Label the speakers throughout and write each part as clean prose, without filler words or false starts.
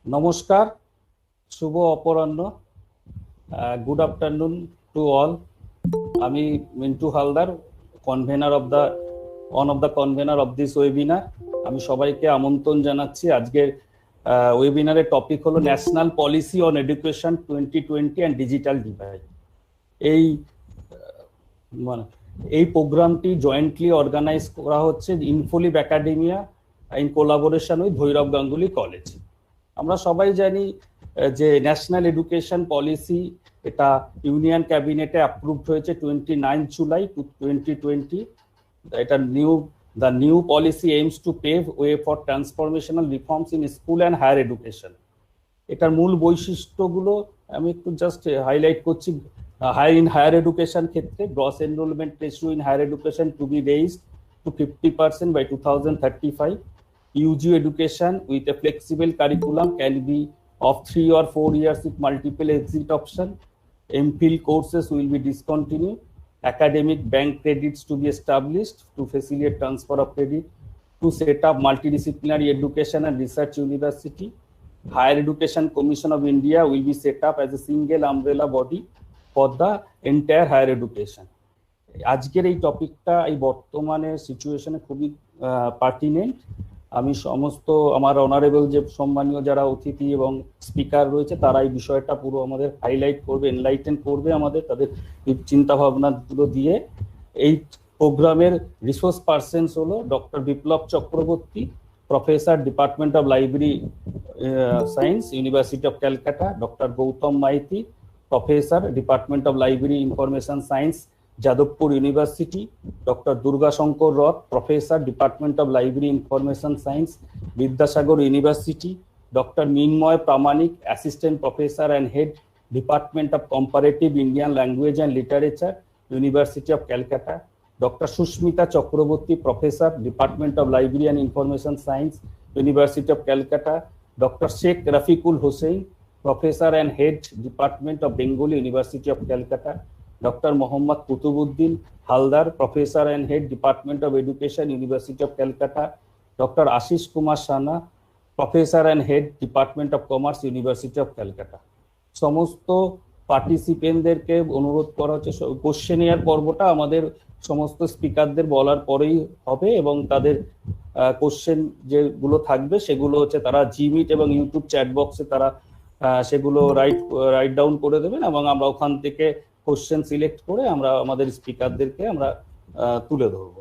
Speaker 1: নমস্কার, শুভ অপরাহ্ন, গুড আফটারনুন টু অল। আমি Mintu Haldar, convener of the convener of this webinar. আমি সবাইকে আমন্ত্রণ জানাচ্ছি। আজকের ওয়েবিনারের টপিক হলো national policy on education 2020 and digital divide. এই প্রোগ্রামটি জয়েন্টলি অর্গানাইজ করা হচ্ছে Infolive academia in collaboration with Bhairab Ganguly college. আমরা সবাই জানি যে ন্যাশনাল এডুকেশন পলিসি এটা ইউনিয়ন ক্যাবিনেটে অ্যাপ্রুভড হয়েছে 29 জুলাই 2020। এটা the new policy aims to pave way for transformational reforms in school and higher education. এটার মূল বৈশিষ্ট্যগুলো আমি একটু জাস্ট হাইলাইট করছি। হায়ার এডুকেশন ক্ষেত্রে gross enrolment ratio in higher education to be raised to 50% by 2035. UG education with a flexible curriculum can be of 3 or 4 years with multiple exit option. MPhil courses will be discontinued. Academic bank credits to be established to facilitate transfer of credit. To set up multidisciplinary education and research university. Higher Education Commission of India will be set up as a single umbrella body for the entire higher education. আজকের এই টপিকটা এই বর্তমানে সিচুয়েশনে খুবই pertinent. আমি সমস্ত আমার অনারেবল যে সম্মানীয় যারা অতিথি এবং স্পিকার রয়েছে তারা এই বিষয়টা পুরো আমাদের হাইলাইট করবে, এনলাইটেন করবে আমাদের তাদের চিন্তা ভাবনাগুলো দিয়ে। এই প্রোগ্রামের রিসোর্স পার্সনস হলো doctor Biplab Chakraborty, professor, department of library science, university of Calcutta; doctor Goutam Maiti, professor, department of library information science, Jadavpur university; doctor Durgashankar Rath, professor, department of library information science, Vidyasagar university; doctor Minmoy Pramanik, assistant professor and head, department of comparative Indian language and literature, university of Calcutta; doctor Susmita Chakraborty, professor, department of library and information science, university of Calcutta; doctor Sheikh Rafiqul Hossain, professor and head, department of Bengali, university of Calcutta; doctor Mohammad Qutubuddin Haldar, professor and head, department of education, university of Calcutta; doctor Ashis Kumar Sana, professor and head, department of commerce, university of Calcutta. সমস্ত পার্টিসিপেন্টদেরকে অনুরোধ করা হচ্ছে questionnaire পর্বটা আমাদের সমস্ত স্পিকারদের বলার পরেই হবে এবং তাদের কোশ্চেন যেগুলো থাকবে সেগুলো হচ্ছে তারা জিমিট এবং ইউটিউব চ্যাট বক্সে তারা সেগুলো রাইট ডাউন করে দেবেন এবং আমরা ওখান থেকে কোশ্চেন সিলেক্ট করে আমরা আমাদের স্পিকারদেরকে আমরা তুলে ধরবো।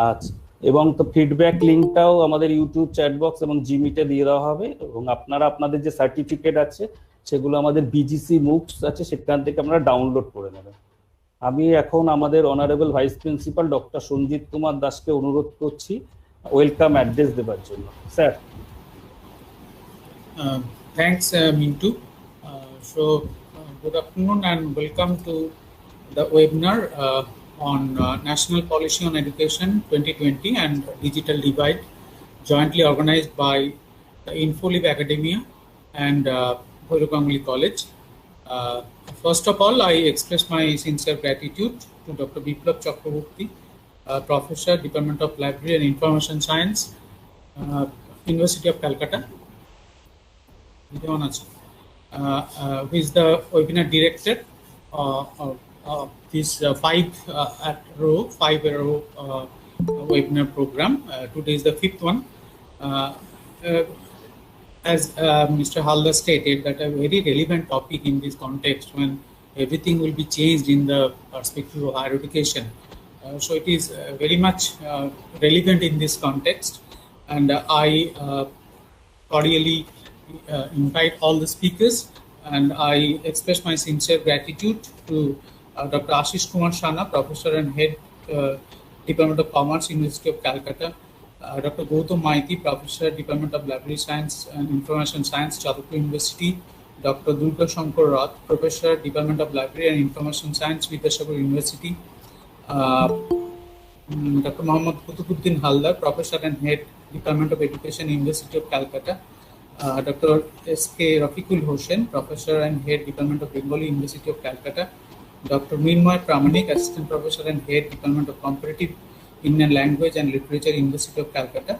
Speaker 1: আচ্ছা, এবং তো ফিডব্যাক লিঙ্কটাও আমাদের ইউটিউব চ্যাট বক্স এবং জিমিটে দিয়ে দেওয়া হবে এবং আপনারা আপনাদের যে সার্টিফিকেট আছে সেগুলো আমাদের বিজিসি মুভস আছে সেখান থেকে আমরা ডাউনলোড করে নেবেন। আমি এখন আমাদের honourable vice principal doctor Sanjit Kumar দাসকে অনুরোধ করছি ওয়েলকাম অ্যাড্রেস দেবার জন্য। Sir.
Speaker 2: Thanks, Mintu. Good afternoon and welcome to the webinar on National Policy on Education 2020 and Digital Divide, jointly organized by the Infoliv Academia and Bhairab Ganguly College. First of all, I express my sincere gratitude to Dr. Biplab Chakraborty, Professor, Department of Library and Information Science, University of Calcutta, who is the webinar director of this five-row webinar program. Today is the fifth one. As Mr. Halda stated, that a very relevant topic in this context when everything will be changed in the perspective of higher education. So it is very much relevant in this context, and I cordially invite all the speakers, and I express my sincere gratitude to Dr. Ashish Kumar Sana, Professor and Head, Department of Commerce, University of Calcutta; Dr. Gautam Maiti, Professor, Department of Library Science and Information Science, Jadavpur University; Dr. Durgashankar Roth, Professor, Department of Library and Information Science, Vidyasagar University; Dr. Mohammad Kutubuddin Haldar, Professor and Head, Department of Education, University of Calcutta; Dr. S.K. Rafikul Hossain, Professor and Head, Department of Bengali, University of Calcutta; Dr. Minmoy Pramanik, Assistant Professor and Head, Department of Comparative Indian Language and Literature, University of Calcutta;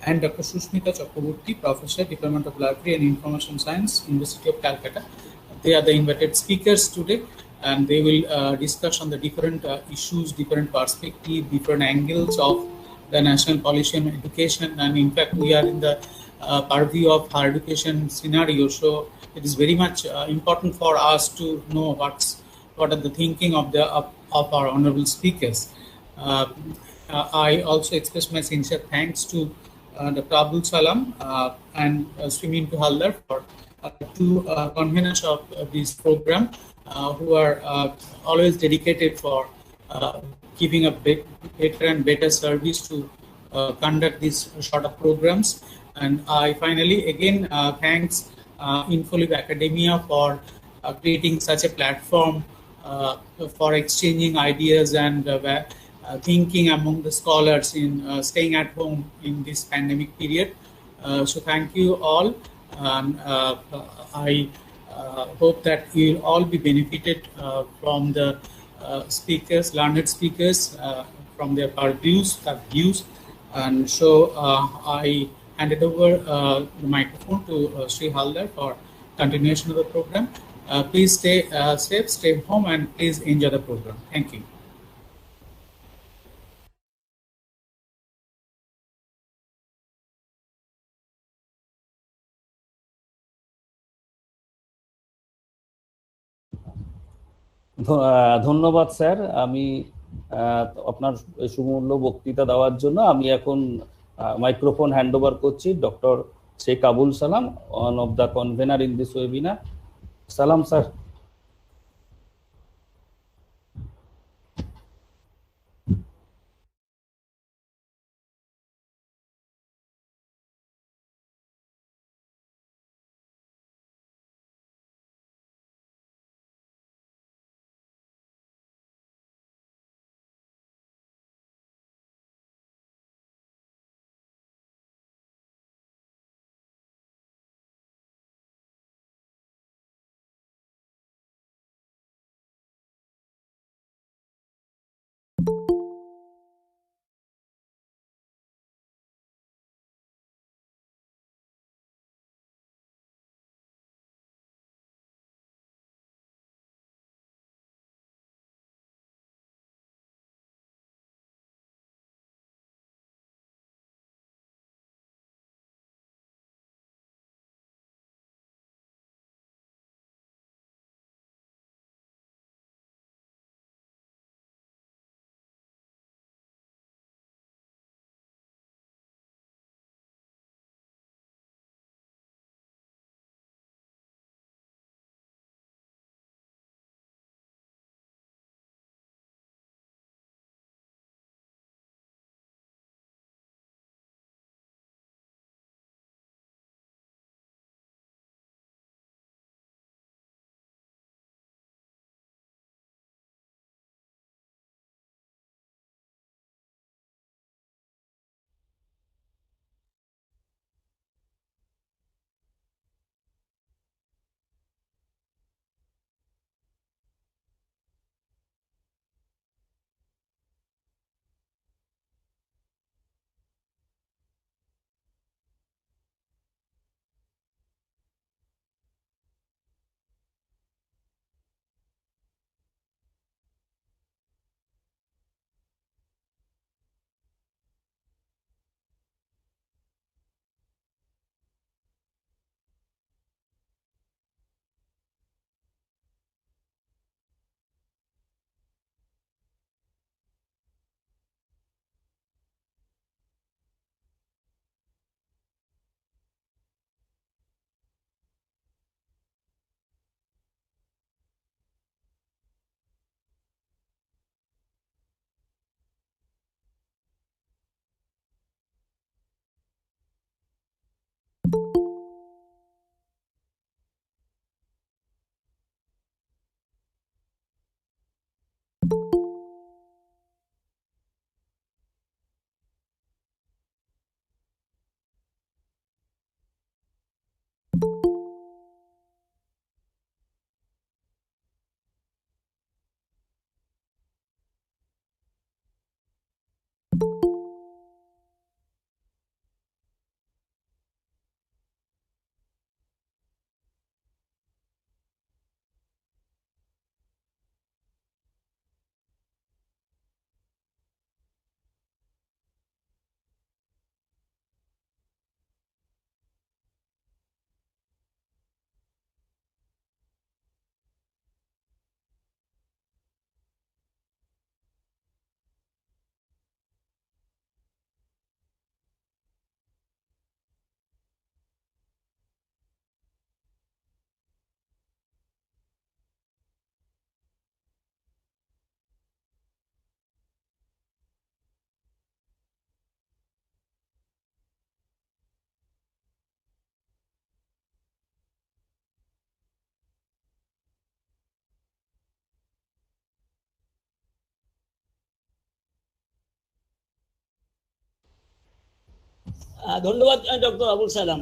Speaker 2: and Dr. Susmita Chakraborty, Professor, Department of Library and Information Science, University of Calcutta. They are the invited speakers today, and they will discuss on the different issues, different perspectives, different angles of the national policy on education. And in fact, we are in the purview of higher education scenario, so it is very much important for us to know what are the thinking of our honorable speakers. I also express my sincere thanks to Dr. Abdul Salam and Sri Mintu Haldar for two conveners of this program who are always dedicated for giving a better and better service to conduct these sort of programs. And I finally again thanks Infolib Academia for creating such a platform for exchanging ideas and thinking among the scholars in staying at home in this pandemic period. So thank you all. I hope that you will all be benefited from the speakers, learned speakers, from their views. And so I handed over the microphone to Sri Haldar for continuation of the program. Please stay safe, stay home, and please enjoy the program. Thank you.
Speaker 1: ধন্যবাদ sir. আমি আপনার সুমূল্য বক্তৃতা দেওয়ার জন্য আমি এখন microphone hand over করছি doctor Sheikh Abul সালাম, one of the convener in this webinar. সালাম স্যার।
Speaker 3: ধন্যবাদ ডক্টর আবুল সালাম।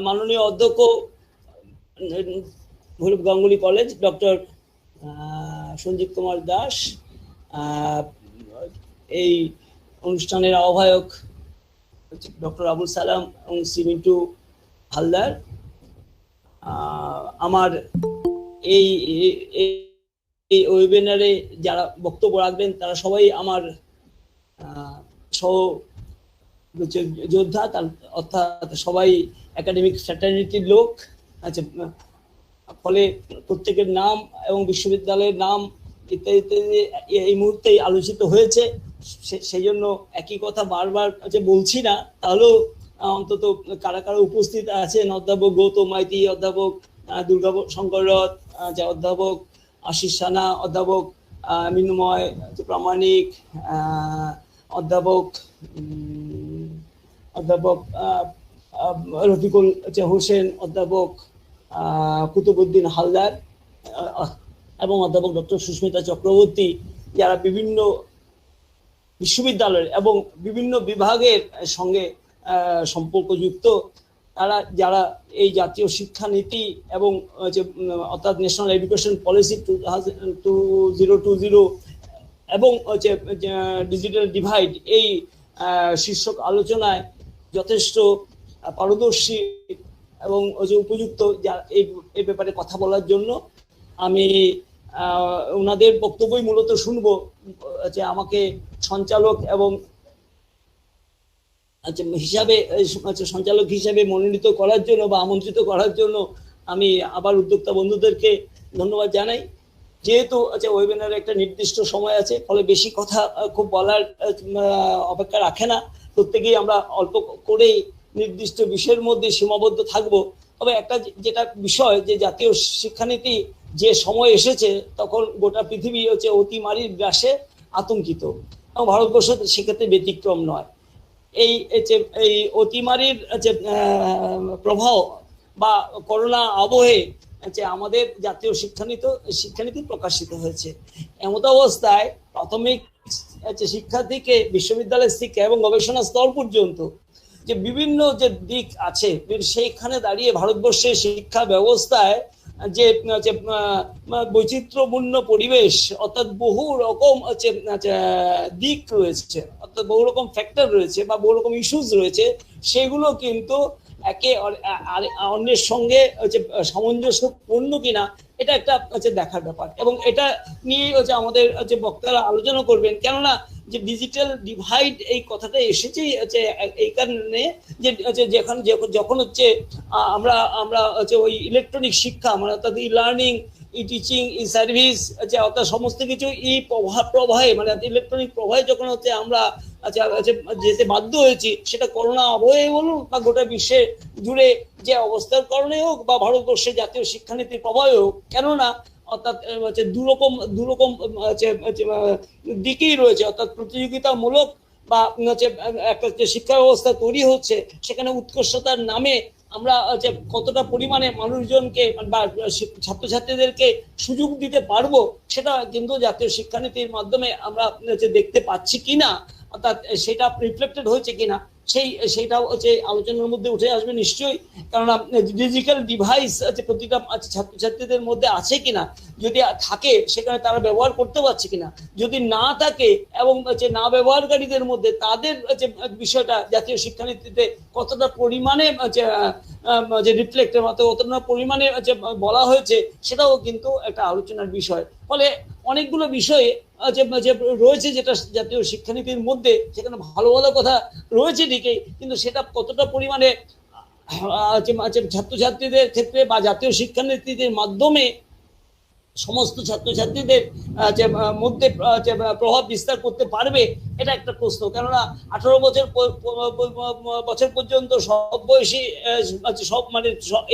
Speaker 3: মাননীয় অধ্যক্ষ ভৈরব গাঙ্গুলি কলেজ ডক্টর সঞ্জীব কুমার দাস, এই অনুষ্ঠানের আহ্বায়ক ডক্টর আবুল সালাম এবং শ্রী মিন্টু হালদার, আমার এই ওয়েবিনারে যারা বক্তব্য রাখবেন তারা সবাই আমার সহ যোদ্ধা, অর্থাৎ সবাই একাডেমিক ফ্র্যাটার্নিটির লোক। আচ্ছা, ফলে প্রত্যেকের নাম এবং বিশ্ববিদ্যালয়ের নাম ইত্যাদি ইত্যাদি এই মুহূর্তে আলোচিত হয়েছে, সেই জন্য একই কথা বারবার বলছি না। তাহলেও অন্তত কারা কারা উপস্থিত আছেন, অধ্যাপক গৌতম মাইতি, অধ্যাপক দুর্গা শঙ্কর রথ, অধ্যাপক আশিস রানা, অধ্যাপক মিনুময় প্রামাণিক, অধ্যাপক রফিকুল হোসেন, অধ্যাপক কুতুবউদ্দিন হালদার এবং অধ্যাপক ডক্টর সুস্মিতা চক্রবর্তী, যারা বিভিন্ন বিশ্ববিদ্যালয়ের এবং বিভিন্ন বিভাগের সঙ্গে সম্পর্কযুক্ত, তারা যারা এই জাতীয় শিক্ষানীতি এবং অর্থাৎ ন্যাশনাল এডুকেশন পলিসি 2020 এবং ডিজিটাল ডিভাইড এই শীর্ষক আলোচনায় যথেষ্ট পারদর্শী এবং উপযুক্ত এই ব্যাপারে কথা বলার জন্য আমি ওনাদের বক্তব্যই মূলত শুনবো। আমাকে সঞ্চালক এবং সঞ্চালক হিসাবে মনোনীত করার জন্য বা আমন্ত্রিত করার জন্য আমি আবার উদ্যোক্তা বন্ধুদেরকে ধন্যবাদ জানাই। যেহেতু ওয়েবিনারে একটা নির্দিষ্ট সময় আছে, ফলে বেশি কথা খুব বলার অপেক্ষা রাখে না, প্রত্যেকেই আমরা অল্প করেই নির্দিষ্ট বিষয়ের মধ্যে সীমাবদ্ধ থাকব। তবে একটা যেটা বিষয়, যে জাতীয় শিক্ষানীতি যে সময় এসেছে, তখন গোটা পৃথিবী অতিমারির গ্রাসে আতঙ্কিত এবং ভারতবর্ষ সেক্ষেত্রে ব্যতিক্রম নয়। এই অতিমারির প্রভাব বা করোনা আবহে আমাদের জাতীয় শিক্ষানীতি প্রকাশিত হয়েছে। এমত অবস্থায় প্রাথমিক শিক্ষা থেকে বিশ্ববিদ্যালয়ের শিক্ষা এবং গবেষণা স্তর পর্যন্ত যে বিভিন্ন যে দিক আছে, সেইখানে দাঁড়িয়ে ভারতবর্ষের শিক্ষা ব্যবস্থায় যে বৈচিত্র্যপূর্ণ পরিবেশ, অর্থাৎ বহু রকম দিক রয়েছে, অর্থাৎ বহু রকম ফ্যাক্টর রয়েছে বা বহু রকম ইস্যুস রয়েছে, সেগুলো কিন্তু একে অন্যের সঙ্গে সামঞ্জস্যপূর্ণ কিনা এটা একটা দেখার ব্যাপার। এবং এটা নিয়ে আমাদের বক্তারা আলোচনা করবেন, কেননা যে ডিজিটাল ডিভাইড এই কথাটা এসেছেই এই কারণে যে যখন আমরা ওই ইলেকট্রনিক শিক্ষা, মানে অর্থাৎ ই লার্নিং, ই টিচিং, ই সার্ভিস, অর্থাৎ সমস্ত কিছু ই প্রবাহে, মানে ইলেকট্রনিক প্রবাহে যখন আমরা যেতে বাধ্য হয়েছি, সেটা করোনা আবহে বলুন বা গোটা বিশ্বে জুড়ে যে অবস্থার কারণে হোক বা ভারতবর্ষের জাতীয় শিক্ষানীতির প্রভাবে হোক, কেননা অর্থাৎ দুরকম দিকেই রয়েছে। অর্থাৎ প্রতিযোগিতামূলক বা একটা শিক্ষা ব্যবস্থা তৈরি হচ্ছে, সেখানে উৎকর্ষতার নামে আমরা কতটা পরিমাণে মানুষজনকে বা ছাত্রছাত্রীদেরকে সুযোগ দিতে পারবো, সেটা কিন্তু জাতীয় শিক্ষানীতির মাধ্যমে আমরা দেখতে পাচ্ছি কিনা, অর্থাৎ সেটা রিফ্লেক্টেড হয়েছে কিনা, সেইটাও আলোচনার মধ্যে উঠে আসবে নিশ্চয়ই। কেননা ডিজিটাল ডিভাইস প্রতিটা ছাত্রছাত্রীদের মধ্যে আছে কিনা, যদি থাকে সেখানে তারা ব্যবহার করতে পারছে কিনা, যদি না থাকে এবং না ব্যবহারকারীদের মধ্যে তাদের বিষয়টা জাতীয় শিক্ষানীতিতে কতটা পরিমাণে রিফ্লেক্টের মতো কতটা পরিমাণে বলা হয়েছে, সেটাও কিন্তু একটা আলোচনার বিষয়। ফলে অনেকগুলো বিষয়ে রয়েছে যেটা জাতীয় শিক্ষানীতির মধ্যে, সেখানে ভালো ভালো কথা রয়েছে ঠিকই, কিন্তু সেটা কতটা পরিমাণে ছাত্রছাত্রীদের ক্ষেত্রে বা জাতীয় শিক্ষানীতির মাধ্যমে সমস্ত ছাত্রছাত্রীদের মধ্যে প্রভাব বিস্তার করতে পারবে, এটা একটা প্রশ্ন। কেননা 18 বছর পর্যন্ত সব বয়সী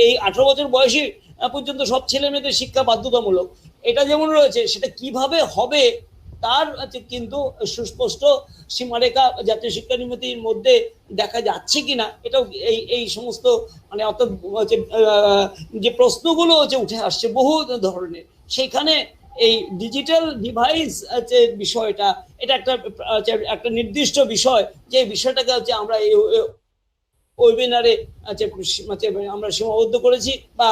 Speaker 3: এই 18 বছর বয়সী পর্যন্ত সব ছেলে মেয়েদের শিক্ষা বাধ্যতামূলক, এটা যেমন রয়েছে, সেটা কিভাবে হবে তার কিন্তু সুস্পষ্ট সীমারেখা জাতীয় শিক্ষানীতির মধ্যে দেখা যাচ্ছে কিনা, এটাও এই সমস্ত অর্থাৎ যে প্রশ্নগুলো উঠে আসছে বহু ধরনের, সেইখানে এই ডিজিটাল ডিভাইস যে বিষয়টা, এটা একটা নির্দিষ্ট বিষয়, যে বিষয়টাকে হচ্ছে আমরা এই ওয়েবিনারে আমরা সীমাবদ্ধ করেছি, বা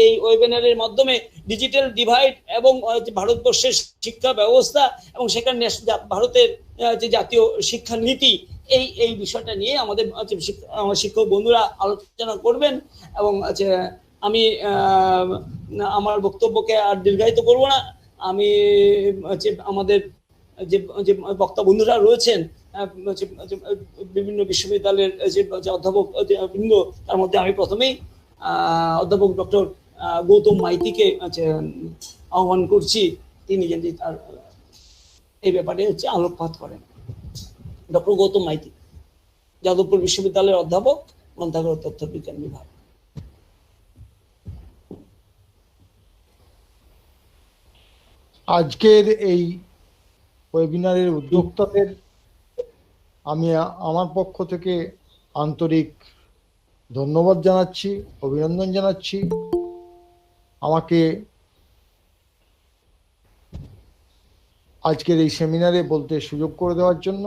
Speaker 3: এই ওয়েবিনারের মাধ্যমে ডিজিটাল ডিভাইড এবং ভারতবর্ষের শিক্ষা ব্যবস্থা এবং সেখানে ভারতের যে জাতীয় শিক্ষা নীতি, এই বিষয়টা নিয়ে আমাদের শিক্ষক বন্ধুরা আলোচনা করবেন। এবং আমি আমার বক্তব্যকে আর দীর্ঘায়িত করব না। আমি আমাদের যে বক্তা বন্ধুরা রয়েছেন বিভিন্ন বিশ্ববিদ্যালয়ের যে অধ্যাপক বৃন্দ, তার মধ্যে আমি প্রথমেই অধ্যাপক ডক্টর গৌতম মাইতিকে আহ্বান করছি, তিনি যদি তার এই ব্যাপারে আলোকপাত করেন। ডক্টর গৌতম মাইতি, যাদবপুর বিশ্ববিদ্যালয়ের অধ্যাপক, গ্রন্থাগার তথ্য বিজ্ঞান বিভাগ।
Speaker 4: আজকের এই ওয়েবিনারের উদ্যোক্তাদের আমি আমার পক্ষ থেকে আন্তরিক ধন্যবাদ জানাচ্ছি, অভিনন্দন জানাচ্ছি। আমাকে আজকের এই সেমিনারে বলতে সুযোগ করে দেওয়ার জন্য।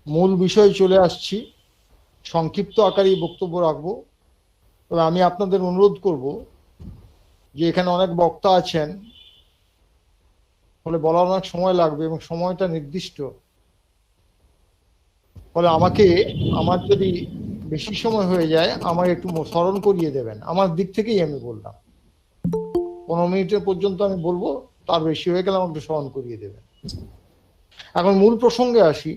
Speaker 4: মূল বিষয়ে চলে আসছি, সংক্ষিপ্ত আকারেই বক্তব্য রাখবো। তবে আমি আপনাদের অনুরোধ করব যে এখানে অনেক বক্তা আছেন, ফলে বলার অনেক সময় লাগবে এবং সময়টা নির্দিষ্ট, ফলে আমার যদি বেশি সময় হয়ে যায় আমাকে একটু স্মরণ করিয়ে দেবেন। আমার দিক থেকেই আমি বললাম, 15 মিনিটের পর্যন্ত আমি বলবো, তার বেশি হয়ে গেলে আমাকে একটু স্মরণ করিয়ে দেবেন। এখন মূল প্রসঙ্গে আসি।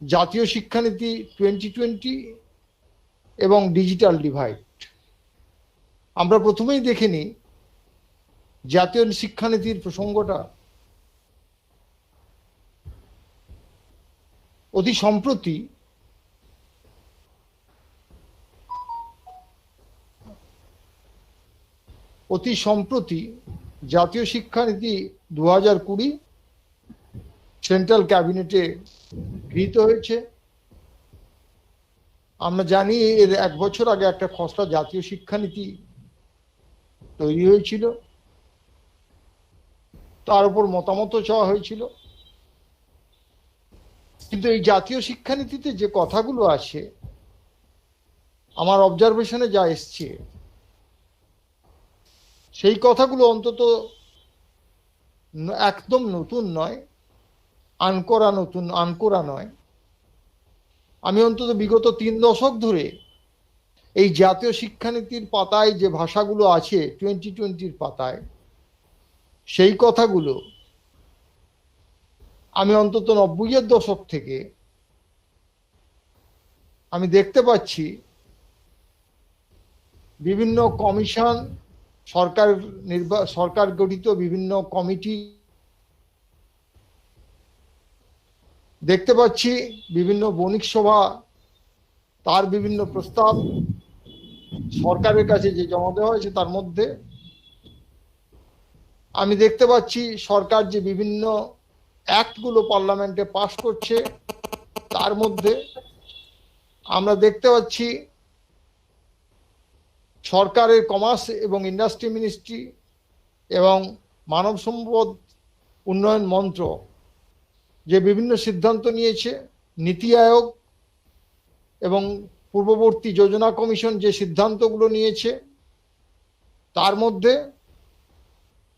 Speaker 4: জাতীয় শিক্ষানীতি 2020 এবং ডিজিটাল ডিভাইড। আমরা প্রথমেই দেখে নিই জাতীয় শিক্ষানীতির প্রসঙ্গটা। অতি সম্প্রতি জাতীয় শিক্ষানীতি 2020 সেন্ট্রাল ক্যাবিনেটে গৃহীত হয়েছে। আমরা জানি এর 1 বছর আগে একটা খসড়া জাতীয় শিক্ষানীতি তৈরি হয়েছিল, তার উপর মতামত চাওয়া হয়েছিল। কিন্তু এই জাতীয় শিক্ষানীতিতে যে কথাগুলো আছে, আমার অবজারভেশনে যা এসছে, সেই কথাগুলো অন্তত একদম নতুন নয়, আনকোরা নয়। আমি অন্তত বিগত 3 দশক ধরে এই জাতীয় শিক্ষানীতির পাতায় যে ভাষাগুলো আছে 2020 পাতায়, সেই কথাগুলো আমি অন্তত 90-এর দশক থেকে আমি দেখতে পাচ্ছি। বিভিন্ন কমিশন, সরকার গঠিত বিভিন্ন কমিটি দেখতে পাচ্ছি, বিভিন্ন বণিক সভা তার বিভিন্ন প্রস্তাব সরকারের কাছে যে জমা দেওয়া হয়েছে, তার মধ্যে আমি দেখতে পাচ্ছি সরকার যে বিভিন্ন অ্যাক্টগুলো পার্লামেন্টে পাস করছে, তার মধ্যে আমরা দেখতে পাচ্ছি সরকারের কমার্স এবং ইন্ডাস্ট্রি মিনিস্ট্রি এবং মানব সম্পদ উন্নয়ন মন্ত্রক যে বিভিন্ন সিদ্ধান্ত নিয়েছে, নীতি আয়োগ এবং পূর্ববর্তী যোজনা কমিশন যে সিদ্ধান্তগুলো নিয়েছে তার মধ্যে,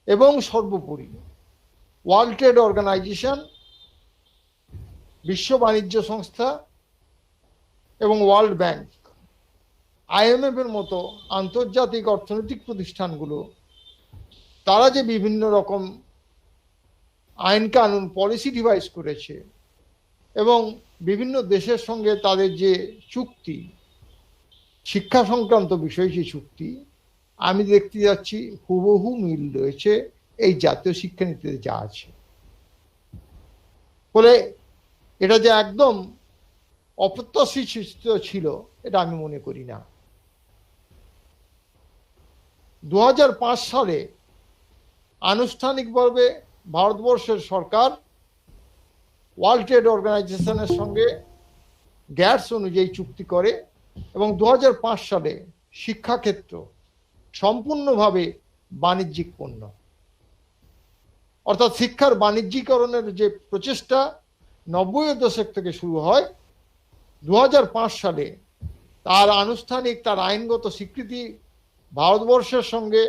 Speaker 4: এবং সর্বোপরি ওয়ার্ল্ড ট্রেড অর্গানাইজেশন, বিশ্ব বাণিজ্য সংস্থা এবং ওয়ার্ল্ড ব্যাংক, IMF এর মতো আন্তর্জাতিক অর্থনৈতিক প্রতিষ্ঠানগুলো, তারা যে বিভিন্ন রকম আইন কানুন পলিসি ডিভাইস করেছে এবং বিভিন্ন দেশের সঙ্গে তাদের যে চুক্তি, শিক্ষা সংক্রান্ত বিষয় যে চুক্তি, আমি দেখতে যাচ্ছি হুবহু মিল রয়েছে এই জাতীয় শিক্ষানীতিতে যা আছে। ফলে এটা যে একদম অপ্রত্যাশিত ছিল এটা আমি মনে করি না। 2005 সালে আনুষ্ঠানিকভাবে ভারতবর্ষের সরকার ওয়ার্ল্ড ট্রেড অর্গানাইজেশনের সঙ্গে গ্যাটস অনুযায়ী চুক্তি করে এবং 2005 সালে শিক্ষাক্ষেত্র সম্পূর্ণভাবে বাণিজ্যিক পণ্য। অর্থাৎ শিক্ষার বাণিজ্যিকরণের যে প্রচেষ্টা 90-এর দশক থেকে শুরু হয়, 2005 সালে তার আনুষ্ঠানিক, তার আইনগত স্বীকৃতি ভারতবর্ষের সঙ্গে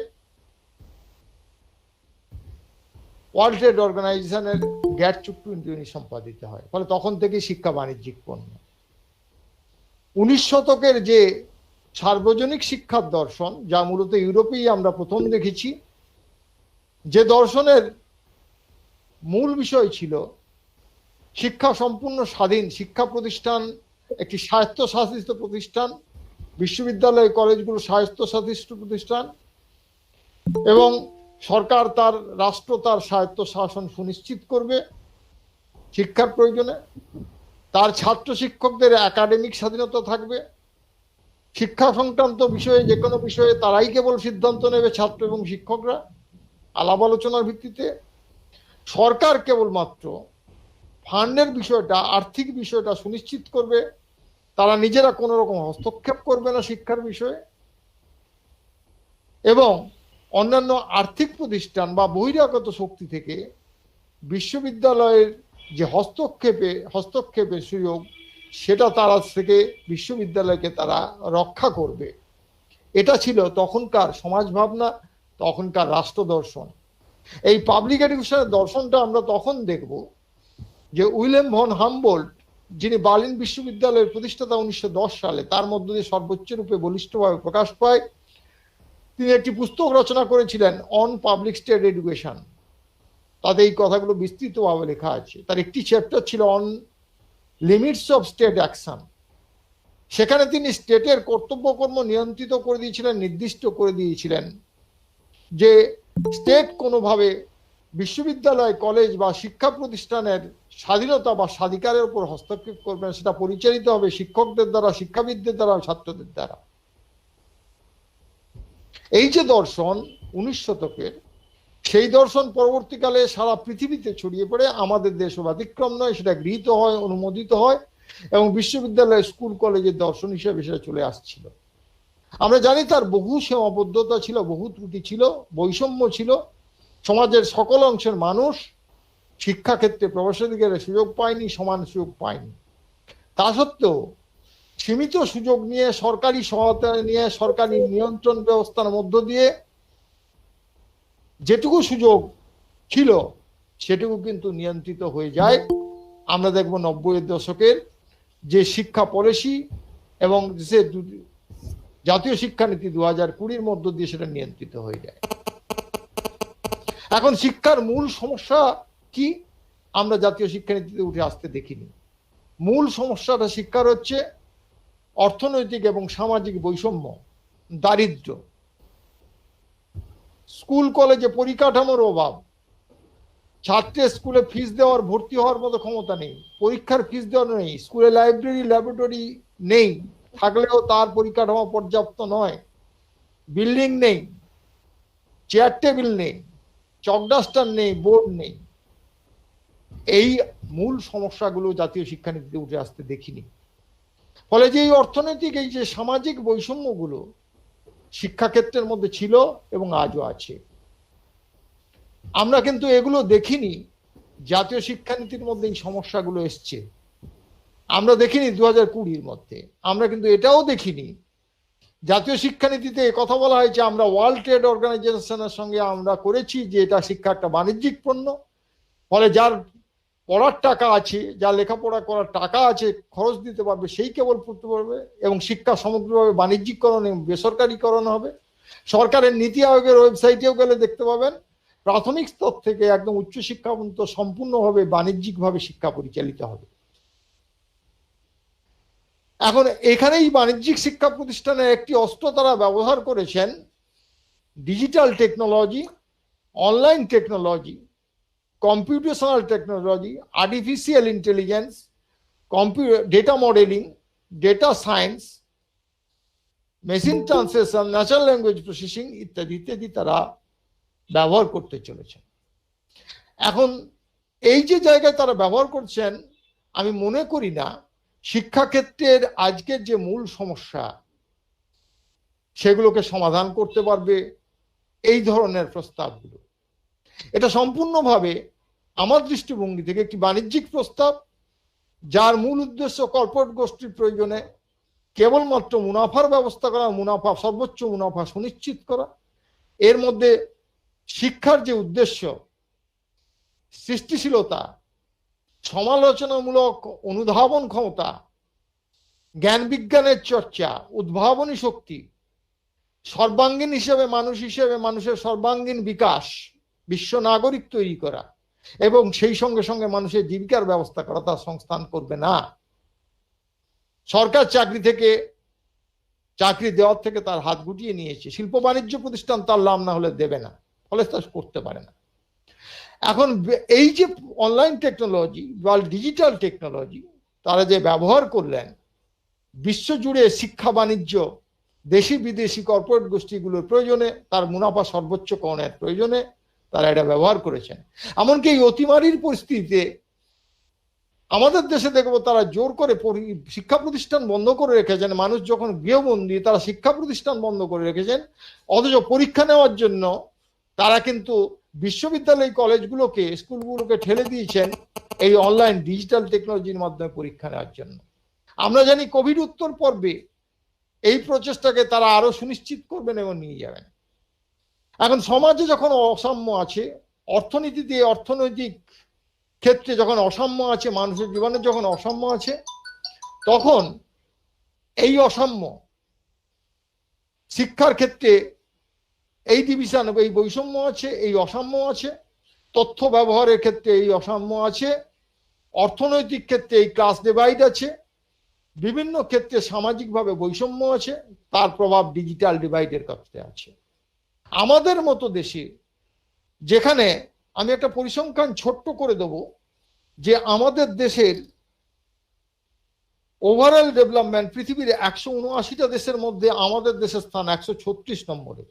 Speaker 4: ওয়ার্ল্ড ট্রেড অর্গানাইজেশনের গ্যাট চুক্তি সম্পাদিত হয়। ফলে তখন থেকে শিক্ষা বাণিজ্যিক পণ্য। 19 শতকের যে সার্বজনিক শিক্ষার দর্শন, যা মূলত ইউরোপেই আমরা প্রথম দেখেছি, যে দর্শনের মূল বিষয় ছিল শিক্ষা সম্পূর্ণ স্বাধীন, শিক্ষা প্রতিষ্ঠান একটি স্বায়ত্তশাসিত প্রতিষ্ঠান, বিশ্ববিদ্যালয় কলেজগুলো স্বায়ত্তশাসিত প্রতিষ্ঠান, এবং সরকার তার, রাষ্ট্র তার স্বায়ত্ত শাসন সুনিশ্চিত করবে শিক্ষার প্রয়োজনে। তার ছাত্র শিক্ষকদের একাডেমিক স্বাধীনতা থাকবে, শিক্ষা সংক্রান্ত বিষয়ে যে কোনো বিষয়ে তারাই কেবল সিদ্ধান্ত নেবে, ছাত্র এবং শিক্ষকরা আলাপ আলোচনার ভিত্তিতে। সরকার কেবলমাত্র ফান্ডের বিষয়টা, আর্থিক বিষয়টা সুনিশ্চিত করবে, তারা নিজেরা কোনো রকম হস্তক্ষেপ করবে না শিক্ষার বিষয়ে। এবং অন্যান্য আর্থিক প্রতিষ্ঠান বা বহিরাগত শক্তি থেকে বিশ্ববিদ্যালয়ের যে হস্তক্ষেপের সুযোগ, সেটা তারা থেকে বিশ্ববিদ্যালয়কে তারা রক্ষা করবে। এটা ছিল তখনকার সমাজ ভাবনা, তখনকার রাষ্ট্র দর্শন। এই পাবলিক এডুকেশনের দর্শনটা আমরা তখন দেখব যে উইলিয়াম ভন হামবোল্ট, যিনি বার্লিন বিশ্ববিদ্যালয়ের প্রতিষ্ঠাতা 1910 সালে, তার মধ্য দিয়ে সর্বোচ্চ রূপে বলিষ্ঠভাবে প্রকাশ পায়। তিনি একটি পুস্তক রচনা করেছিলেন অন পাবলিক স্টেট এডুকেশন। তাতে এই কথাগুলো বিস্তৃতভাবে লেখা আছে। তার একটি চ্যাপ্টার ছিল on limits of state action. সেখানে তিনি স্টেটের কর্তব্যকর্ম নিয়ন্ত্রিত করে দিয়েছিলেন, নির্দিষ্ট করে দিয়েছিলেন যে স্টেট কোনোভাবে বিশ্ববিদ্যালয়, কলেজ বা শিক্ষা প্রতিষ্ঠানের স্বাধীনতা বা স্বাধিকারের উপর হস্তক্ষেপ করবে না, সেটা পরিচালিত হবে শিক্ষকদের দ্বারা, শিক্ষাবিদদের দ্বারা, ছাত্রদের দ্বারা। এই যে দর্শন 19 শতকের, সেই দর্শন পরবর্তীকালে সারা পৃথিবীতে ছড়িয়ে পড়ে। আমাদের দেশও ব্যতিক্রম নয়, সেটা গৃহীত হয়, অনুমোদিত হয় এবং বিশ্ববিদ্যালয়, স্কুল, কলেজের দর্শন হিসেবে সেটা চলে আসছিল। আমরা জানি তার বহু সীমাবদ্ধতা ছিল, বহু ত্রুটি ছিল, বৈষম্য ছিল। সমাজের সকল অংশের মানুষ শিক্ষাক্ষেত্রে প্রবেশাধিকারের সুযোগ পায়নি, সমান সুযোগ পায়নি। তা সত্ত্বেও সীমিত সুযোগ নিয়ে, সরকারি সহায়তা নিয়ে, সরকারি নিয়ন্ত্রণ ব্যবস্থার মধ্য দিয়ে যেটুকু সুযোগ ছিল সেটুকু কিন্তু নিয়ন্ত্রিত হয়ে যায়। আমরা দেখব 90-এর দশকের যে শিক্ষা পলিসি এবং জাতীয় শিক্ষানীতি 2020-র মধ্য দিয়ে সেটা নিয়ন্ত্রিত হয়ে যায়। এখন শিক্ষার মূল সমস্যা কি আমরা জাতীয় শিক্ষানীতিতে উঠে আসতে দেখিনি। মূল সমস্যাটা শিক্ষার হচ্ছে অর্থনৈতিক এবং সামাজিক বৈষম্য, দারিদ্র্য, স্কুল কলেজে পরিকাঠামোর অভাব, ছাত্রের স্কুলে ফিস দেওয়ার, ভর্তি হওয়ার মতো ক্ষমতা নেই, পরীক্ষার ফিস দেওয়ার নেই, স্কুলে লাইব্রেরি, ল্যাবরেটরি নেই, থাকলেও তার পরিকাঠামো পর্যাপ্ত নয়, বিল্ডিং নেই, চেয়ার টেবিল নেই, চক ডাস্টার নেই, বোর্ড নেই। এই মূল সমস্যাগুলো জাতীয় শিক্ষানীতিতে উঠে আসতে দেখিনি। ফলে যে এই অর্থনৈতিক, এই যে সামাজিক বৈষম্যগুলো শিক্ষাক্ষেত্রের মধ্যে ছিল এবং আজও আছে, আমরা কিন্তু এগুলো দেখিনি। জাতীয় শিক্ষানীতির মধ্যে এই সমস্যাগুলো এসছে আমরা দেখিনি 2020-র মধ্যে। আমরা কিন্তু এটাও দেখিনি, জাতীয় শিক্ষানীতিতে কথা বলা হয়েছে আমরা ওয়ার্ল্ড ট্রেড অর্গানাইজেশনের সঙ্গে আমরা করেছি যে এটা শিক্ষা একটা বাণিজ্যিক পণ্য। ফলে যার পড়ার টাকা আছে, যার লেখাপড়া করার টাকা আছে, খরচ দিতে পারবে, সেই কেবল পড়তে পারবে এবং শিক্ষা সমগ্রভাবে বাণিজ্যিকরণ এবং বেসরকারীকরণ হবে। সরকারের নীতি আয়োগের ওয়েবসাইটেও গেলে দেখতে পাবেন প্রাথমিক স্তর থেকে একদম উচ্চশিক্ষা পর্যন্ত সম্পূর্ণভাবে বাণিজ্যিকভাবে শিক্ষা পরিচালিত হবে। এখন এখানেই বাণিজ্যিক শিক্ষা প্রতিষ্ঠানের একটি অস্ত্র তারা ব্যবহার করেছেন, digital technology, online technology, computational technology, artificial intelligence, data modelling, data science, machine translation, natural language processing ইত্যাদি ইত্যাদি তারা ব্যবহার করতে চলেছেন। এখন এই যে জায়গায় তারা ব্যবহার করছেন, আমি মনে করি না শিক্ষাক্ষেত্রের আজকের যে মূল সমস্যা সেগুলোকে সমাধান করতে পারবে এই ধরনের প্রস্তাবগুলো। এটা সম্পূর্ণভাবে আমার দৃষ্টিভঙ্গি থেকে একটি বাণিজ্যিক প্রস্তাব, যার মূল উদ্দেশ্য কর্পোরেট গোষ্ঠীর প্রয়োজনে কেবলমাত্র মুনাফার ব্যবস্থা করা, মুনাফা, সর্বোচ্চ মুনাফা সুনিশ্চিত করা। এর মধ্যে শিক্ষার যে উদ্দেশ্য, সৃষ্টিশীলতা, সমালোচনামূলক অনুধাবন ক্ষমতা, জ্ঞান বিজ্ঞানের চর্চা, উদ্ভাবনী শক্তি, সর্বাঙ্গীন হিসেবে মানুষের সর্বাঙ্গীন বিকাশ, বিশ্ব নাগরিক তৈরি করা এবং সেই সঙ্গে সঙ্গে মানুষের জীবিকার ব্যবস্থা করা, তার সংস্থান করবে না। সরকার চাকরি দেওয়ার থেকে তার হাত গুটিয়ে নিয়েছে। শিল্প বাণিজ্য প্রতিষ্ঠান তার লাভ না হলে দেবে না, ফলে তা করতে পারে না। এখন এই যে অনলাইন টেকনোলজি বা ডিজিটাল টেকনোলজি তারা যে ব্যবহার করলেন, বিশ্বজুড়ে শিক্ষা বাণিজ্য, দেশি বিদেশি কর্পোরেট গোষ্ঠীগুলোর প্রয়োজনে, তার মুনাফা সর্বোচ্চকরণের প্রয়োজনে তারা এটা ব্যবহার করেছেন। এমনকি এই অতিমারির পরিস্থিতিতে আমাদের দেশে দেখবো তারা জোর করে শিক্ষা প্রতিষ্ঠান বন্ধ করে রেখেছেন। মানুষ যখন গৃহবন্দী, তারা শিক্ষা প্রতিষ্ঠান বন্ধ করে রেখেছেন, অথচ পরীক্ষা নেওয়ার জন্য তারা কিন্তু বিশ্ববিদ্যালয় কলেজগুলোকে, স্কুলগুলোকে ঠেলে দিয়েছেন এই অনলাইন ডিজিটাল টেকনোলজির মাধ্যমে পরীক্ষা নেওয়ার জন্য। আমরা জানি কোভিড উত্তর পর্বে এই প্রচেষ্টাকে তারা আরো সুনিশ্চিত করবেন এবং নিয়ে যাবেন। এখন সমাজে যখন অসাম্য আছে, অর্থনীতিতে, অর্থনৈতিক ক্ষেত্রে যখন অসাম্য আছে, মানুষের জীবনে যখন অসাম্য আছে, তখন এই অসাম্য, শিক্ষার ক্ষেত্রে এই ডিভিশন, এই বৈষম্য আছে, এই অসাম্য আছে, তথ্য ব্যবহারের ক্ষেত্রে এই অসাম্য আছে, অর্থনৈতিক ক্ষেত্রে এই ক্লাস ডিভাইড আছে, বিভিন্ন ক্ষেত্রে সামাজিকভাবে বৈষম্য আছে, তার প্রভাব ডিজিটাল ডিভাইডের ক্ষেত্রে আছে। আমাদের মতো দেশে, যেখানে আমি একটা পরিসংখ্যান ছোট্ট করে দেব, যে আমাদের দেশের ওভারঅল ডেভেলপমেন্ট পৃথিবীর 179টা দেশের মধ্যে আমাদের দেশের স্থান 136 নম্বরে।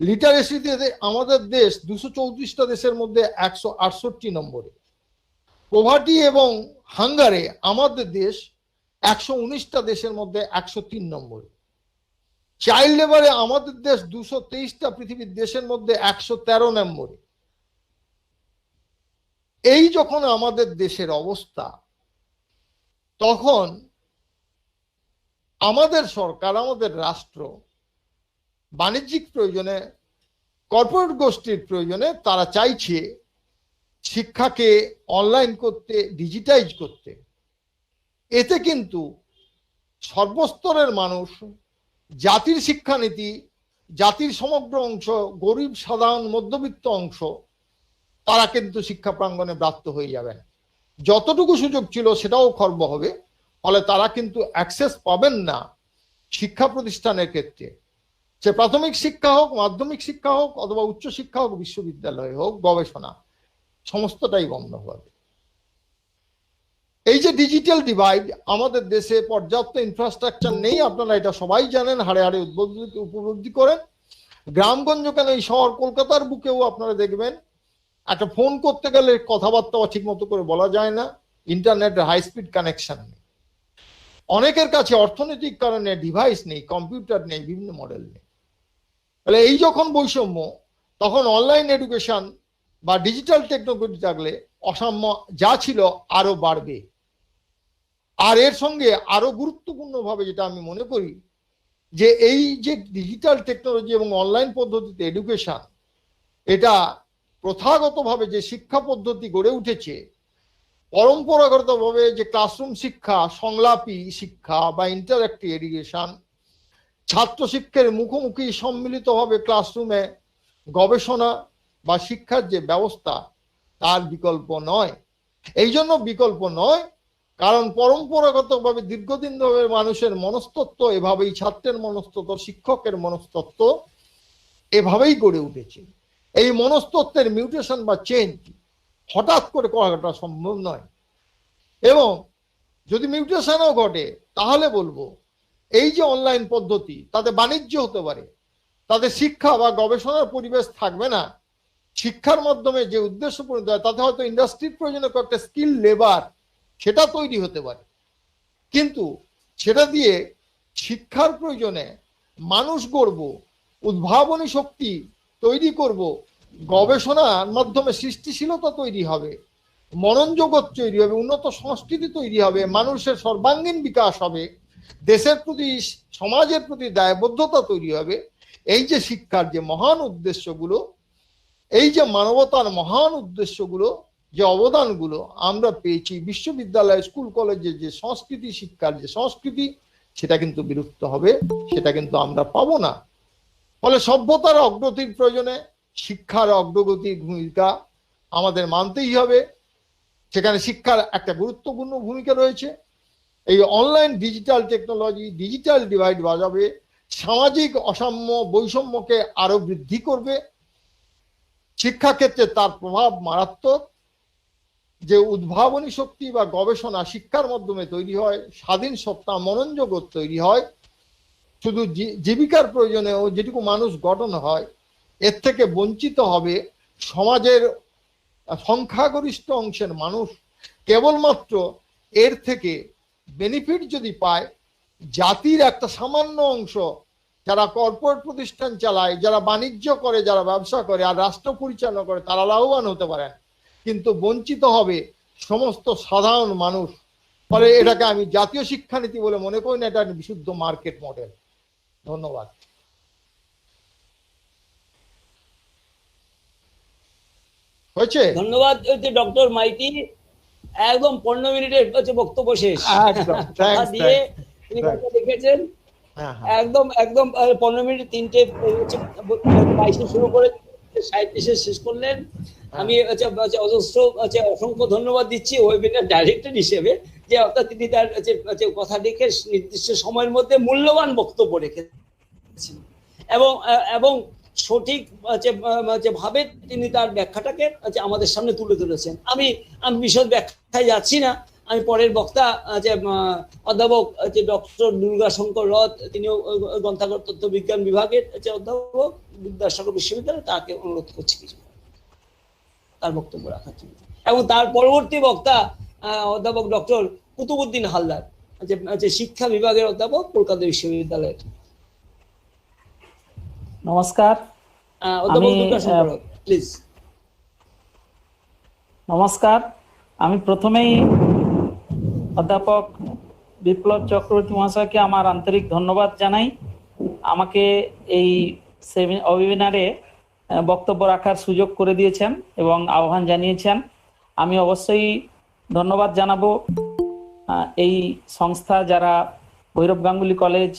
Speaker 4: লিটারেসিতে আমাদের দেশ 234টা দেশের মধ্যে 168 নম্বরে। পোভার্টি এবং হাঙ্গারে আমাদের দেশ 119টা দেশের মধ্যে 103 নম্বরে। চাইল্ড লেবারে আমাদের দেশ 223টা পৃথিবীর দেশের মধ্যে 113 নম্বরে। এই যখন আমাদের দেশের অবস্থা, তখন আমাদের সরকার, আমাদের রাষ্ট্র বাণিজ্যিক প্রয়োজনে, কর্পোরেট গোষ্ঠীর প্রয়োজনে তারা চাইছে শিক্ষাকে অনলাইন করতে, ডিজিটাইজ করতে। এতে কিন্তু সর্বস্তরের মানুষ, জাতির শিক্ষানীতি, জাতির সমগ্র অংশ, গরিব, সাধারণ, মধ্যবিত্ত অংশ, তারা কিন্তু শিক্ষা প্রাঙ্গণে ব্রাত্য হয়ে যাবেন। যতটুকু সুযোগ ছিল সেটাও খর্ব হবে, ফলে তারা কিন্তু অ্যাক্সেস পাবেন না শিক্ষা প্রতিষ্ঠানের ক্ষেত্রে। সে প্রাথমিক শিক্ষা হোক, মাধ্যমিক শিক্ষা হোক, অথবা উচ্চ শিক্ষা হোক, বিশ্ববিদ্যালয় হোক, গবেষণা, সমস্তটাই বন্ধ হবে। এই যে ডিজিটাল ডিভাইড, আমাদের দেশে পর্যাপ্ত ইনফ্রাস্ট্রাকচার নেই, আপনারা এটা সবাই জানেন, হাড়ে হাড়ে উপলব্ধি করেন। গ্রামগঞ্জ কেন, এই শহর কলকাতার বুকেও আপনারা দেখবেন একটা ফোন করতে গেলে কথাবার্তা ঠিক মতো করে বলা যায় না, ইন্টারনেটের হাই স্পিড কানেকশন নেই, অনেকের কাছে অর্থনৈতিক কারণে ডিভাইস নেই, কম্পিউটার নেই, বিভিন্ন মডেল নেই। তাহলে এই যখন বৈষম্য, তখন অনলাইন এডুকেশন বা ডিজিটাল টেকনোলজি থাকলে অসাম্য যা ছিল আরো বাড়বে। আর এর সঙ্গে আরো গুরুত্বপূর্ণভাবে যেটা আমি মনে করি, যে এই যে ডিজিটাল টেকনোলজি এবং অনলাইন পদ্ধতিতে এডুকেশন, এটা প্রথাগতভাবে যে শিক্ষা পদ্ধতি গড়ে উঠেছে, পরম্পরাগতভাবে যে ক্লাসরুম শিক্ষা, সংলাপী শিক্ষা বা ইন্টারঅ্যাক্টিভ এডুকেশন, ছাত্র শিক্ষকের মুখোমুখি সম্মিলিতভাবে ক্লাসরুমে গবেষণা বা শিক্ষার যে ব্যবস্থা, তার বিকল্প নয়। এই জন্য বিকল্প নয়, কারণ পরম্পরাগতভাবে দীর্ঘদিন ধরে মানুষের মনস্তত্ত্ব এভাবেই, ছাত্রের মনস্তত্ত্ব, শিক্ষকের মনস্তত্ত্ব এভাবেই গড়ে উঠেছে। এই মনস্তত্ত্বের মিউটেশন বা চেঞ্জ হঠাৎ করে করাটা সম্ভব নয়, এবং যদি মিউটেশনও ঘটে তাহলে বলবো এই যে অনলাইন পদ্ধতি, তাতে বাণিজ্য হতে পারে, তাতে শিক্ষা বা গবেষণার পরিবেশ থাকবে না। শিক্ষার মাধ্যমে যে উদ্দেশ্য পূরণ হয়, তাতে হয়তো ইন্ডাস্ট্রির প্রয়োজনে কয়েকটা স্কিল লেবার সেটা তৈরি হতে পারে, কিন্তু সেটা দিয়ে শিক্ষার প্রয়োজনে মানুষ গড়ব, উদ্ভাবনী শক্তি তৈরি করব, গবেষণার মাধ্যমে সৃষ্টিশীলতা তৈরি হবে, মনন জগৎ তৈরি হবে, উন্নত সংস্কৃতি তৈরি হবে, মানুষের সর্বাঙ্গীন বিকাশ হবে, দেশের প্রতি সমাজের প্রতি দায়বদ্ধতা তৈরি হবে। এই যে শিক্ষার যে মহান উদ্দেশ্যগুলো, এই যে মানবতার মহান উদ্দেশ্যগুলো, যে অবদানগুলো আমরা পেয়েছি, বিশ্ববিদ্যালয় স্কুল কলেজে যে সংস্কৃতি, শিক্ষার যে সংস্কৃতি, সেটা কিন্তু বিলুপ্ত হবে, সেটা কিন্তু আমরা পাবো না। ফলে সভ্যতার অগ্রগতির প্রয়োজনে শিক্ষার অগ্রগতির ভূমিকা আমাদের মানতেই হবে। সেখানে শিক্ষার একটা গুরুত্বপূর্ণ ভূমিকা রয়েছে। এই online digital technology digital divide বাজাবে, সামাজিক অসাম্য বৈষম্যকে আরো বৃদ্ধি করবে। শিক্ষাক্ষেত্রে তার প্রভাব মারাত্মক। যে উদ্ভাবনী শক্তি বা গবেষণা শিক্ষার মাধ্যমে তৈরি হয়, স্বাধীন সত্তা মনন জগৎ তৈরি হয়, শুধু জীবিকার প্রয়োজনেও যেটুকু মানুষ গঠন হয়, এর থেকে বঞ্চিত হবে সমাজের সংখ্যাগরিষ্ঠ অংশের মানুষ। কেবলমাত্র এর থেকে বেনিফিট যদি পায় জাতির একটা সামান্য অংশ, যারা কর্পোরেট প্রতিষ্ঠান চালায়, যারা বাণিজ্য করে, যারা ব্যবসা করে আর রাষ্ট্র পরিচালনা করে, তারা লাভবান হতে পারেন, কিন্তু বঞ্চিত হবে সমস্ত সাধারণ মানুষ। ফলে এটাকে আমি জাতীয় শিক্ষানীতি বলে মনে করি না, এটা বিশুদ্ধ মার্কেট মডেল। ধন্যবাদ। হয়েছে?
Speaker 3: ধন্যবাদ ডক্টর মাইতি, একদম 15 মিনিটের বক্তব্য শেষ দিয়ে তিনি লিখেছেন। একদম একদম 15 মিনিট 3:22 শুরু করে 37 শেষ করলেন। আমি অজস্র অসংখ্য ধন্যবাদ দিচ্ছি ওয়েবিনার ডাইরেক্টর হিসেবে, যে অর্থাৎ তিনি তার কথা লিখে নির্দিষ্ট সময়ের মধ্যে মূল্যবান বক্তব্য রেখেছেন এবং সঠিক ভাবে তিনি তার ব্যাখ্যাটাকে আমাদের সামনে তুলে ধরেছেন। আমি বিশদ ব্যাখ্যায় যাচ্ছি না। আমি পরের বক্তা অধ্যাপক ডক্টর দুর্গাশঙ্কর রথ, তিনিও গ্রন্থাগার তথ্য বিজ্ঞান বিভাগের অধ্যাপক, বিদ্যাসাগর বিশ্ববিদ্যালয়, তাকে অনুরোধ করছি কিছু তার বক্তব্য রাখার জন্য। এবং তার পরবর্তী বক্তা অধ্যাপক ডক্টর কুতুবউদ্দিন হালদার, শিক্ষা বিভাগের অধ্যাপক, কলকাতা বিশ্ববিদ্যালয়ের।
Speaker 5: নমস্কার। নমস্কার। আমি প্রথমেই অধ্যাপক বিপ্লব চক্রবর্তী মহাশয়কে আমার আন্তরিক ধন্যবাদ জানাই। আমাকে এই ওয়েবিনারে বক্তব্য রাখার সুযোগ করে দিয়েছেন এবং আহ্বান জানিয়েছেন। আমি অবশ্যই ধন্যবাদ জানাবো এই সংস্থা, যারা ভৈরব গাঙ্গুলি কলেজ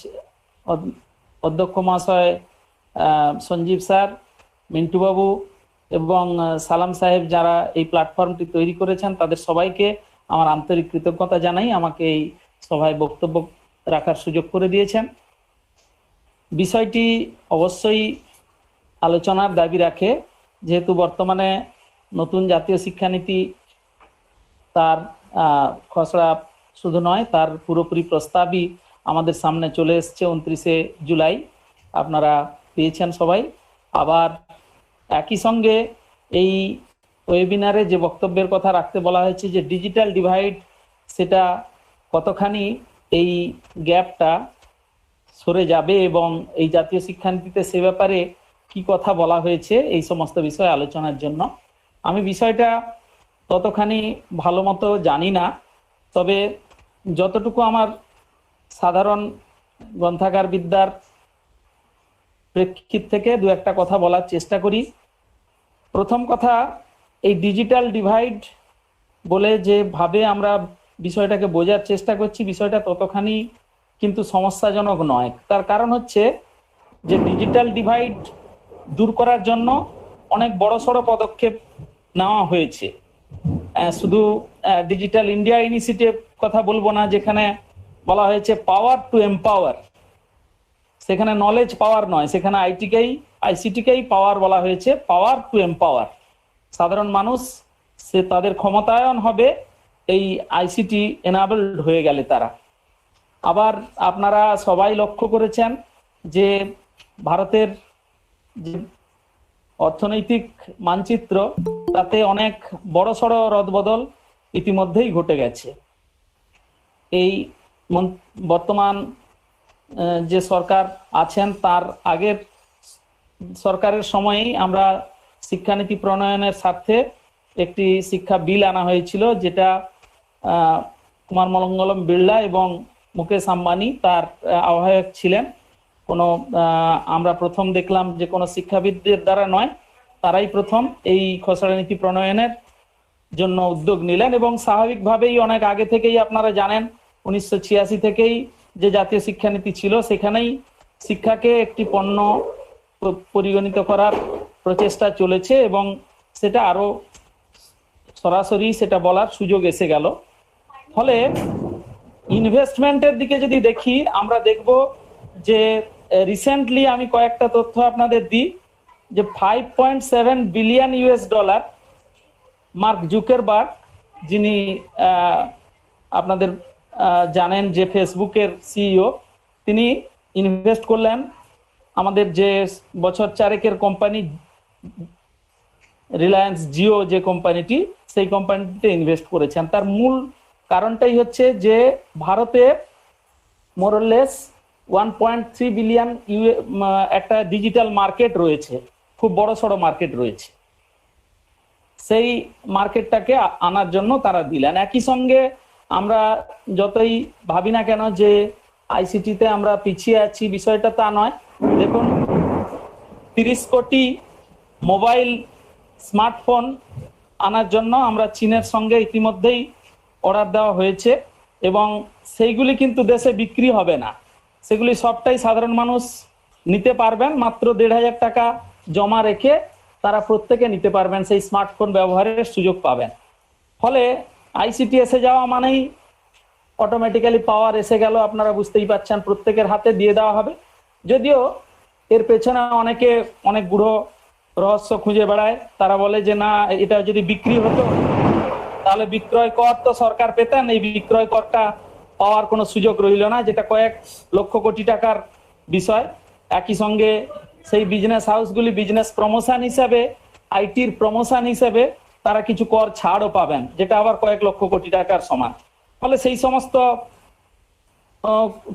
Speaker 5: অধ্যক্ষ মহাশয় সঞ্জীব স্যার, মিন্টু বাবু এবং সালাম সাহেব, যারা এই প্ল্যাটফর্মটি তৈরি করেছেন, তাদের সবাইকে আমার আন্তরিক কৃতজ্ঞতা জানাই আমাকে এই সভায় বক্তব্য রাখার সুযোগ করে দিয়েছেন। বিষয়টি অবশ্যই আলোচনার দাবি রাখে, যেহেতু বর্তমানে নতুন জাতীয় শিক্ষানীতি তার খসড়া শুধু নয়, তার পুরোপুরি প্রস্তাবই আমাদের সামনে চলে এসছে 29শে জুলাই, আপনারা পেয়েছেন সবাই। আবার একই সঙ্গে এই ওয়েবিনারে যে বক্তব্যের কথা রাখতে বলা হয়েছে, যে ডিজিটাল ডিভাইড, সেটা কতখানি এই গ্যাপটা সরে যাবে এবং এই জাতীয় শিক্ষানীতিতে সে ব্যাপারে কি কথা বলা হয়েছে, এই সমস্ত বিষয়ে আলোচনার জন্য। আমি বিষয়টা ততখানি ভালো মতো জানি না, তবে যতটুকু আমার সাধারণ গ্রন্থাগার বিদ্যার প্রেক্ষিত থেকে দু একটা কথা বলার চেষ্টা করি। প্রথম কথা, এই ডিজিটাল ডিভাইড বলে যেভাবে আমরা বিষয়টাকে বোঝার চেষ্টা করছি, বিষয়টা ততখানি কিন্তু সমস্যাজনক নয়। তার কারণ হচ্ছে যে ডিজিটাল ডিভাইড দূর করার জন্য অনেক বড়সড় পদক্ষেপ নেওয়া হয়েছে। শুধু ডিজিটাল ইন্ডিয়া ইনিশিয়েটিভ কথা বলবো না, যেখানে বলা হয়েছে পাওয়ার টু এম্পাওয়ার, সেখানে নলেজ পাওয়ার নয়, সেখানে আইসিটিকেই পাওয়ার বলা হয়েছে, পাওয়ার টু এম্পাওয়ার। সাধারণ মানুষ সে তাদের ক্ষমতায়ন হবে এই আইসিটি এনাবেলড হয়ে গেলে তারা। আবার আপনারা সবাই লক্ষ্য করেছেন যে ভারতের যে অর্থনৈতিক মানচিত্র, তাতে অনেক বড়সড় রদবদল ইতিমধ্যেই ঘটে গেছে। এই বর্তমান যে সরকার আছেন, তার আগের সরকারের সময়েই আমরা শিক্ষানীতি প্রণয়নের স্বার্থে একটি শিক্ষা বিল আনা হয়েছিল, যেটা কুমার মঙ্গলম বিড়লা এবং মুকেশ আম্বানি তার আহ্বায়ক ছিলেন। আমরা প্রথম দেখলাম যে কোনো শিক্ষাবিদদের দ্বারা নয়, তারাই প্রথম এই খসড়া নীতি প্রণয়নের জন্য উদ্যোগ নিলেন। এবং স্বাভাবিকভাবেই অনেক আগে থেকেই আপনারা জানেন 1986 থেকেই যে জাতীয় শিক্ষানীতি ছিল, সেখানেই শিক্ষাকে একটি পণ্য পরিগণিত করার প্রচেষ্টা চলেছে এবং সেটা আরো সরাসরি সেটা বলার সুযোগ এসে গেল। ফলে ইনভেস্টমেন্টের দিকে যদি দেখি, আমরা দেখব যে রিসেন্টলি আমি কয়েকটা তথ্য আপনাদের দিই যে $5.7 বিলিয়ন মার্ক জুকারবার্গ, যিনি আপনাদের জানেন যে ফেসবুকের সিইও, তিনি ইনভেস্ট করলেন আমাদের যে বছর চারেকের কোম্পানি রিলায়েন্স জিও যে কোম্পানিটি, সেই কোম্পানিতে ইনভেস্ট করেছেন। তার মূল কারণটাই হচ্ছে যে ভারতে মোরলেস 1.3 বিলিয়ন একটা ডিজিটাল মার্কেট রয়েছে, খুব বড় সড়ো মার্কেট রয়েছে, সেই মার্কেটটাকে আনার জন্য তারা দিলেন। একই সঙ্গে আমরা যতই ভাবি না কেন যে আইসিটিতে আমরা পিছিয়ে আছি, বিষয়টা তা নয়। দেখুন 30 কোটি মোবাইল স্মার্টফোন আনার জন্য আমরা চীনের সঙ্গে ইতিমধ্যেই অর্ডার দেওয়া হয়েছে এবং সেইগুলি কিন্তু দেশে বিক্রি হবে না, সেগুলি সবটাই সাধারণ মানুষ নিতে পারবেন। মাত্র 1,500 টাকা জমা রেখে তারা প্রত্যেকে নিতে পারবেন, সেই স্মার্টফোন ব্যবহারের সুযোগ পাবেন। ফলে আইসিটি এসে যাওয়া মানেই অটোমেটিক্যালি পাওয়ার এসে গেল, আপনারা বুঝতেই পাচ্ছেন, প্রত্যেকের হাতে দিয়ে দেওয়া হবে। যদিও এর পেছনে অনেক গূঢ় রহস্য খুঁজে বেড়ায়। তারা বলে যে না, এটা যদি বিক্রি হতো তাহলে বিক্রয় কর তো সরকার পেতেন, এই বিক্রয় করটা পাওয়ার কোনো সুযোগ রইল না, যেটা কয়েক লক্ষ কোটি টাকার বিষয়। একই সঙ্গে সেই বিজনেস হাউসগুলি বিজনেস প্রমোশন হিসাবে, আইটির প্রমোশন হিসেবে তারা কিছু কর ছাড়ও পাবেন, যেটা আবার কয়েক লক্ষ কোটি টাকার সমান। ফলে সেই সমস্ত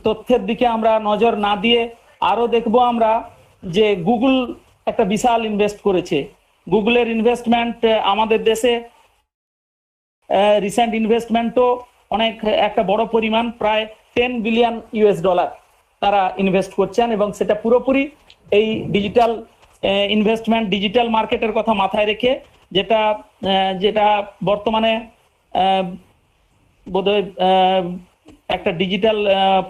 Speaker 5: তথ্যের দিকে আমরা নজর না দিয়ে আরো দেখবো আমরা যে গুগল একটা বিশাল ইনভেস্ট করেছে। গুগলের ইনভেস্টমেন্ট আমাদের দেশে রিসেন্ট ইনভেস্টমেন্টও অনেক একটা বড় পরিমাণ, প্রায় $10 বিলিয়ন তারা ইনভেস্ট করছেন এবং সেটা পুরোপুরি এই ডিজিটাল ইনভেস্টমেন্ট, ডিজিটাল মার্কেটের কথা মাথায় রেখে, যেটা বর্তমানে বোধহয় একটা ডিজিটাল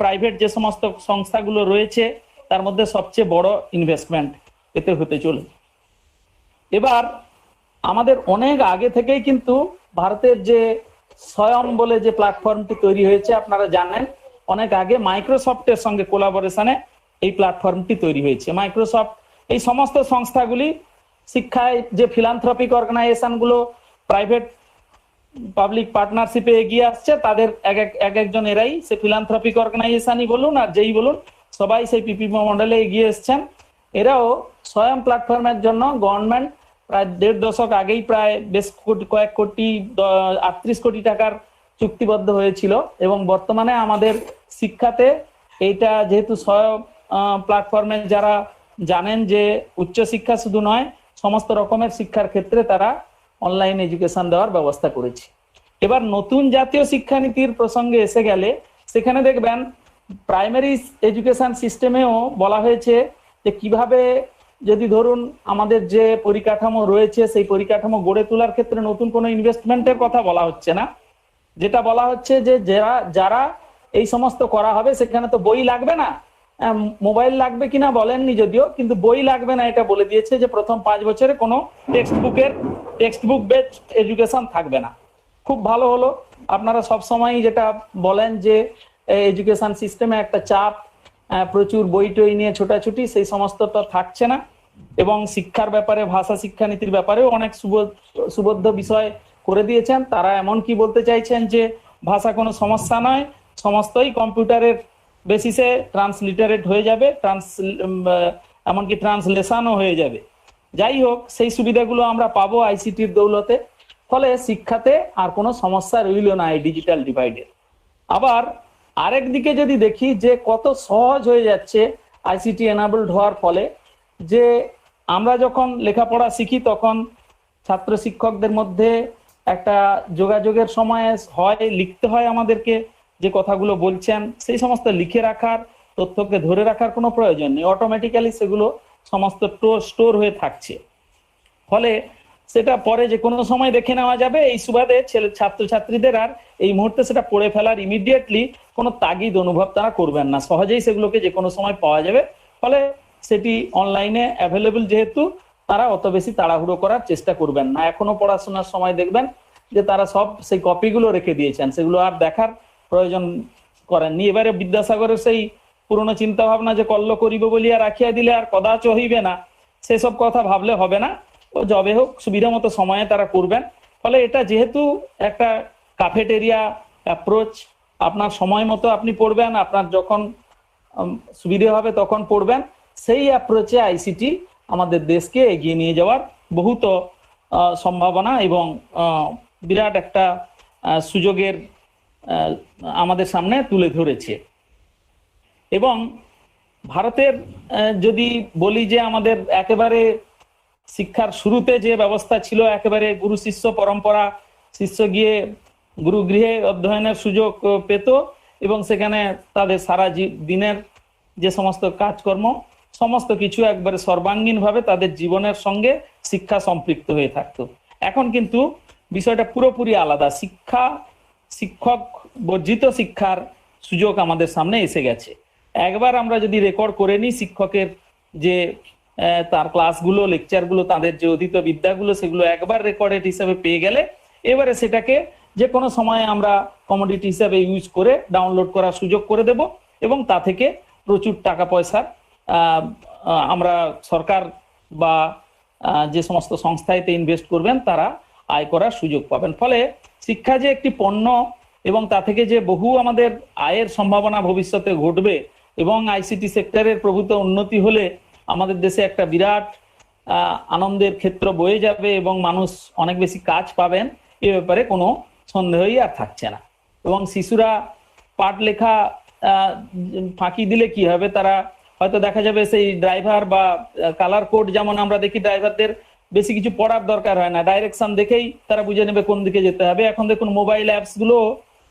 Speaker 5: প্রাইভেট যে সমস্ত সংস্থাগুলো রয়েছে তার মধ্যে সবচেয়ে বড় ইনভেস্টমেন্ট এতে হতে চলে। এবার আমাদের অনেক আগে থেকেই কিন্তু ভারতের যে স্বয়ং বলে যে প্ল্যাটফর্মটি তৈরি হয়েছে, আপনারা জানেন অনেক আগে মাইক্রোসফটের সঙ্গে কোলাবোরেশনে এই প্ল্যাটফর্মটি তৈরি হয়েছে। মাইক্রোসফট এই সমস্ত সংস্থাগুলি শিক্ষায় যে ফিলান্থ্রপিক অর্গানাইজেশনগুলো প্রাইভেট পাবলিক পার্টনারশিপে এগিয়ে আসছে, তাদের একজন এরাই সে ফিলান্থ্রপিক অর্গানাইজেশনই বলুন আর যেই বলুন, সবাই সেই পিপিপি মডেলে এগিয়ে এসছেন। এরাও স্বয়ং প্ল্যাটফর্মের জন্য গভর্নমেন্ট প্রায় 1.5 দশক আগেই প্রায় কয়েক কোটি 38 কোটি টাকার চুক্তিবদ্ধ হয়েছিল এবং বর্তমানে আমাদের শিক্ষাতে এইটা যেহেতু স্বয়ং প্ল্যাটফর্মে যারা জানেন যে উচ্চশিক্ষা শুধু নয়, সমস্ত রকমের শিক্ষার ক্ষেত্রে তারা অনলাইন এডুকেশন দেওয়ার ব্যবস্থা করেছে। এবার নতুন জাতীয় শিক্ষানীতির প্রসঙ্গে এসে গেলে সেখানে দেখবেন প্রাইমারি এডুকেশন সিস্টেমেও বলা হয়েছে যে কিভাবে, যদি ধরুন আমাদের যে পরিকাঠামো রয়েছে সেই পরিকাঠামো গড়ে তোলার ক্ষেত্রে নতুন কোনো ইনভেস্টমেন্টের কথা বলা হচ্ছে না, যেটা বলা হচ্ছে যে যারা এই সমস্ত করা হবে সেখানে তো বই লাগবে না, মোবাইল লাগবে কিনা বলেননি যদিও, কিন্তু বই লাগবে না এটা বলে দিয়েছে যে প্রথম 5 বছরে কোনো টেক্সট বুক বেসড এডুকেশন থাকবে না। খুব ভালো হলো। আপনারা সবসময় যেটা বলেন যে এডুকেশন সিস্টেমে একটা চাপ, প্রচুর বই টই নিয়ে ছোটাছুটি, সেই সমস্তটা থাকছে না এবং শিক্ষার ব্যাপারে, ভাষা শিক্ষানীতির ব্যাপারেও অনেক সুবদ্ধ বিষয় করে দিয়েছেন। তারা এমন কি বলতে চাইছেন যে ভাষা কোনো সমস্যা নয়, সমস্তই কম্পিউটারের বেসিসে ট্রান্সলিটারেট হয়ে যাবে, এমনকি ট্রান্সলেশনও হয়ে যাবে। যাই হোক, সেই সুবিধাগুলো আমরা পাবো আইসিটির দৌলতে। ফলে শিক্ষাতে আর কোনো সমস্যা রইল না এই ডিজিটাল ডিভাইডের। আবার আরেক দিকে যদি দেখি যে কত সহজ হয়ে যাচ্ছে আইসিটি এনাবলড হওয়ার ফলে, যে আমরা যখন লেখাপড়া শিখি তখন ছাত্র শিক্ষকদের মধ্যে একটা যোগাযোগের সময় হয়, লিখতে হয় আমাদেরকে যে কথাগুলো বলছেন, সেই সমস্ত লিখে রাখার, তথ্যকে ধরে রাখার কোনো প্রয়োজন নেই, অটোমেটিক্যালি সেগুলো সমস্ত স্টোর হয়ে থাকছে। ফলে সেটা পরে যে কোনো সময় দেখে নেওয়া যাবে। এই সুবাদে ছাত্রছাত্রীদের আর এই মুহূর্তে সেটা পড়ে ফেলার ইমিডিয়েটলি কোনো তাগিদ অনুভব তারা করবেন না, সহজেই সেগুলোকে যে কোনো সময় পাওয়া যাবে। ফলে সেটি অনলাইনে অ্যাভেলেবল যেহেতু, তারা অত বেশি তাড়াহুড়ো করার চেষ্টা করবেন না। এখনো পড়াশোনার সময় দেখবেন যে তারা সব সেই কপিগুলো রেখে দিয়েছেন, সেগুলো আর দেখার প্রয়োজন করেননি। এবারে বিদ্যাসাগরের সেই পুরনো চিন্তা ভাবনা যে কল্ল করিব বলিয়া রাখিয়া দিলে আর কদাচ হইবে না, সেসব কথা ভাবলে হবে না। ও যবে হোক সুবিধা মতো সময়ে তারা করবেন। ফলে এটা যেহেতু একটা ক্যাফেটেরিয়া অ্যাপ্রোচ, আপনার সময় মতো আপনি পড়বেন, আপনার যখন সুবিধে হবে তখন পড়বেন, সেই অ্যাপ্রোচে আইসিটি আমাদের দেশকে এগিয়ে নিয়ে যাওয়ার বহুত সম্ভাবনা এবং বিরাট একটা সুযোগের আমাদের সামনে তুলে ধরেছে। এবং ভারতের যদি বলি যে আমাদের একেবারে শিক্ষার শুরুতে যে ব্যবস্থা ছিল, একেবারে গুরু শিষ্য পরম্পরা, শিষ্য গিয়ে গুরুগৃহে অধ্যয়নের সুযোগ পেত এবং সেখানে তাদের সারা দিনের যে সমস্ত কাজকর্ম সমস্ত কিছু একবারে সর্বাঙ্গীনভাবে তাদের জীবনের সঙ্গে শিক্ষা সম্পৃক্ত হয়ে থাকতো। এখন কিন্তু বিষয়টা পুরোপুরি আলাদা। শিক্ষক বর্জিত শিক্ষার সুযোগ আমাদের সামনে এসে গেছে। একবার আমরা যদি রেকর্ড করে নিই শিক্ষকের যে তার ক্লাসগুলো, লেকচারগুলো, তাদের যে অধীত বিদ্যাগুলো, সেগুলো একবার রেকর্ডেড হিসেবে পেয়ে গেলে এবারে সেটাকে যে কোনো সময় আমরা কমোডিটি হিসেবে ইউজ করে ডাউনলোড করার সুযোগ করে দেব এবং তা থেকে প্রচুর টাকা পয়সার আমরা সরকার বা যে সমস্ত সংস্থা এতে ইনভেস্ট করবেন তারা আয় করার সুযোগ পাবেন। ফলে শিক্ষা যে একটি পণ্য এবং তা থেকে যে বহু আমাদের আয়ের সম্ভাবনা ভবিষ্যতে ঘটবে এবং আইসিটি সেক্টরের প্রভূত উন্নতি হলে আমাদের দেশে একটা বিরাট আনন্দের ক্ষেত্র বয়ে যাবে এবং মানুষ অনেক বেশি কাজ পাবেন, এ ব্যাপারে কোনো সন্দেহই আর থাকছে না। এবং শিশুরা পাঠ লেখা ফাঁকি দিলে কি হবে, তারা হয়তো দেখা যাবে সেই ড্রাইভার বা কালার কোড, যেমন আমরা দেখি ড্রাইভারদের বেশি কিছু পড়ার দরকার হয় না, ডাইরেকশন দেখেই তারা বুঝে নেবে কোন দিকে যেতে হবে। এখন দেখুন মোবাইল অ্যাপস গুলো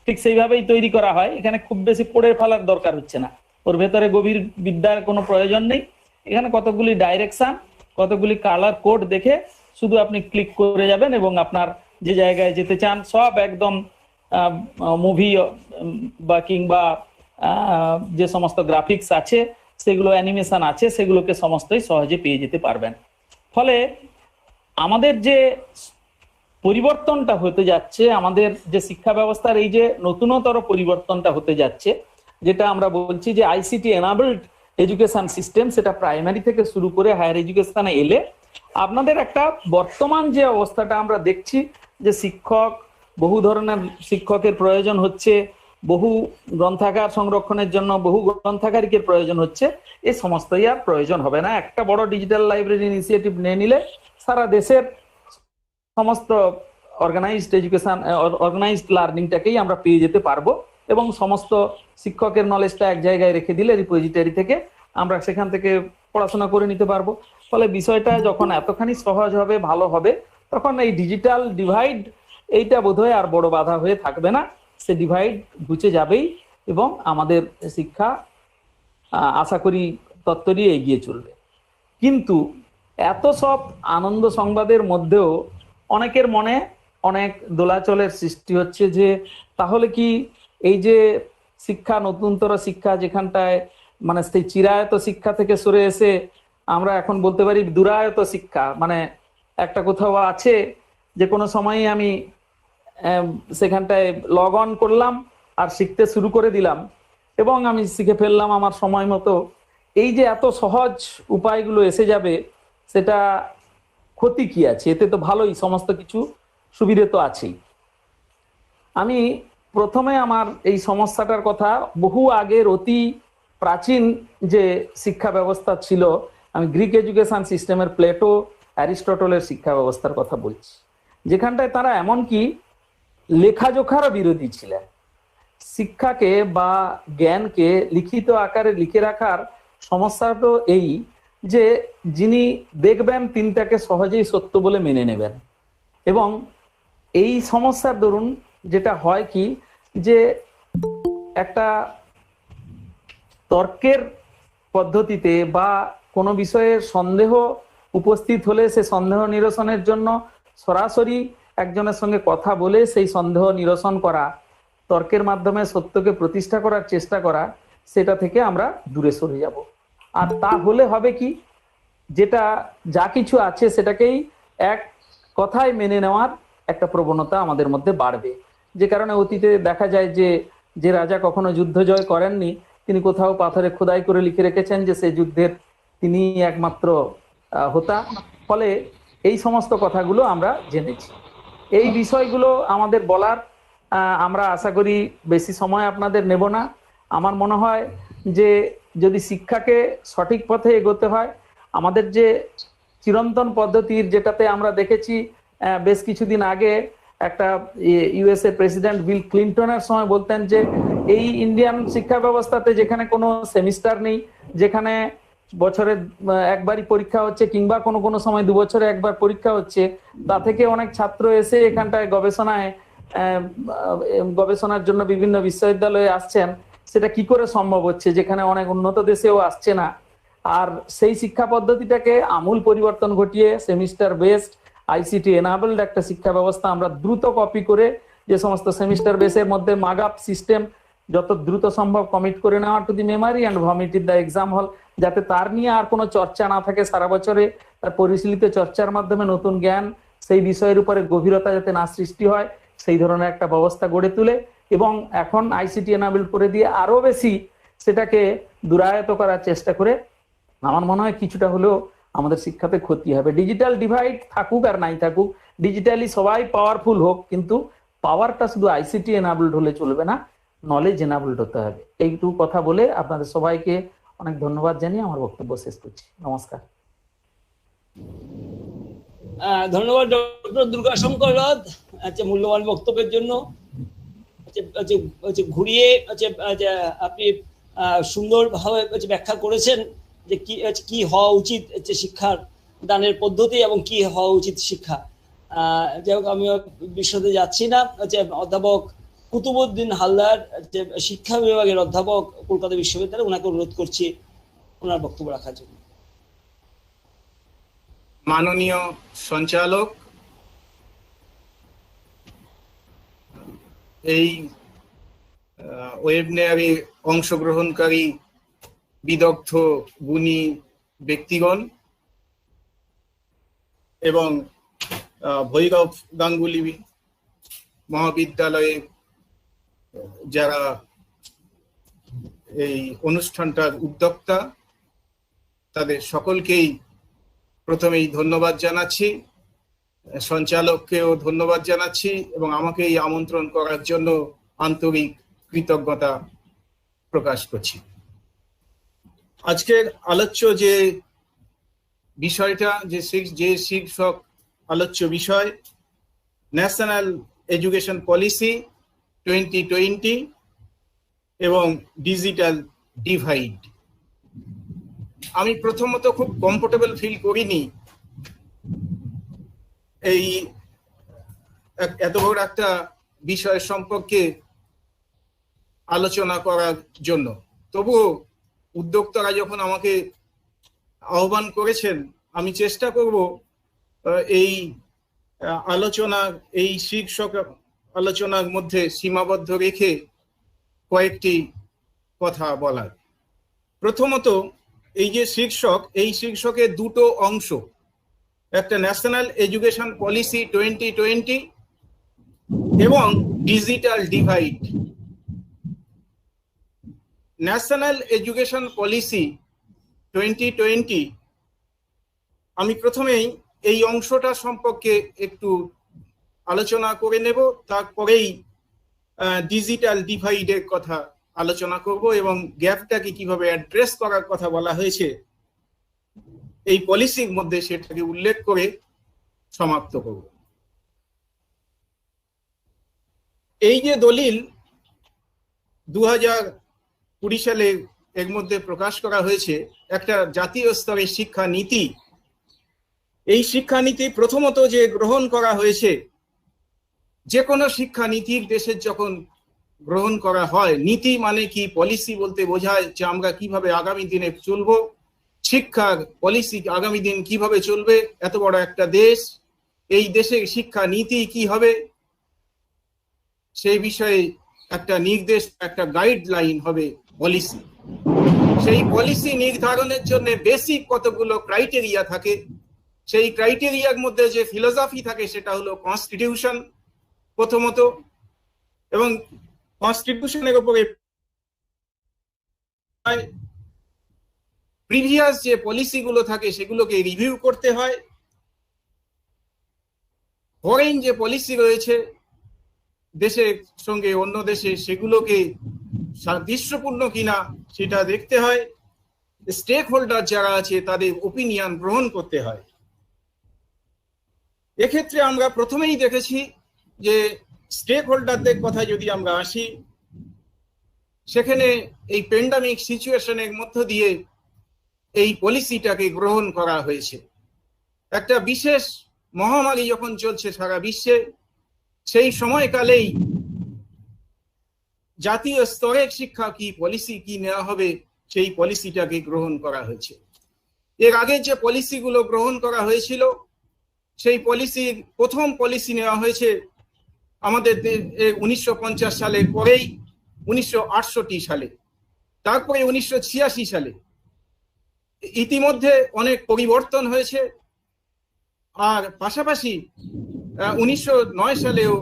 Speaker 5: ঠিক সেইভাবেই তৈরি করা হয়, এখানে খুব বেশি পড়ে ফেলার দরকার হচ্ছে না, ওর ভেতরে গভীর বিদ্যার কোনো প্রয়োজন নেই। এখানে কতগুলি ডাইরেকশন, কতগুলি কালার কোড দেখে শুধু আপনি ক্লিক করে যাবেন এবং আপনার যে জায়গায় যেতে চান সব একদম মুভি বা কিংবা যে সমস্ত গ্রাফিক্স আছে সেগুলো, অ্যানিমেশন আছে, সেগুলোকে সমস্তই সহজে পেয়ে যেতে পারবেন। ফলে আমাদের যে পরিবর্তনটা হতে যাচ্ছে, আমাদের যে শিক্ষা ব্যবস্থার এই যে নতুনতর পরিবর্তনটা হতে যাচ্ছে, যেটা আমরা বলছি যে আইসিটি এনাবলড এডুকেশন সিস্টেম, সেটা প্রাইমারি থেকে শুরু করে হায়ার এডুকেশনে এলে আপনাদের একটা বর্তমান যে অবস্থাটা আমরা দেখছি যে বহু ধরনের শিক্ষকের প্রয়োজন হচ্ছে, বহু গ্রন্থাগার সংরক্ষণের জন্য বহু গ্রন্থাগারিকের প্রয়োজন হচ্ছে, এই সমস্তই আর প্রয়োজন হবে না। একটা বড় ডিজিটাল লাইব্রেরি ইনিশিয়েটিভ নিয়ে নিলে সারা দেশের সমস্ত অর্গানাইজড লার্নিংটাকেই আমরা পেয়ে যেতে পারবো এবং সমস্ত শিক্ষকের নলেজটা এক জায়গায় রেখে দিলে রিপোজিটরি থেকে আমরা সেখান থেকে পড়াশোনা করে নিতে পারবো। ফলে বিষয়টা যখন এতখানি সহজ হবে, ভালো হবে, তখন এই ডিজিটাল ডিভাইড এইটা বোধহয় আর বড় বাধা হয়ে থাকবে না, সে ডিভাইড ঘুচে যাবেই এবং আমাদের শিক্ষা আশা করি তত্ত্বরই এগিয়ে চলবে। কিন্তু এত সব আনন্দ সংবাদের মধ্যেও অনেকের মনে অনেক দোলাচলের সৃষ্টি হচ্ছে যে তাহলে কি এই যে শিক্ষা, নতুনতর শিক্ষা, যেখানটায় মানে সেই চিরায়ত শিক্ষা থেকে সরে এসে আমরা এখন বলতে পারি দুরায়ত শিক্ষা, মানে একটা কোথাও আছে যে কোনো সময়ই আমি সেখানটায় লগ অন করলাম আর শিখতে শুরু করে দিলাম এবং আমি শিখে ফেললাম আমার সময় মতো, এই যে এত সহজ উপায়গুলো এসে যাবে, সেটা ক্ষতি কি আছে? এতে তো ভালোই, সমস্ত কিছু সুবিধে তো আছেই। আমি প্রথমে আমার এই সমস্যাটার কথা বহু আগের অতি প্রাচীন যে শিক্ষা ব্যবস্থা ছিল, আমি গ্রিক এডুকেশন সিস্টেমের প্লেটো, অ্যারিস্টটলের শিক্ষা ব্যবস্থার কথা বলছি, যেখানটায় তারা এমনকি লেখাজোখারও বিরোধী ছিলেন। শিক্ষাকে বা জ্ঞানকে লিখিত আকারে লিখে রাখার সমস্যা তো এই যে যিনি দেখবেন তিনটাকে সহজেই সত্য বলে মেনে নেবেন। এবং এই সমস্যার দরুন যেটা হয় কি, যে একটা তর্কের পদ্ধতিতে বা কোনো বিষয়ে সন্দেহ উপস্থিত হলে সে সন্দেহ নিরসনের জন্য সরাসরি একজনের সঙ্গে কথা বলে সেই সন্দেহ নিরসন করা, তর্কের মাধ্যমে সত্যকে প্রতিষ্ঠা করার চেষ্টা করা, সেটা থেকে আমরা দূরে সরে যাব। আর তা হলে হবে কি, যেটা যা কিছু আছে সেটাকেই এক কথায় মেনে নেওয়ার একটা প্রবণতা আমাদের মধ্যে বাড়বে। যে কারণে অতীতে দেখা যায় যে যে রাজা কখনো যুদ্ধ জয় করেননি, তিনি কোথাও পাথরে খোদাই করে লিখে রেখেছেন যে সেই যুদ্ধের তিনি একমাত্র হোতা। ফলে এই সমস্ত কথাগুলো আমরা জেনেছি। এই বিষয়গুলো আমাদের বলার, আমরা আশা করি বেশি সময় আপনাদের নেব না। আমার মনে হয় যে যদি শিক্ষাকে সঠিক পথে এগোতে হয়, আমাদের যে চিরন্তন পদ্ধতির, যেটাতে আমরা দেখেছি বেশ কিছুদিন আগে একটা ইউএসএ প্রেসিডেন্ট বিল ক্লিন্টনের সময় বলতেন যে এই ইন্ডিয়ান শিক্ষা ব্যবস্থাতে যেখানে কোনো সেমিস্টার নেই, যেখানে বছরে একবারই পরীক্ষা হচ্ছে কিংবা কোনো কোনো সময় 2 বছরে একবার পরীক্ষা হচ্ছে, তা থেকে অনেক ছাত্র এসে এখানটায় গবেষণার জন্য বিভিন্ন বিশ্ববিদ্যালয়ে আসছেন, সেটা কি করে সম্ভব হচ্ছে যেখানে অনেক উন্নত দেশেও আসছে না। আর সেই শিক্ষা পদ্ধতিটাকে আমূল পরিবর্তন ঘটিয়ে সেমিস্টার বেসড আইসিটি এনাবেলড একটা শিক্ষা ব্যবস্থা আমরা দ্রুত কপি করে, যে সমস্ত সেমিস্টার বেসের মধ্যে মাগাপ সিস্টেম যত দ্রুত সম্ভব কমিট করে নেওয়া to the Memari and vomit in the exam হল, যাতে তার নিয়ে আর কোনো চর্চা না থাকে সারা বছরে, তার পরিশীলিত চর্চার মাধ্যমে নতুন জ্ঞান, সেই বিষয়ের উপরে গভীরতা যাতে না সৃষ্টি হয়, সেই ধরনের একটা ব্যবস্থা গড়ে তুলে এবং এখন আইসিটি এনাবেল করে দিয়ে আরো বেশি সেটাকে দুরায়ত করার চেষ্টা করে, আমার মনে হয় কিছুটা হলেও আমাদের শিক্ষাতে ক্ষতি হবে। ডিজিটাল ডিভাইড থাকুক আর নাই থাকুক, ডিজিটালি সবাই পাওয়ারফুল হোক, কিন্তু পাওয়ারটা শুধু আইসিটি এনাবেলড হলে চলবে না, নলেজ এনাবেলড হতে হবে। এইটুকু কথা বলে আপনাদের সবাইকে অনেক ধন্যবাদ জানিয়ে আমার বক্তব্য শেষ করছি। নমস্কার।
Speaker 3: ধন্যবাদ ডক্টর দুর্গাশঙ্কর রথ মূল্যবান বক্তব্যের জন্য। ঘুরিয়ে আপনি সুন্দরভাবে ব্যাখ্যা করেছেন যে কি হওয়া উচিত শিক্ষার দানের পদ্ধতি এবং কি হওয়া উচিত শিক্ষা। যাই হোক, আমি বিশদে যাচ্ছি না। অধ্যাপক কুতুবউদ্দিন হালদার, শিক্ষা বিভাগের অধ্যাপক কলকাতা বিশ্ববিদ্যালয়, ওনাকে অনুরোধ করছি ওনার বক্তব্য রাখার জন্য।
Speaker 6: মাননীয় সঞ্চালক, এই ওয়েবিনারে অংশগ্রহণকারী বিদগ্ধ গুণী ব্যক্তিগণ এবং ভৈরব গাঙ্গুলি মহাবিদ্যালয়ে যারা এই অনুষ্ঠানটার উদ্যোক্তা, তাদের সকলকেই প্রথমেই ধন্যবাদ জানাচ্ছি, সঞ্চালককেও ধন্যবাদ জানাচ্ছি এবং আমাকে এই আমন্ত্রণ করার জন্য আন্তরিক কৃতজ্ঞতা প্রকাশ করছি। আজকের আলোচ্য যে বিষয়টা, যে শীর্ষক আলোচ্য বিষয়, ন্যাশনাল এডুকেশন পলিসি 2020 এবং ডিজিটাল ডিভাইড। আমি প্রথমত খুব কমফোর্টেবল ফিল করিনি এই এত বড় একটা বিষয় সম্পর্কে আলোচনা করার জন্য। তবুও উদ্যোক্তারা যখন আমাকে আহ্বান করেছেন, আমি চেষ্টা করব এই শীর্ষক আলোচনার মধ্যে সীমাবদ্ধ রেখে কয়েকটি কথা বলার। প্রথমত, এই যে শীর্ষক, এই শীর্ষকের দুটো অংশ, একটা ন্যাশনাল এডুকেশন পলিসি 2020 এবং digital divide. National education policy 2020, আমি প্রথমেই এই অংশটা সম্পর্কে একটু আলোচনা করে নেব, তারপরেই ডিজিটাল ডিভাইডের কথা আলোচনা করব এবং গ্যাপটাকে কিভাবে অ্যাড্রেস করার কথা বলা হয়েছে এই পলিসির মধ্যে সেটাকে উল্লেখ করে সমাপ্ত করব। এই যে দলিল 2020 সালে এর মধ্যে প্রকাশ করা হয়েছে একটা জাতীয় স্তরের শিক্ষা নীতি। এই শিক্ষানীতি প্রথমত যে গ্রহণ করা হয়েছে, যে কোনো শিক্ষানীতির দেশের যখন গ্রহণ করা হয়, নীতি মানে কি, পলিসি বলতে বোঝায় যে আমরা কিভাবে আগামী দিনে চলবো, শিক্ষার পলিসি আগামী দিন কিভাবে চলবে, এত বড় একটা দেশ, এই দেশের শিক্ষা নীতি কি হবে, সেই বিষয়ে একটা নির্দেশ, একটা গাইডলাইন হবে পলিসি। সেই পলিসি নির্ধারণের জন্য বেসিক কতগুলো ক্রাইটেরিয়া থাকে। সেই ক্রাইটেরিয়ার মধ্যে যে ফিলোসফি থাকে সেটা হলো কনস্টিটিউশন প্রথমত, এবং কনস্টিটিউশনের উপরে প্রিভিয়াস যে পলিসিগুলো থাকে সেগুলোকে রিভিউ করতে হয়। ফরেন যে পলিসি রয়েছে দেশের সঙ্গে অন্য দেশে, সেগুলোকে সাদৃশ্যপূর্ণ কিনা সেটা দেখতে হয়। স্টেক হোল্ডার যারা আছে তাদের ওপিনিয়ন গ্রহণ করতে হয়। এক্ষেত্রে আমরা প্রথমেই দেখেছি যে স্টেক হোল্ডারদের কথা যদি আমরা আসি, সেখানে এই প্যান্ডামিক সিচুয়েশনের মধ্য দিয়ে এই পলিসিটাকে গ্রহণ করা হয়েছে। একটা বিশেষ মহামারী যখন চলছে সারা বিশ্বে, সেই সময়কালেই জাতীয় স্তরের শিক্ষা কি পলিসি কি নেওয়া হবে, সেই পলিসিটাকে গ্রহণ করা হয়েছে। এর আগে যে পলিসিগুলো গ্রহণ করা হয়েছিল, সেই পলিসির প্রথম পলিসি নেওয়া হয়েছে আমাদের 1950 সালের পরেই 1968 সালে, তারপরে 1986 সালে। ইতিমধ্যে অনেক পরিবর্তন হয়েছে। আর পাশাপাশি 1909 সালেও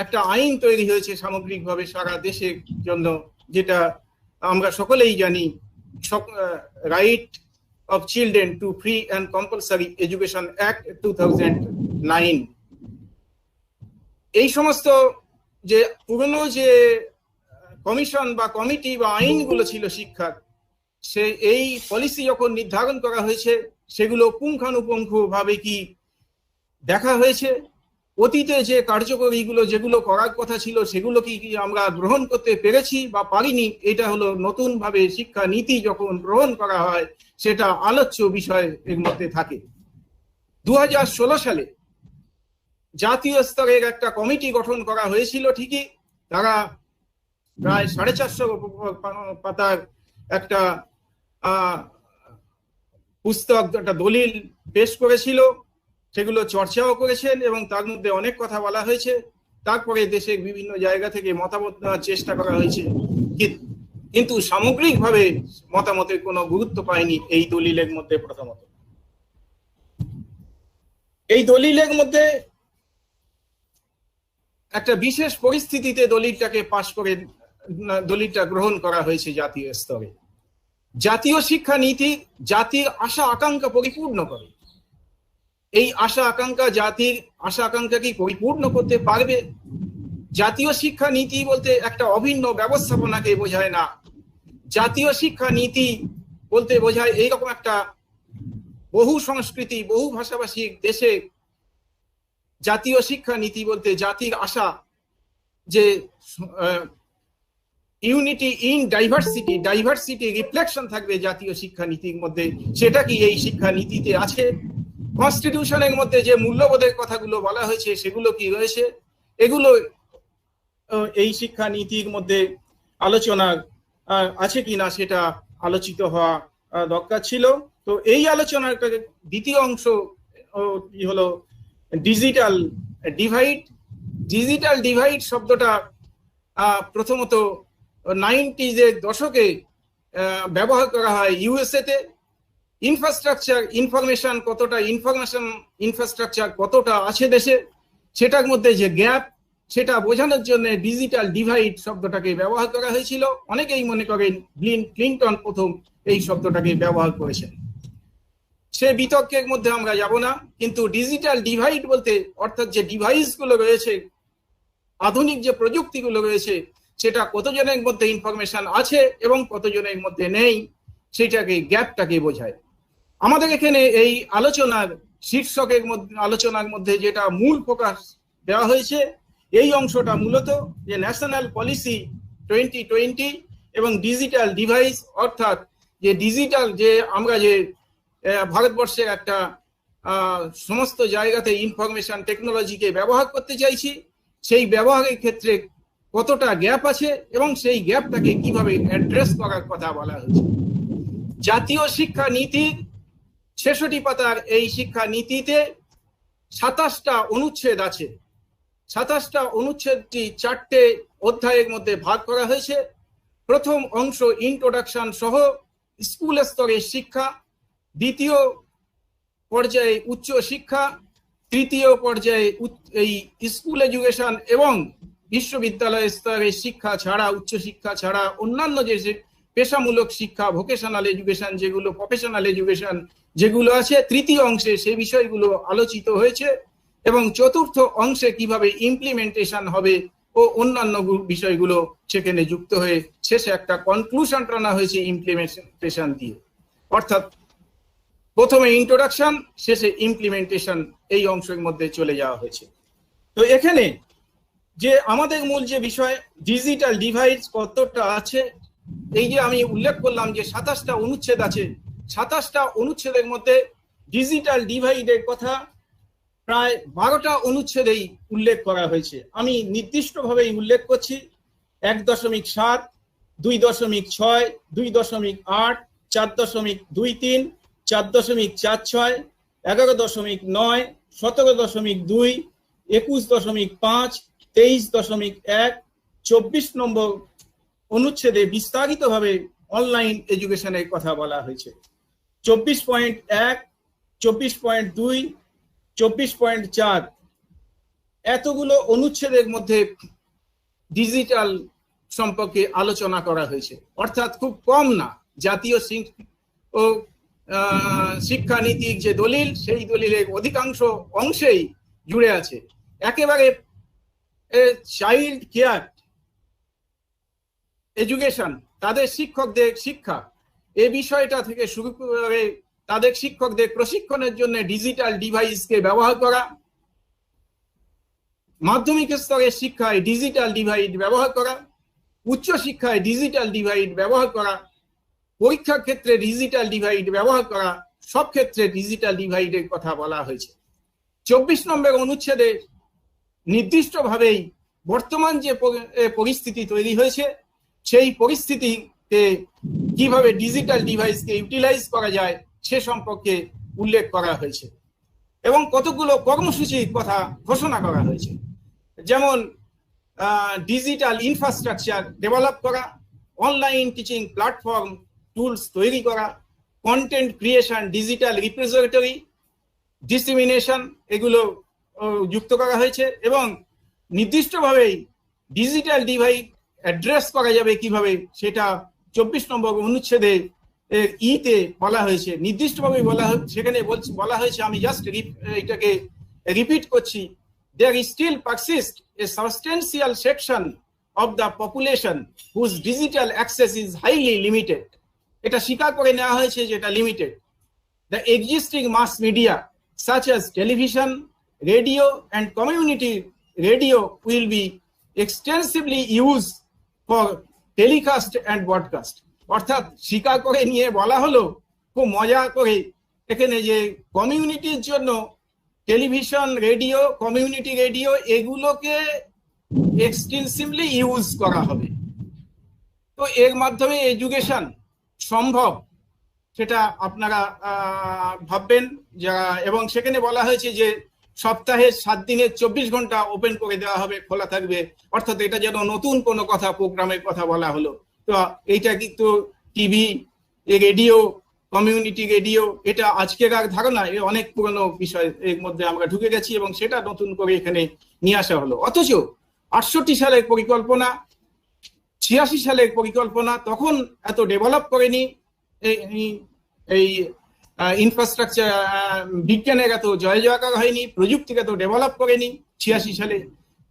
Speaker 6: একটা আইন তৈরি হয়েছে সামগ্রিকভাবে সারা দেশের জন্য, যেটা আমরা সকলেই জানি, right of children to free and compulsory education act 2009। এই সমস্ত যে পুরনো যে কমিশন বা কমিটি বা আইনগুলো ছিল শিক্ষার, এই পলিসি যখন নির্ধারণ করা হয়েছে, সেগুলো পুঙ্খানুপুঙ্খ ভাবে কি দেখা হয়েছে, অতীতে যে কার্যকরীগুলো যেগুলো করার কথা ছিল সেগুলো কি আমরা গ্রহণ করতে পেরেছি বা পারিনি, এটা হলো নতুন ভাবে শিক্ষা নীতি যখন গ্রহণ করা হয় সেটা আলোচ্য বিষয় এর মধ্যে থাকে। 2016 সালে জাতীয় স্তরের একটা কমিটি গঠন করা হয়েছিল ঠিকই, তারা প্রায় 450 পাতার একটা পুস্তক, একটা দলিল পেশ করেছিল, সেগুলো চর্চাও করেছেন এবং তার মধ্যে অনেক কথা বলা হয়েছে। তারপরে দেশের বিভিন্ন জায়গা থেকে মতামত নেওয়ার চেষ্টা করা হয়েছে, কিন্তু সামগ্রিকভাবে মতামতের কোনো গুরুত্ব পায়নি এই দলিলের মধ্যে। প্রথমত এই দলিলের মধ্যে একটা বিশেষ পরিস্থিতিতে দলিলটাকে পাশ করে দলিলটা গ্রহণ করা হয়েছে জাতীয় স্তরে। জাতীয় শিক্ষা নীতি জাতির আশা আকাঙ্ক্ষা পরিপূর্ণ করে। এই আশা আকাঙ্ক্ষা, জাতির আশা আকাঙ্ক্ষা কি পরিপূর্ণ করতে পারবে? জাতীয় শিক্ষা নীতি বলতে একটা অভিন্ন ব্যবস্থাপনাকে বোঝায় না। জাতীয় শিক্ষা নীতি বলতে বোঝায় এইরকম একটা বহু সংস্কৃতি, বহু ভাষাভাষী দেশে জাতীয় শিক্ষা নীতি বলতে জাতির আশা যে unity in diversity, diversity reflection থাকবে জাতীয় শিক্ষা নীতির মধ্যে, সেটা কি এই শিক্ষা নীতিতে আছে? কনস্টিটিউশনের মধ্যে যে মূল্যবোধের কথাগুলো বলা হয়েছে সেগুলো কি রয়েছে, এগুলো এই শিক্ষা নীতির মধ্যে আলোচনা আছে কিনা সেটা আলোচিত হওয়া দরকার ছিল। তো এই আলোচনার দ্বিতীয় অংশ হলো ডিজিটাল ডিভাইড। ডিজিটাল ডিভাইড শব্দটা প্রথমত 90s এর দশকে ব্যবহার করা হয় ইউএসএ তে। ইনফ্রাস্ট্রাকচার, ইনফরমেশন ইনফ্রাস্ট্রাকচার কতটা আছে দেশে, সেটার মধ্যে যে গ্যাপ, সেটা বোঝানোর জন্য ডিজিটাল ডিভাইড শব্দটাকে ব্যবহার করা হয়েছিল। অনেকেই মনে করেন ক্লিনটন প্রথম এই শব্দটাকে ব্যবহার করেছেন। সে বিতর্কের মধ্যে আমরা যাব না, কিন্তু ডিজিটাল ডিভাইড বলতে অর্থাৎ যে ডিভাইসগুলো রয়েছে, আধুনিক যে প্রযুক্তিগুলো রয়েছে, সেটা কতজনের মধ্যে ইনফরমেশন আছে এবং কতজনের মধ্যে নেই, সেটাকে গ্যাপটাকে বোঝায়। আমাদের এখানে এই আলোচনার শীর্ষকের মধ্যে, আলোচনার মধ্যে যেটা মূল ফোকাস দেওয়া হয়েছে, এই অংশটা মূলত যে ন্যাশনাল পলিসি 2020 এবং ডিজিটাল ডিভাইস, অর্থাৎ যে ডিজিটাল যে আমরা যে ভারতবর্ষের একটা সমস্ত জায়গাতে ইনফরমেশন টেকনোলজিকে ব্যবহার করতে চাইছি, সেই ব্যবহারের ক্ষেত্রে কতটা গ্যাপ আছে এবং সেই গ্যাপটাকে কিভাবে অ্যাড্রেস করার কথা বলা হয়েছে। জাতীয় শিক্ষা নীতির 66 পাতার এই শিক্ষা নীতিতে 27টা অনুচ্ছেদ আছে। 27টা অনুচ্ছেদটি 4টে অধ্যায়ের মধ্যে ভাগ করা হয়েছে। প্রথম অংশ ইন্ট্রোডাকশন সহ স্কুল স্তরের শিক্ষা, দ্বিতীয় পর্যায়ে উচ্চ শিক্ষা, তৃতীয় পর্যায়ে এই স্কুল এডুকেশন এবং বিশ্ববিদ্যালয় স্তরের শিক্ষা ছাড়া, উচ্চ শিক্ষা ছাড়া অন্যান্য যে পেশামূলক শিক্ষা, ভোকেশনাল এডুকেশন যেগুলো, প্রফেশনাল এডুকেশন যেগুলো আছে, তৃতীয় অংশে সেই বিষয়গুলো আলোচিত হয়েছে এবং চতুর্থ অংশে কিভাবে ইমপ্লিমেন্টেশন হবে ও অন্যান্য বিষয়গুলো সেখানে যুক্ত হয়ে শেষে একটা কনক্লুশন টানা হয়েছে ইমপ্লিমেন্টেশন দিয়ে। অর্থাৎ প্রথমে ইন্ট্রোডাকশন, শেষে ইমপ্লিমেন্টেশন, এই অংশের মধ্যে চলে যাওয়া হয়েছে। তো এখানে যে আমাদের মূল যে বিষয় ডিজিটাল ডিভাইস কতটা আছে, এই যে আমি উল্লেখ করলাম যে 27টা অনুচ্ছেদ আছে, 27টা অনুচ্ছেদের মধ্যে ডিজিটাল ডিভাইডের কথা প্রায় 12টা অনুচ্ছেদেই উল্লেখ করা হয়েছে। আমি নির্দিষ্টভাবেই উল্লেখ করছি 1.7, 2.6, 2.8, 4.23, 4.46, 11.9, 17.2, 21.5, 23.1, 24 নম্বর অনুচ্ছেদে বিস্তারিতভাবে অনলাইন এডুকেশনের কথা বলা হয়েছে। 24.1, 24.2, 24.4 এতগুলো অনুচ্ছেদের মধ্যে ডিজিটাল সম্পর্কে আলোচনা করা হয়েছে। অর্থাৎ খুব কম না, জাতীয় শিক্ষানীতির যে দলিল, সেই দলিলের অধিকাংশ অংশেই জুড়ে আছে। একেবারে চাইল্ড কেয়ার এডুকেশন, তাদের শিক্ষকদের শিক্ষা, এই বিষয়টা থেকে শুরু করে তাদের শিক্ষকদের প্রশিক্ষণের জন্য ডিজিটাল ডিভাইসকে ব্যবহার করা, মাধ্যমিক স্তরের শিক্ষায় ডিজিটাল ডিভাইস ব্যবহার করা, উচ্চ শিক্ষায় ডিজিটাল ডিভাইস ব্যবহার করা, পরীক্ষার ক্ষেত্রে ডিজিটাল ডিভাইস ব্যবহার করা, সব ক্ষেত্রে ডিজিটাল ডিভাইডের কথা বলা হয়েছে। 24 নম্বর অনুচ্ছেদে নির্দিষ্টভাবেই বর্তমান যে পরিস্থিতি তৈরি হয়েছে, সেই পরিস্থিতিতে কিভাবে ডিজিটাল ডিভাইসকে ইউটিলাইজ করা যায় সে সম্পর্কে উল্লেখ করা হয়েছে এবং কতগুলো কর্মসূচির কথা ঘোষণা করা হয়েছে। যেমন ডিজিটাল ইনফ্রাস্ট্রাকচার ডেভেলপ করা, অনলাইন টিচিং প্ল্যাটফর্ম টুলস তৈরি করা, কন্টেন্ট ক্রিয়েশন, ডিজিটাল রিপ্রেজেন্টেটরি, ডিসেমিনেশন, এগুলো যুক্ত করা হয়েছে এবং নির্দিষ্টভাবেই ডিজিটাল ডিভাইস অ্যাড্রেস করা যাবে কিভাবে সেটা 24 নম্বর অনুচ্ছেদে ইতে বলা হয়েছে। নির্দিষ্টভাবে বলা সেখানে বলা হয়েছে, আমি জাস্ট এটাকে রিপিট করছি, there is still persist a substantial section of the population whose digital access is highly limited. এটা স্বীকার করে নেওয়া হয়েছে যেটা limited. The existing mass media such as television, radio and community radio will be extensively used for telecast and broadcast. অর্থাৎ স্বীকার করে নিয়ে বলা হলো খুব মজা করে এখানে যে কমিউনিটির জন্য টেলিভিশন, রেডিও, কমিউনিটি রেডিও এগুলোকে এক্সটেন্সিভলি ইউজ করা হবে। তো এর মাধ্যমে এডুকেশন সম্ভব সেটা আপনারা ভাববেন যারা, এবং সেখানে বলা হয়েছে যে সপ্তাহে 7 দিনে 24 ঘন্টা ওপেন করে দেওয়া হবে, খোলা থাকবে। অর্থাৎ এটা যেন নতুন কোনো কথা, প্রোগ্রামের কথা বলা হলো। তো এইটা কিন্তু টিভি, রেডিও, কমিউনিটি রেডিও, এটা আজকের আর ধারণা, এ অনেক পুরনো বিষয় এর মধ্যে আমরা ঢুকে গেছি এবং সেটা নতুন করে এখানে নিয়ে আসা হলো। অথচ 68 সালের পরিকল্পনা, 86 সালের পরিকল্পনা তখন এত ডেভেলপ করেনি, এই ইনফ্রাস্ট্রাকচার বিজ্ঞানের এত জয় জয়কার হয়নি, প্রযুক্তির এত ডেভেলপ করেনি 86 সালে।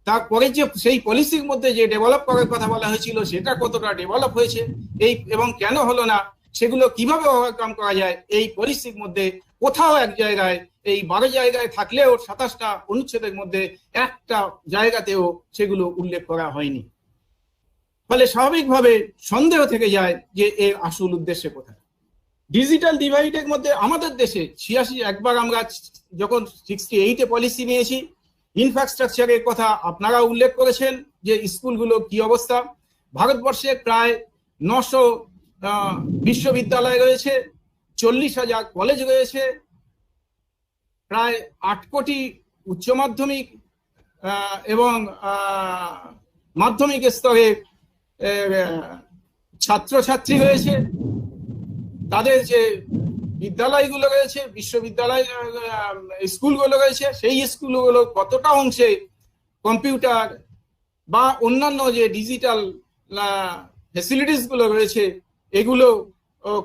Speaker 6: তারপরে যে সেই পলিসির মধ্যে যে ডেভেলপ করার কথা বলা হয়েছিল সেটা কতটা ডেভেলপ হয়েছে এই এবং কেন হলো না, সেগুলো কিভাবে ওভারকাম করা যায়, এই পলিসির মধ্যে কোথাও এক জায়গায়, এই 12 জায়গায় থাকলেও 27টা অনুচ্ছেদের মধ্যে একটা জায়গাতেও সেগুলো উল্লেখ করা হয়নি। ফলে স্বাভাবিকভাবে সন্দেহ থেকে যায় যে এর আসল উদ্দেশ্য কোথায়। ডিজিটাল ডিভাইডের মধ্যে আমাদের দেশে 86 একবার আমরা যখন 68-এ পলিসি নিয়েছি, ইনফ্রাস্ট্রাকচারের কথা আপনারা উল্লেখ করেছেন যে স্কুলগুলো কি অবস্থা। ভারতবর্ষে প্রায় 900 বিশ্ববিদ্যালয় রয়েছে, 40,000 কলেজ রয়েছে, প্রায় 8 কোটি উচ্চ মাধ্যমিক এবং মাধ্যমিক স্তরে ছাত্রছাত্রী রয়েছে। তাদের যে বিদ্যালয়গুলো রয়েছে, বিশ্ববিদ্যালয় স্কুলগুলো রয়েছে, সেই স্কুলগুলো কতটা অংশে কম্পিউটার বা অন্যান্য যে ডিজিটাল ফ্যাসিলিটিস গুলো রয়েছে এগুলো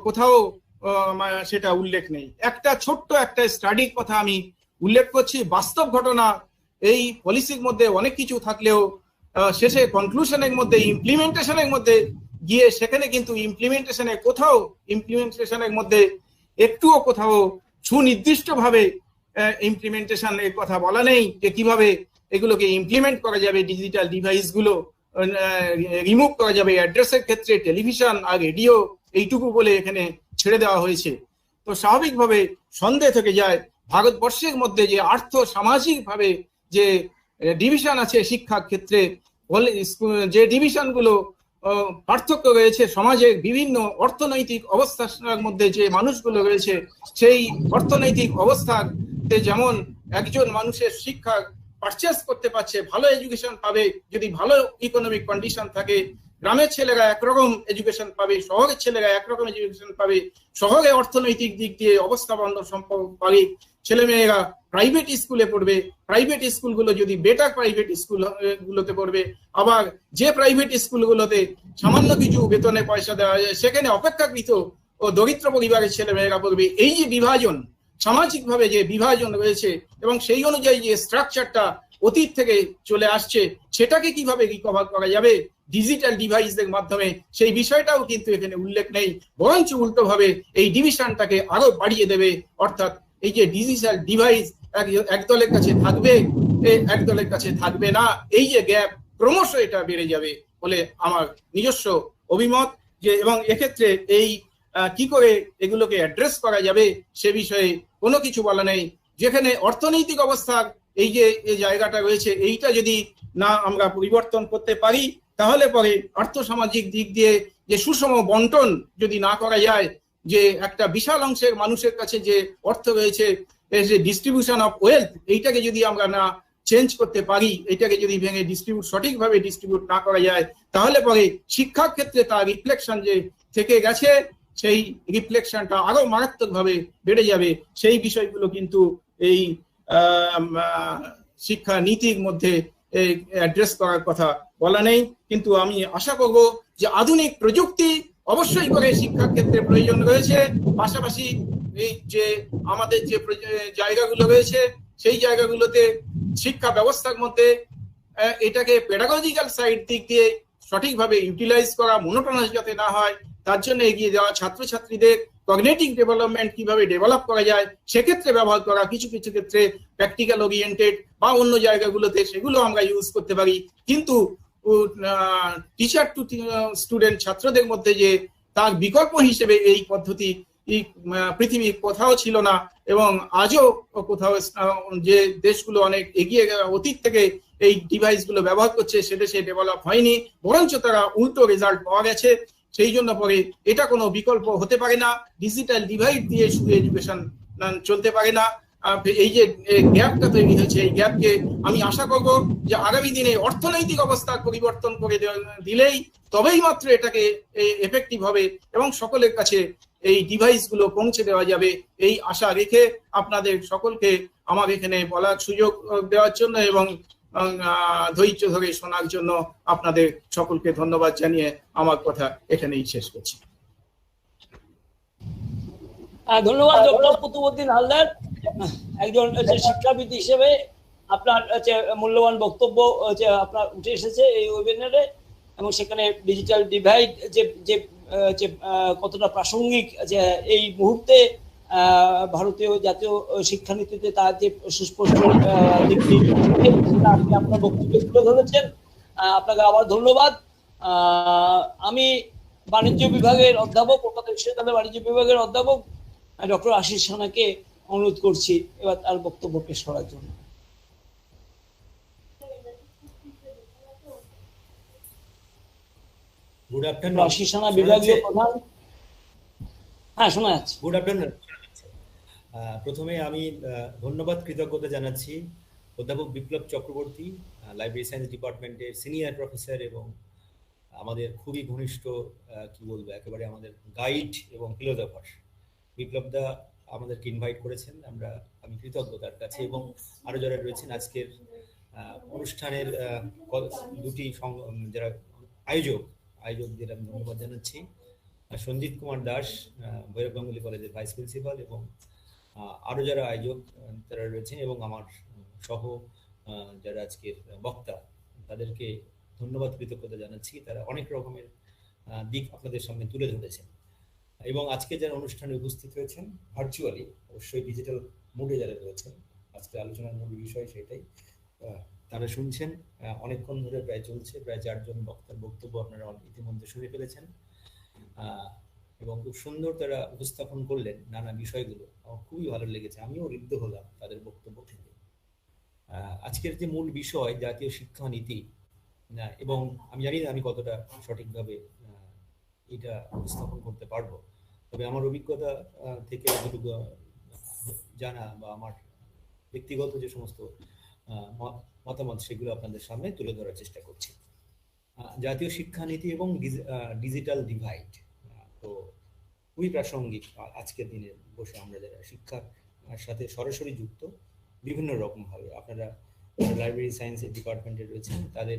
Speaker 6: কোথাও সেটা উল্লেখ নেই। একটা ছোট্ট একটা স্টাডির কথা আমি উল্লেখ করছি, বাস্তব ঘটনা। এই পলিসির মধ্যে অনেক কিছু থাকলেও শেষে কনক্লুশনের মধ্যে, ইমপ্লিমেন্টেশনের মধ্যে গিয়ে সেখানে কিন্তু ইমপ্লিমেন্টেশনের মধ্যে একটুও কোথাও সুনির্দিষ্টভাবে ইমপ্লিমেন্টেশনের কথা বলা নেই যে কিভাবে এগুলোকে ইমপ্লিমেন্ট করা যাবে, ডিজিটাল ডিভাইস গুলো রিমুভ করা যাবে অ্যাড্রেসের ক্ষেত্রে, টেলিভিশন আর রেডিও এইটুকু বলে এখানে ছেড়ে দেওয়া হয়েছে। তো স্বাভাবিকভাবে সন্দেহ থেকে যায় ভারতবর্ষের মধ্যে যে আর্থ সামাজিক ভাবে যে ডিভিশন আছে শিক্ষার ক্ষেত্রে, যে ডিভিশনগুলো পার্থক্য রয়েছে সমাজের বিভিন্ন অর্থনৈতিক অবস্থার মধ্যে, যে মানুষগুলো রয়েছে সেই অর্থনৈতিক অবস্থাতে যেমন একজন মানুষের শিক্ষা পারচেস করতে পারছে, ভালো এডুকেশন পাবে যদি ভালো ইকোনমিক কন্ডিশন থাকে, গ্রামের ছেলেরা একরকম এডুকেশন পাবে, শহরের ছেলেরা একরকম এডুকেশন পাবে, শহরে অর্থনৈতিক দিক দিয়ে অবস্থা বান্ধব সম্পর্ক পাবে, ছেলেমেয়েরা প্রাইভেট স্কুলে পড়বে, প্রাইভেট স্কুলগুলো যদি বেটার প্রাইভেট স্কুলগুলোতে পড়বে, আবার যে প্রাইভেট স্কুলগুলোতে সামান্য কিছু বেতনে পয়সা দেওয়া যায় সেখানে অপেক্ষাকৃত ও দরিদ্র পরিবারের ছেলেমেয়েরা পড়বে। এই যে বিভাজন, সামাজিকভাবে যে বিভাজন রয়েছে এবং সেই অনুযায়ী যে স্ট্রাকচারটা অতীত থেকে চলে আসছে সেটাকে কিভাবে রিকভার করা যাবে ডিজিটাল ডিভাইসের মাধ্যমে, সেই বিষয়টাও কিন্তু এখানে উল্লেখ নেই। বরঞ্চ উল্টোভাবে এই ডিভিশনটাকে আরো বাড়িয়ে দেবে। অর্থাৎ এই যে ডিজিটাল ডিভাইস এক দলের কাছে থাকবে, এক দলের কাছে থাকবে না, এই যে গ্যাপ ক্রমশ এটা বেড়ে যাবে বলে আমার নিজস্ব অভিমত। যে এবং এক্ষেত্রে এই কি করে এগুলোকে অ্যাড্রেস করা যাবে সে বিষয়ে কোনো কিছু বলা নেই। যেখানে অর্থনৈতিক অবস্থার এই যে জায়গাটা রয়েছে এইটা যদি না আমরা পরিবর্তন করতে পারি তাহলে পরে আর্থসামাজিক দিক দিয়ে যে সুষম বন্টন যদি না করা যায়, যে একটা বিশাল অংশের মানুষের কাছে যে অর্থ রয়েছে, যে ডিস্ট্রিবিউশন অফ ওয়েলথ, এইটাকে যদি আমরা না চেঞ্জ করতে পারি, এটাকে যদি ভেঙে সঠিকভাবে ডিস্ট্রিবিউট না করা যায় তাহলে পরে শিক্ষার ক্ষেত্রে তার রিফ্লেকশন যে থেকে গেছে সেই রিফ্লেকশনটা আরো মারাত্মকভাবে বেড়ে যাবে। সেই বিষয়গুলো কিন্তু এই শিক্ষা নীতির মধ্যে অ্যাড্রেস করার কথা বলা নেই। কিন্তু আমি আশা করব যে আধুনিক প্রযুক্তি অবশ্যই করে শিক্ষার ক্ষেত্রে প্রয়োজন রয়েছে, পাশাপাশি এই যে আমাদের যে জায়গাগুলো রয়েছে সেই জায়গাগুলোতে শিক্ষা ব্যবস্থার মধ্যে এটাকে পেডাগজিক্যাল সাইড দিক দিয়ে সঠিকভাবে ইউটিলাইজ করা, মনোটোনাস যাতে না হয় তার জন্য এগিয়ে যাওয়া, ছাত্রছাত্রীদের কগনিটিভ ডেভেলপমেন্ট কিভাবে ডেভেলপ করা যায় সেক্ষেত্রে ব্যবহার করা, কিছু কিছু ক্ষেত্রে প্র্যাকটিক্যাল ওরিয়েন্টেড বা অন্য জায়গাগুলোতে সেগুলো আমরা ইউজ করতে পারি। কিন্তু টিচার টু স্টুডেন্ট, ছাত্রদের মধ্যে যে তার বিকল্প হিসেবে এই পদ্ধতি পৃথিবীর কোথাও ছিল না এবং আজও কোথাও যে দেশগুলো অনেক এগিয়ে অতীত থেকে এই ডিভাইসগুলো ব্যবহার করছে সে দেশে ডেভেলপ হয়নি, বরঞ্চ তারা উল্টো রেজাল্ট পাওয়া গেছে। সেই জন্য পরে এটা কোনো বিকল্প হতে পারে না, ডিজিটাল ডিভাইড দিয়ে শুধু এডুকেশন চলতে পারে না। এই যে গ্যাপটা তৈরি হয়েছে এই গ্যাপকে আমি আশা করব যে আগামী দিনে অর্থনৈতিক অবস্থা পরিবর্তন করে দিলেই তবেই মাত্র এটাকে এফেক্টিভ হবে এবং সকলের কাছে এই ডিভাইসগুলো পৌঁছে দেওয়া যাবে, এই আশা রেখে আপনাদের সকলকে আমার এখানে বলার সুযোগ দেওয়ার জন্য এবং ধৈর্য ধরে শোনার জন্য আপনাদের সকলকে ধন্যবাদ জানিয়ে আমার কথা এখানেই শেষ করছি।
Speaker 3: ধন্যবাদ ডক্টর কুতুবউদ্দিন হালদার, একজন শিক্ষাবিদ হিসেবে আপনার মূল্যবান বক্তব্য আপনার উঠে এসেছে এই ওয়েবিনারে এবং সেখানে ডিজিটাল ডিভাইড যে কতটা প্রাসঙ্গিক যে এই মুহূর্তে ভারতীয় জাতীয় শিক্ষানীতিতে তার যে সুস্পষ্ট দিকটি আপনি আপনার বক্তব্য তুলে ধরেছেন। আপনাকে আবার ধন্যবাদ। আমি বাণিজ্য বিভাগের অধ্যাপক, কলকাতা বিশ্ববিদ্যালয়ের বাণিজ্য বিভাগের অধ্যাপক ডক্টর আশিস সানাকে অনুরোধ করছি এবার তার বক্তব্য পেশ করার জন্য।
Speaker 7: Good afternoon.
Speaker 3: আশিস সানা বিভাগীয় প্রধান। হ্যাঁ, শোনা যাচ্ছে।
Speaker 7: Good afternoon. প্রথমে আমি ধন্যবাদ কৃতজ্ঞতা জানাচ্ছি অধ্যাপক বিপ্লব চক্রবর্তী, লাইব্রেরি সায়েন্স ডিপার্টমেন্টের সিনিয়র প্রফেসর এবং আমাদের খুবই ঘনিষ্ঠ কি বলবো একেবারে আমাদের গাইড এবং ফিলোসফার। বিপ্লব দা আমাদেরকে ইনভাইট করেছেন, আমি কৃতজ্ঞ তার কাছে, এবং আরো যারা রয়েছেন আজকের অনুষ্ঠানের দুটি যারা আয়োজকদের আমি ধন্যবাদ জানাচ্ছি। সঞ্জিত কুমার দাস, ভৈরব গাঙ্গুলি কলেজের ভাইস প্রিন্সিপাল, এবং আরো যারা আয়োজক তারা রয়েছেন, এবং আমার সহ যারা আজকের বক্তা তাদেরকে ধন্যবাদ কৃতজ্ঞতা জানাচ্ছি। তারা অনেক রকমের দিক আপনাদের সামনে তুলে ধরেছেন, এবং আজকে যারা অনুষ্ঠানে উপস্থিত হয়েছেন ভার্চুয়ালি, অবশ্যই ডিজিটাল মোডে যারা রয়েছেন, আজকে আলোচনার মূল বিষয় সেটাই, তারা শুনছেন। অনেকক্ষণ ধরে প্রায় চলছে, প্রায় 4 জন বক্তার বক্তব্য আপনারা ইতিমধ্যে শুনে ফেলেছেন, এবং খুব সুন্দর তারা উপস্থাপন করলেন নানা বিষয়গুলো। আমার খুবই ভালো লেগেছে, আমিও ঋদ্ধ হলাম তাদের বক্তব্য থেকে। আজকের যে মূল বিষয় জাতীয় শিক্ষানীতি, এবং আমি জানি না আমি কতটা সঠিকভাবে এটা উপস্থাপন করতে পারবো, তবে আমার অভিজ্ঞতা থেকে যতটুকু জানা বা আমার ব্যক্তিগত যে সমস্ত মতামত সেগুলো আপনাদের সামনে তুলে ধরার চেষ্টা করছি। জাতীয় শিক্ষানীতি এবং ডিজিটাল ডিভাইড তো খুবই প্রাসঙ্গিক আজকের দিনে বসে আমরা যারা শিক্ষার সাথে সরাসরি যুক্ত বিভিন্ন রকম ভাবে। আপনারা লাইব্রেরি সায়েন্স ডিপার্টমেন্টে রয়েছেন, তাদের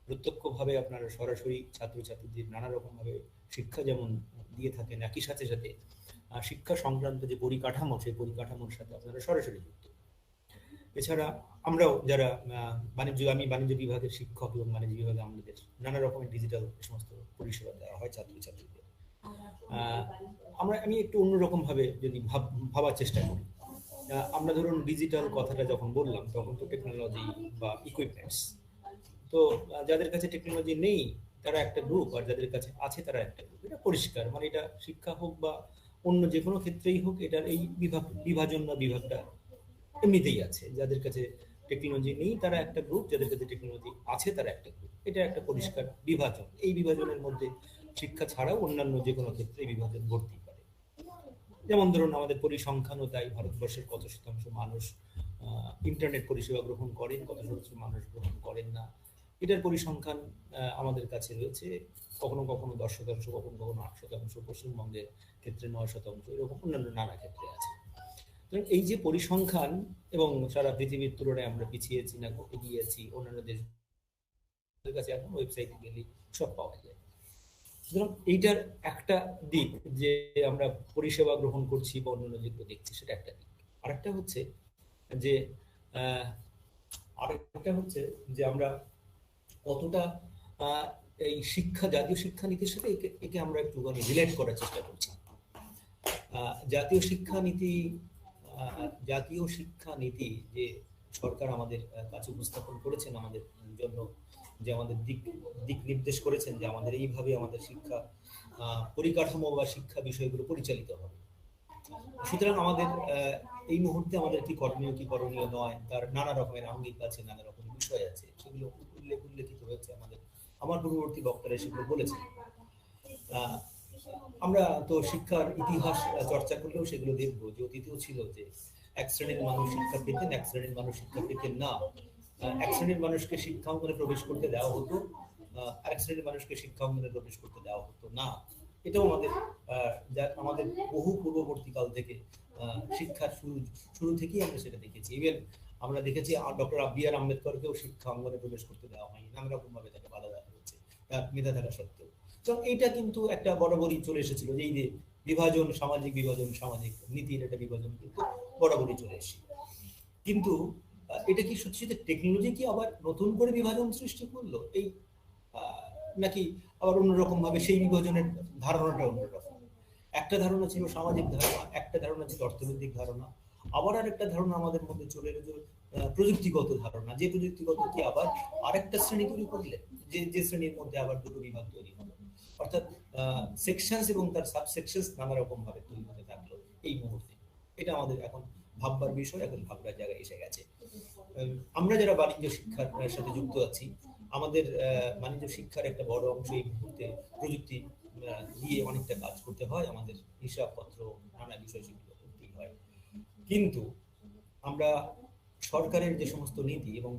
Speaker 7: প্রত্যক্ষভাবে আপনারা সরাসরি ছাত্রছাত্রীদের নানা রকম ভাবে শিক্ষা যেমন দিয়ে থাকেন, একই সাথে সাথে শিক্ষা সংক্রান্ত যে পরিকাঠামো, সেই পরিকাঠামোর সাথে আপনারা সরাসরি যুক্ত। এছাড়া আমরাও যারা আমি বাণিজ্য বিভাগের শিক্ষক, এবং বাণিজ্য বিভাগে আমাদের নানা রকমের ডিজিটাল সমস্ত পরিষেবা দেওয়া হয় ছাত্রছাত্রীদের। আমি একটু অন্যরকম ভাবে যদি ভাবার চেষ্টা করি, আমরা ধরুন ডিজিটাল কথাটা যখন বললাম তখন তো টেকনোলজি বা ইকুইপমেন্টস, তো যাদের কাছে টেকনোলজি নেই তারা একটা গ্রুপ, আর যাদের কাছে আছে তারা একটা গ্রুপ। এটা পরিষ্কার, মানে এটা শিক্ষা হোক বা অন্য যে কোনো ক্ষেত্রেই হোক, এটার এই বিভাজন বা বিভাগটা এমনিতেই আছে। যাদের কাছে টেকনোলজি নেই তারা একটা গ্রুপ, যাদের কাছে টেকনোলজি আছে তারা একটা গ্রুপ। এটা একটা পরিষ্কার বিভাজন। এই বিভাজনের মধ্যে শিক্ষা ছাড়াও অন্যান্য যে কোনো ক্ষেত্রে বিভাজন ঘটতেই পারে। যেমন ধরুন আমাদের পরিসংখ্যানও তাই, ভারতবর্ষের কত শতাংশ মানুষ ইন্টারনেট পরিষেবা গ্রহণ করেন, কত শতাংশ মানুষ গ্রহণ করেন না, এটার পরিসংখ্যান আমাদের কাছে রয়েছে। কখনো কখনো 10%, কখনো কখনো 8%, পশ্চিমবঙ্গের ক্ষেত্রে 9%, এরকম অন্যান্য নানা ক্ষেত্রে আছে। এই যে পরিসংখ্যান, এবং সারা পৃথিবীর তুলনায় আমরা পিছিয়েছি না এগিয়ে আছি, অন্যান্য দেশের কাছে এখন ওয়েবসাইটে গেলে সব পাওয়া যায়। সুতরাং এইটার একটা দিক যে আমরা পরিষেবা গ্রহণ করছি বা অন্যান্য যেগুলো দেখছি, সেটা একটা দিক। আরেকটা হচ্ছে যে আমরা কতটা এই জাতীয় শিক্ষানীতির সাথে একে আমরা একটুখানি রিলেট করার চেষ্টা করছি। জাতীয় শিক্ষানীতি যে সরকার আমাদের কাছে উপস্থাপন করেছেন, আমাদের জন্য যে আমাদের দিক নির্দেশ করেছেন যে আমাদের এইভাবে আমাদের শিক্ষা পরিকাঠামো বা শিক্ষা বিষয়গুলো পরিচালিত হবে। সুতরাং আমাদের এই মুহূর্তে আমাদের কি করণীয় কি করণীয় নয়, তার নানা রকমের আঙ্গিক আছে, নানা রকমের বিষয় আছে, সেগুলো উল্লেখিত হয়েছে। আমার পূর্ববর্তী বক্তারা সেগুলো বলেছেন। আমরা তো শিক্ষার ইতিহাস চর্চা করলেও সেগুলো দেখবো যে অতীতেও ছিল যে এক শ্রেণীর মানুষ শিক্ষা পেতেন, এক শ্রেণীর মানুষ শিক্ষা পেতেন না। এক শ্রেণীর মানুষকে শিক্ষা অঙ্গনে প্রবেশ করতে দেওয়া হতো, আরেক শ্রেণীর মানুষকে শিক্ষা অঙ্গনে প্রবেশ করতে দেওয়া হতো না। এটাও আমাদের বহু পূর্ববর্তীকাল থেকে শিক্ষার শুরু থেকেই আমরা সেটা দেখেছি। ইভেন আমরা দেখেছি ডক্টর বি.আর. আম্বেদকরকেও শিক্ষা অঙ্গনে প্রবেশ করতে দেওয়া হয়নি, নানা রকম ভাবে তাকে বাধা দেওয়া হয়েছে তার মেধা থাকা সত্ত্বেও। তো এইটা কিন্তু একটা বরাবরই চলে এসেছিল, যে এই যে বিভাজন, সামাজিক নীতির একটা বিভাজন কিন্তু বরাবরই চলে এসেছে। কিন্তু এটা কি সত্যি সত্যি টেকনোলজি কি আবার নতুন করে বিভাজন সৃষ্টি করলো এই, নাকি আবার অন্যরকম ভাবে সেই বিভাজনের ধারণাটা অন্যরকম? একটা ধারণা ছিল সামাজিক ধারণা, একটা ধারণা ছিল অর্থনৈতিক ধারণা, আবার আর একটা ধারণা আমাদের মধ্যে চলে এলো প্রযুক্তিগত ধারণা, যে প্রযুক্তিগত কি আবার আরেকটা শ্রেণী তৈরি করলেন, যে শ্রেণীর মধ্যে আবার দুটো বিভাগ তৈরি হলো, অর্থাৎ সেকশনস এবং তার সাবসেকশনস নানা রকম ভাবে তৈরি হতে থাকলো এই মুহূর্তে। এটা আমাদের এখন ভাববার বিষয়, এখন ভাববার জায়গায় এসে গেছে। আমরা যারা বাণিজ্য শিক্ষার সাথে যুক্ত আছি, আমাদের বাণিজ্য শিক্ষার একটা বড় অংশ এই মুহূর্তে প্রযুক্তি দিয়ে অনেকটা কাজ করতে হয়, আমাদের হিসাবপত্র নানা বিষয় সেগুলো করতেই হয়। কিন্তু আমরা সরকারের যে সমস্ত নীতি এবং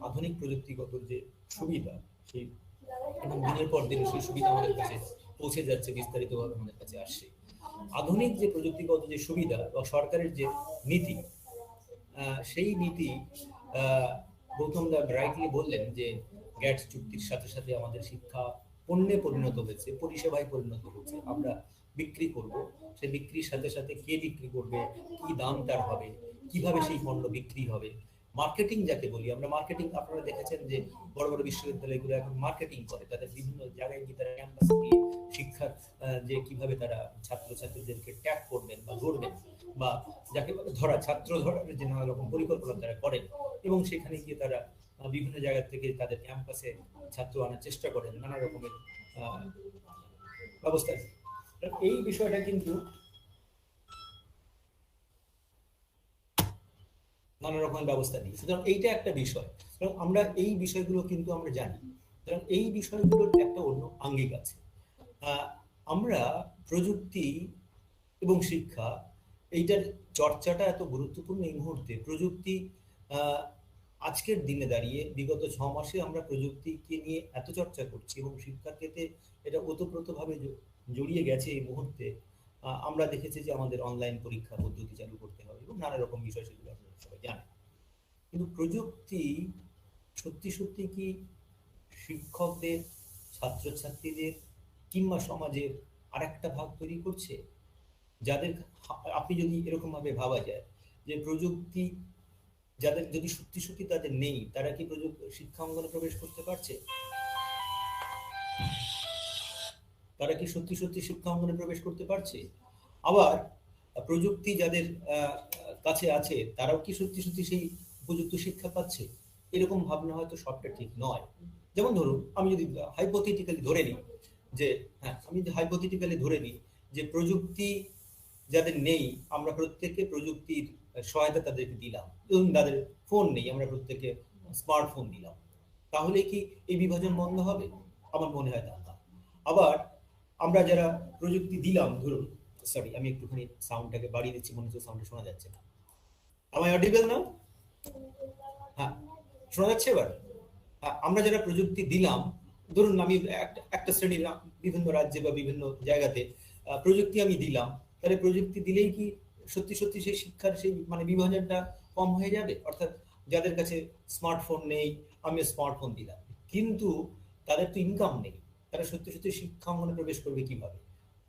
Speaker 7: আধুনিক প্রযুক্তিগত যে সুবিধা, সেই এবং দিনের পর দিন সেই সুবিধা আমাদের কাছে পৌঁছে যাচ্ছে, বিস্তারিতভাবে আমাদের কাছে আসছে। আধুনিক যে প্রযুক্তিগত যে সুবিধা বা সরকারের যে নীতি, সেই নীতি গৌতম দা রাইটলি বললেন যে গ্যাটস চুক্তির সাথে সাথে আমাদের শিক্ষা পণ্যে পরিণত হয়েছে, পরিষেবায় পরিণত হচ্ছে। আমরা বিক্রি করব, সেই বিক্রির সাথে সাথে কে বিক্রি করবে, কি দাম তার হবে, কিভাবে সেই পণ্য বিক্রি হবে, মার্কেটিং যাকে বলি আমরা। মার্কেটিং আপনারা দেখেছেন যে বড় বড় বিশ্ববিদ্যালয়গুলো এখন মার্কেটিং করে, তাদের বিভিন্ন জায়গায় গিয়ে তারা ক্যাম্পাসে গিয়ে শিক্ষার যে কিভাবে তারা ছাত্রছাত্রীদেরকে ট্যাগ করবেন বা ধরবেন, বা যাকে বলে ছাত্র ধরার যে নানা রকম পরিকল্পনা তারা করেন, এবং সেখানে গিয়ে তারা বিভিন্ন জায়গা থেকে তাদের ক্যাম্পাসে ছাত্র আনার চেষ্টা করেন, নানা রকমের ব্যবস্থা। এই বিষয়টা কিন্তু নানা রকমের ব্যবস্থা নিই, সুতরাং এইটা একটা বিষয়। কারণ আমরা এই বিষয়গুলো কিন্তু আমরা জানি, সুতরাং এই বিষয়গুলোর একটা অন্য আঙ্গিক আছে। আমরা প্রযুক্তি এবং শিক্ষা, এইটার চর্চাটা এত গুরুত্বপূর্ণ এই মুহূর্তে। প্রযুক্তি আজকের দিনে দাঁড়িয়ে বিগত 6 মাসে আমরা প্রযুক্তিকে নিয়ে এত চর্চা করছি এবং শিক্ষার ক্ষেত্রে এটা ওতপ্রোতভাবে জড়িয়ে গেছে এই মুহূর্তে। আমরা দেখেছি যে আমাদের অনলাইন পরীক্ষা পদ্ধতি চালু করতে হবে এবং নানা রকম বিষয়, সেগুলো আপনারা সবাই জানেন। কিন্তু প্রযুক্তি সত্যি সত্যি কি শিক্ষকদের, ছাত্রছাত্রীদের কিংবা সমাজের আরেকটা ভাগ তৈরি করছে? যাদের, আপনি যদি এরকম ভাবে ভাবা যায় যে প্রযুক্তি যাদের যদি সত্যি সত্যি তাদের নেই, তারা কি শিক্ষা অঙ্গনে প্রবেশ করতে পারছে? তারা কি সত্যি সত্যি শিক্ষা অঙ্গনে প্রবেশ করতে পারছে? আবার প্রযুক্তি যাদের কাছে আছে, তারাও কি সত্যি সত্যি সেই উপযুক্ত শিক্ষা পাচ্ছে? এরকম ভাবনা হয়তো সবটা ঠিক নয়। যেমন ধরুন, আমি যদি হাইপোথেটিক্যালি ধরে নিই যে প্রযুক্তি যাদের নেই, আমরা প্রত্যেকে প্রযুক্তির সহায়তা তাদেরকে দিলাম। ধরুন তাদের ফোন নেই, আমরা প্রত্যেকে স্মার্টফোন দিলাম, তাহলে কি এই বিভাজন বন্ধ হবে? আমার মনে হয় না। আবার আমরা যারা প্রযুক্তি দিলাম, ধরুন, সরি আমি একটুখানি সাউন্ডটাকে বাড়িয়ে দিচ্ছি, মনে হচ্ছে সাউন্ডটা শোনা যাচ্ছে না। আমার অডিবল না? হ্যাঁ, শোনা যাচ্ছে এবার? আমরা যারা প্রযুক্তি দিলাম, ধরুন আমি একটা শ্রেণীর বিভিন্ন রাজ্যে বা বিভিন্ন জায়গাতে প্রযুক্তি আমি দিলাম, তাহলে প্রযুক্তি দিলেই কি সত্যি সত্যি সেই শিক্ষার সেই মানে বিভাজনটা কম হয়ে যাবে? অর্থাৎ যাদের কাছে স্মার্টফোন নেই, আমি স্মার্টফোন দিলাম, কিন্তু তাদের তো ইনকাম নেই, তারা সত্যি সত্যি শিক্ষা অঙ্গনে প্রবেশ করবে কিভাবে?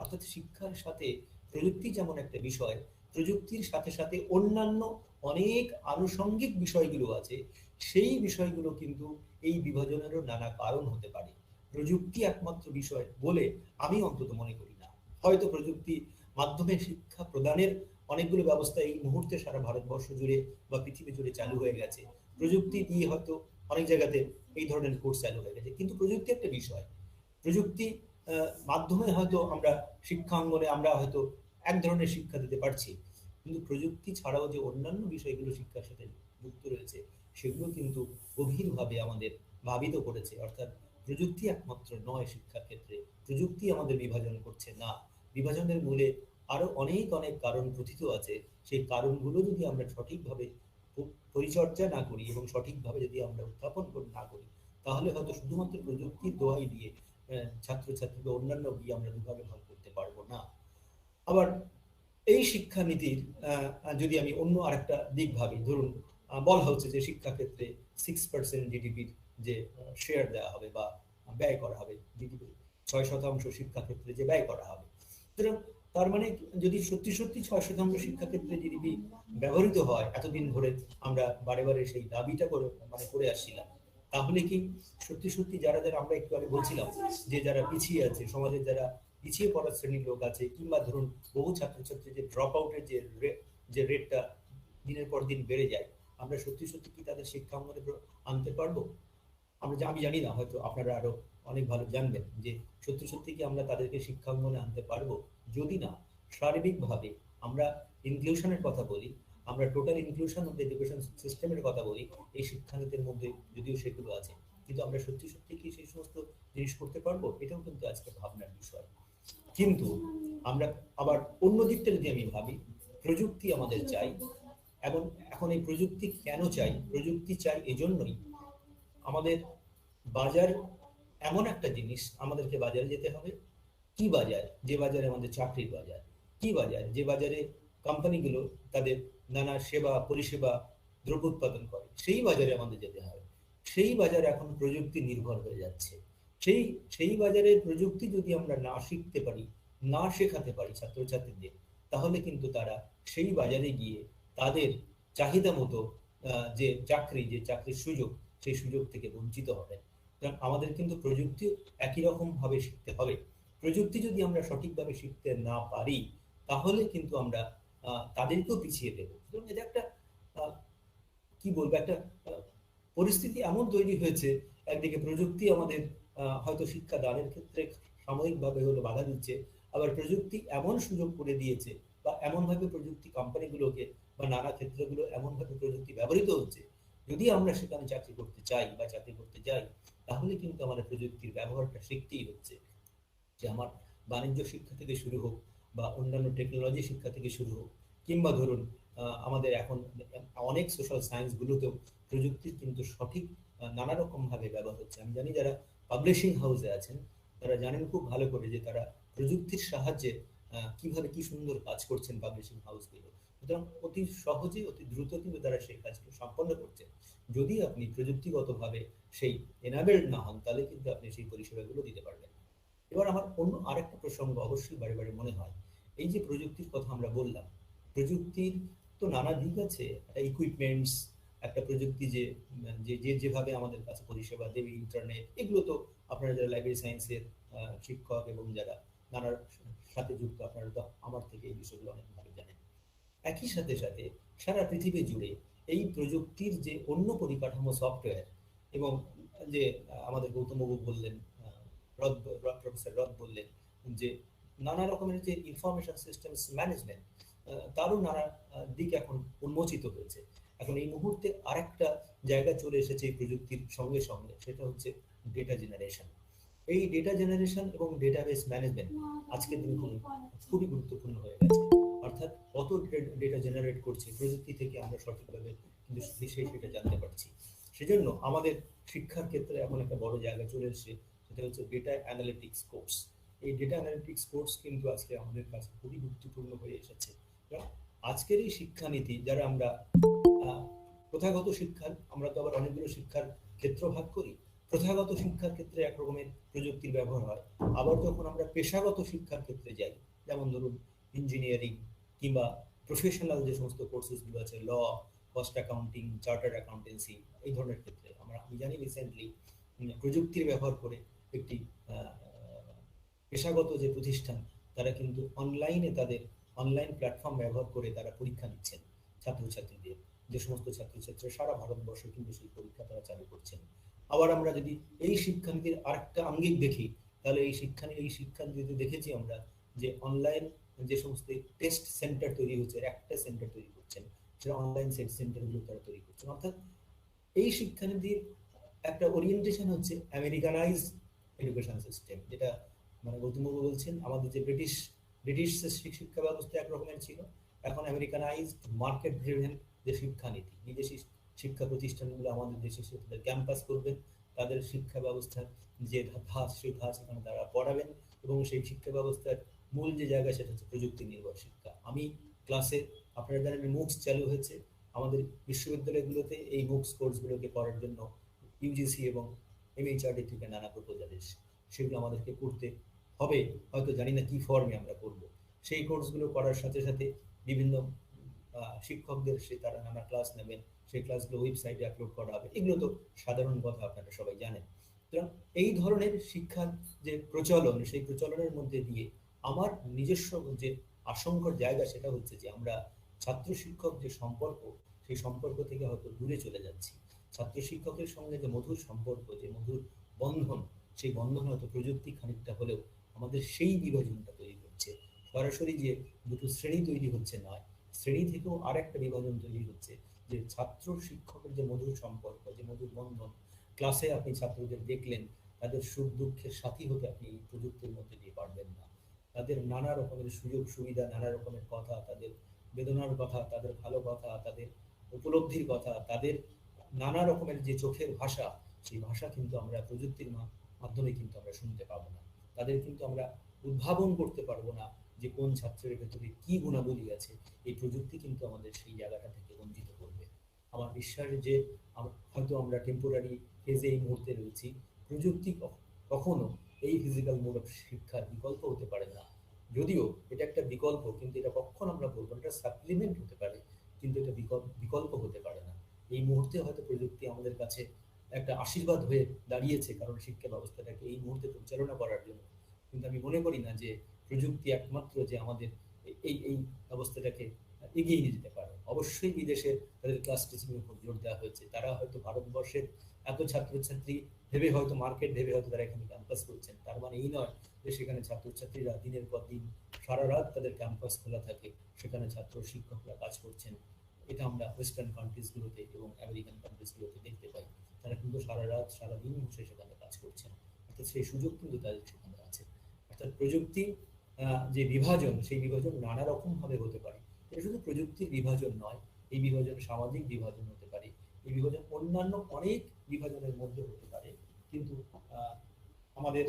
Speaker 7: অর্থাৎ শিক্ষার সাথে প্রযুক্তি যেমন একটা বিষয়, প্রযুক্তির সাথে সাথে অন্যান্য অনেক আনুষঙ্গিক বিষয়গুলো আছে, সেই বিষয়গুলো কিন্তু এই বিভাজনেরও নানা কারণ হতে পারে। প্রযুক্তি একমাত্র বিষয় বলে আমি অন্তত মনে করি না। হয়তো প্রযুক্তি মাধ্যমে শিক্ষা প্রদানের অনেকগুলো ব্যবস্থা এই মুহূর্তে সারা ভারতবর্ষ জুড়ে বা পৃথিবী জুড়ে চালু হয়ে গেছে, প্রযুক্তি দিয়ে হয়তো অনেক জায়গাতে এই ধরনের কোর্স চালু হয়ে গেছে। কিন্তু প্রযুক্তি একটা বিষয়, প্রযুক্তি মাধ্যমে হয়তো আমরা শিক্ষাঙ্গনে আমরা হয়তো এক ধরনের শিক্ষা দিতে পারছি, কিন্তু প্রযুক্তি ছাড়াও যে অন্যান্য বিষয়গুলো শিক্ষার সাথে যুক্ত রয়েছে, সেগুলো কিন্তু গভীরভাবে আমাদের ভাবিত করেছে। অর্থাৎ প্রযুক্তি একমাত্র নয় শিক্ষার ক্ষেত্রে, প্রযুক্তি আমাদের বিভাজন করছে না। বিভাজনের মূলে আরো অনেক অনেক কারণ প্রথিত আছে। সেই কারণগুলো যদি আমরা সঠিকভাবে পরিচর্যা না করি এবং সঠিকভাবে যদি আমরা উত্থাপন না করি, তাহলে হয়তো শুধুমাত্র প্রযুক্তির দোহাই দিয়ে ছাত্রছাত্রী বা অন্যান্য গিয়ে আমরা দুভাবে ভাগ করতে পারবো না। আবার এই শিক্ষানীতির যদি আমি অন্য আরেকটা দিক ভাবি, ধরুন বলা হচ্ছে যে শিক্ষাক্ষেত্রে 6% জিডিপির যে শেয়ার দেওয়া হবে বা ব্যয় করা হবে, জিডিপির 6% শিক্ষাক্ষেত্রে যে ব্যয় করা হবে। সুতরাং তার মানে যদি সত্যি সত্যি 6% শিক্ষাক্ষেত্রে জিডিপি ব্যবহৃত হয়, এতদিন ধরে আমরা বারে বারে সেই দাবিটা করে আসছিলাম, তাহলে কি সত্যি সত্যি যারা আমরা একটু আগে বলছিলাম যে যারা পিছিয়ে আছে, সমাজের যারা পিছিয়ে পড়ার শ্রেণীর লোক আছে, কিংবা ধরুন বহু ছাত্রছাত্রী যে ড্রপ আউটের যে রেটটা দিনের পর দিন বেড়ে যায়, আমরা সত্যি সত্যি কি তাদের শিক্ষা অঙ্গনে আনতে পারবো? আমি জানি না, হয়তো আপনারা আরো অনেক ভালো জানবেন যে সত্যি সত্যি কি আমরা তাদেরকে শিক্ষা অঙ্গনে আনতে পারবো, যদি না সার্বিকভাবে আমরা ইনক্লুশনের কথা বলি, আমরা টোটাল ইনক্লুশন অফ এডুকেশন সিস্টেমের কথা বলি। এই শিক্ষানীতির মধ্যে যদিও সেগুলো আছে, কিন্তু আমরা সত্যি সত্যি কি সেই সমস্ত জিনিস করতে পারবো? এটাও কিন্তু আজকে ভাবনার বিষয়। কিন্তু আমরা আবার অন্য দিকটা যদি আমি ভাবি, প্রযুক্তি আমাদের চাই, এবং এখন এই প্রযুক্তি কেন চাই? প্রযুক্তি চাই এজন্যই, আমাদের বাজার এমন একটা জিনিস, আমাদেরকে বাজারে যেতে হবে। কি বাজার? যে বাজারে আমাদের চাকরির বাজার। কি বাজার? যে বাজারে কোম্পানিগুলো তাদের নানা সেবা পরিষেবা দ্রব্য উৎপাদন করে, সেই বাজারে আমাদের যেতে হবে। সেই বাজারে এখন প্রযুক্তি নির্ভর হয়ে যাচ্ছে। সেই বাজারে প্রযুক্তি যদি আমরা না শিখতে পারি, না শেখাতে পারি ছাত্রছাত্রীদের, তাহলে কিন্তু তারা সেই বাজারে গিয়ে তাদের চাহিদা মতো যে চাকরির সুযোগ, সেই সুযোগ থেকে বঞ্চিত হবে। কারণ আমাদের কিন্তু প্রযুক্তি একই রকম ভাবে শিখতে হবে। প্রযুক্তি যদি আমরা সঠিকভাবে শিখতে না পারি, তাহলে কিন্তু আমরা তাদেরকেও পিছিয়ে দেবো। এটা একটা কি বলবো, একটা পরিস্থিতি এমন তৈরি হয়েছে, একদিকে প্রযুক্তি আমাদের হয়তো শিক্ষা দানের ক্ষেত্রে সাময়িকভাবে হলো বাধা দিচ্ছে, আবার প্রযুক্তি এমন সুযোগ করে দিয়েছে, বা এমন ভাবে প্রযুক্তি কোম্পানিগুলোকে বা নানা ক্ষেত্রগুলো এমন ভাবে প্রযুক্তি ব্যবহৃত হচ্ছে, যদি আমরা সেখানে চাকরি করতে চাই বা চাকরি করতে যাই, তাহলে কিন্তু আমাদের প্রযুক্তির ব্যবহারটা শিখতেই হচ্ছে। যে আমার বাণিজ্য শিক্ষা থেকে শুরু হোক, বা অন্যান্য টেকনোলজি শিক্ষা থেকে শুরু হোক, কিংবা ধরুন আমাদের এখন অনেক সোশ্যাল সায়েন্স গুলোতেও প্রযুক্তির কিন্তু সঠিক নানা রকম ভাবে ব্যবহার হচ্ছে। আমি জানি যারা পাবলিশিং হাউসে আছেন তারা জানেন খুব ভালো করে যে তারা প্রযুক্তির সাহায্যে কিভাবে কি সুন্দর কাজ করছেন পাবলিশিং হাউসগুলো। সুতরাং অতি সহজে অতি দ্রুত কিন্তু তারা সেই কাজকে সম্পন্ন করছেন। যদি আপনি প্রযুক্তিগতভাবে সেই এনাবেলড না হন, তাহলে কিন্তু আপনি সেই পরিষেবাগুলো দিতে পারবেন। এবার আমার অন্য আরেকটা প্রসঙ্গ অবশ্যই বারে বারে মনে হয়, এই যে প্রযুক্তির কথা আমরা বললাম, প্রযুক্তির তো নানা দিক আছে। একটা ইকুইপমেন্টস, একটা প্রযুক্তি যেভাবে আমাদের কাছে পরিষেবা দেবে, ইন্টারনেট, এগুলো তো আপনারা যারা লাইব্রেরি সায়েন্সের শিক্ষক এবং যারা নানার সাথে যুক্ত, আপনারা তো আমার থেকে এই বিষয়গুলো অনেক ভালো জানেন। একই সাথে সাথে সারা পৃথিবী জুড়ে এই প্রযুক্তির যে অন্য পরিকাঠামো সফটওয়্যার, এবং যে আমাদের গৌতমবাবু বললেন, প্রফেসর রথ বললেন যে নানা রকমের যে ইনফরমেশন সিস্টেমস ম্যানেজমেন্ট, তারও নানা দিক এখন উন্মোচিত হয়েছে। এখন এই মুহূর্তে আরেকটা জায়গা চলে এসেছে এই প্রযুক্তির সঙ্গে সঙ্গে, সেটা হচ্ছে ডেটা জেনারেশন। এই ডেটা জেনারেশন এবং ডেটাবেস ম্যানেজমেন্ট আজকের দিনে খুবই গুরুত্বপূর্ণ হয়ে গেছে। অর্থাৎ কত ডেটা জেনারেট করছে প্রযুক্তি থেকে আমরা সঠিকভাবে কিন্তু সেটা জানতে পারছি। সেজন্য আমাদের শিক্ষার ক্ষেত্রে এখন একটা বড় জায়গা চলে এসেছে, সেটা হচ্ছে ডেটা অ্যানালিটিক্স কোর্স। এই ডেটা অ্যানালিটিক্স কোর্স কিন্তু আজকে আমাদের কাছে খুবই গুরুত্বপূর্ণ হয়ে এসেছে। আজকের এই শিক্ষানীতি, যারা আমরা প্রথাগত শিক্ষা, আমরা তো আবার অনেকগুলো শিক্ষার ক্ষেত্র ভাগ করি। প্রথাগত শিক্ষার ক্ষেত্রে একরকমের প্রযুক্তির ব্যবহার হয়, আবার যখন আমরা পেশাগত শিক্ষার ক্ষেত্রে যাই, যেমন ধরুন ইঞ্জিনিয়ারিং কিংবা প্রফেশনাল যে সমস্ত কোর্সেসগুলো আছে, ল, কস্ট অ্যাকাউন্টিং, চার্টার্ড অ্যাকাউন্টেন্সি, এই ধরনের ক্ষেত্রে আমি জানি রিসেন্টলি প্রযুক্তির ব্যবহার করে একটি পেশাগত যে প্রতিষ্ঠান, তারা কিন্তু অনলাইনে তাদের অনলাইন প্ল্যাটফর্ম ব্যবহার করে তারা পরীক্ষা নিচ্ছেন ছাত্রছাত্রীদের। যে সমস্ত ছাত্রছাত্রীরা সারা ভারতবর্ষে কিন্তু সেই পরীক্ষা তারা চালু করছেন। আবার আমরা যদি এই শিক্ষানীতির আরেকটা আঙ্গিক দেখি, তাহলে এই শিক্ষানীতিতে দেখেছি আমরা যে অনলাইন যে সমস্ত টেস্ট সেন্টার তৈরি হচ্ছে, একটা সেন্টার তৈরি করছেন, সেটা অনলাইন সেন্টারগুলো তারা তৈরি করছেন। অর্থাৎ এই শিক্ষানীতির একটা ওরিয়েন্টেশন হচ্ছে আমেরিকানাইজ এডুকেশন সিস্টেম, যেটা মানে গৌতমবাবু বলছেন আমাদের যে ব্রিটিশ শিক্ষা ব্যবস্থা একরকমের ছিল, এখন আমেরিকানাইজড মার্কেট ড্রিভেন যে শিক্ষানীতি, বিদেশি শিক্ষা প্রতিষ্ঠানগুলো আমাদের দেশে তাদের ক্যাম্পাস করবেন, তাদের শিক্ষা ব্যবস্থার যে ধাঁচ, সেই ধাঁচ এখানে তারা পড়াবেন, এবং সেই শিক্ষা ব্যবস্থার মূল যে জায়গা সেটা হচ্ছে প্রযুক্তি নির্ভর শিক্ষা। আমি ক্লাসে, আপনারা জানেন মুক্স চালু হয়েছে আমাদের বিশ্ববিদ্যালয়গুলোতে, এই মুক্স কোর্সগুলোকে করার জন্য ইউজিসি এবং এমএইচআরডি থেকে নানা প্রপোজাল এসেছে, সেগুলো আমাদেরকে করতে হবে, হয়তো জানি না কি ফর্মে আমরা করব। সেই কোর্সগুলো করার সাথে সাথে বিভিন্ন শিক্ষকদের তারা নানা ক্লাস নেবেন, সেই ক্লাসগুলো ওয়েবসাইটে আপলোড করা হবে। এগুলো তো সাধারণ কথা, আপনারা সবাই জানেন। সুতরাং এই ধরনের শিক্ষার যে প্রচলন, সেই প্রচলনের মধ্যে দিয়ে আমার নিজস্ব যে আশঙ্কার জায়গা, সেটা হচ্ছে যে আমরা ছাত্র শিক্ষক যে সম্পর্ক, সেই সম্পর্ক থেকে হয়তো দূরে চলে যাচ্ছি। ছাত্র শিক্ষকের সঙ্গে যে মধুর সম্পর্ক, যে মধুর বন্ধন, সেই বন্ধন হয়তো প্রযুক্তি খানিকটা হলেও আমাদের সেই বিভাজনটা তৈরি করছে। সরাসরি যে দুটো শ্রেণী তৈরি হচ্ছে নয়, শ্রেণী থেকেও আর একটা বিভাজন তৈরি হচ্ছে, যে ছাত্র শিক্ষকের যে মধুর সম্পর্ক, যে মধুর বন্ধন, ক্লাসে আপনি ছাত্রদের দেখলেন, তাদের সুখ দুঃখের সাথী হতে আপনি এই প্রযুক্তির মধ্যে দিয়ে পারবেন না। তাদের নানা রকমের সুযোগ সুবিধা, নানা রকমের কথা, তাদের বেদনার কথা, তাদের ভালো কথা, তাদের উপলব্ধির কথা, তাদের নানা রকমের যে চোখের ভাষা, সেই ভাষা কিন্তু আমরা প্রযুক্তির মাধ্যমে কিন্তু আমরা শুনতে পাবো না। তাদের কিন্তু আমরা উদ্ভাবন করতে পারবো না যে কোন ছাত্রের ভেতরে কি গুণাবলী আছে। এই প্রযুক্তি কিন্তু আমাদের সেই জায়গাটা থেকে বঞ্চিত করবে। আমার বিশ্বাস যে হয়তো আমরা টেম্পোরারি ফেজে এই মুহূর্তে রয়েছি। প্রযুক্তি কখনো এই ফিজিক্যাল মোড অফ শিক্ষার বিকল্প হতে পারে না। যদিও এটা একটা বিকল্প, কিন্তু এটা কখনো আমরা বলবো এটা সাপ্লিমেন্ট হতে পারে, কিন্তু এটা বিকল্প হতে পারে না। এই মুহূর্তে হয়তো প্রযুক্তি আমাদের কাছে একটা আশীর্বাদ হয়ে দাঁড়িয়েছে, কারণ শিক্ষা ব্যবস্থাটাকে এই মুহূর্তে পরিচালনা করার জন্য। কিন্তু আমি মনে করি না যে প্রযুক্তি একমাত্র যে আমাদের এই ব্যবস্থাটাকে এগিয়ে নিয়ে যেতে পারে। অবশ্যই বিদেশে তাদের ক্লাস টিচিং এর উপর জোর দেওয়া হয়েছে। তারা হয়তো ভারতবর্ষের এত ছাত্রছাত্রী ভেবে, হয়তো মার্কেট ভেবে হয়তো তারা এখানে ক্যাম্পাস করছেন। তার মানে এই নয় যে সেখানে ছাত্রছাত্রীরা দিনের পর দিন সারা রাত তাদের ক্যাম্পাস খোলা থাকে, সেখানে ছাত্র শিক্ষকরা কাজ করছেন। এটা আমরা ওয়েস্টার্ন কান্ট্রিজ গুলোতে এবং আমেরিকান কান্ট্রিজ গুলোতে দেখতে পাই। তারা কিন্তু সারা রাত সারাদিন বসে সেখানে কাজ করছেন। অর্থাৎ সেই সুযোগ কিন্তু তাদের সেখানে আছে। অর্থাৎ প্রযুক্তি যে বিভাজন, সেই বিভাজন নানা রকম ভাবে হতে পারে। এটা শুধু প্রযুক্তির বিভাজন নয়, এই বিভাজন সামাজিক বিভাজন হতে পারে, এই বিভাজন অন্যান্য অনেক বিভাজনের মধ্যে হতে পারে। কিন্তু আমাদের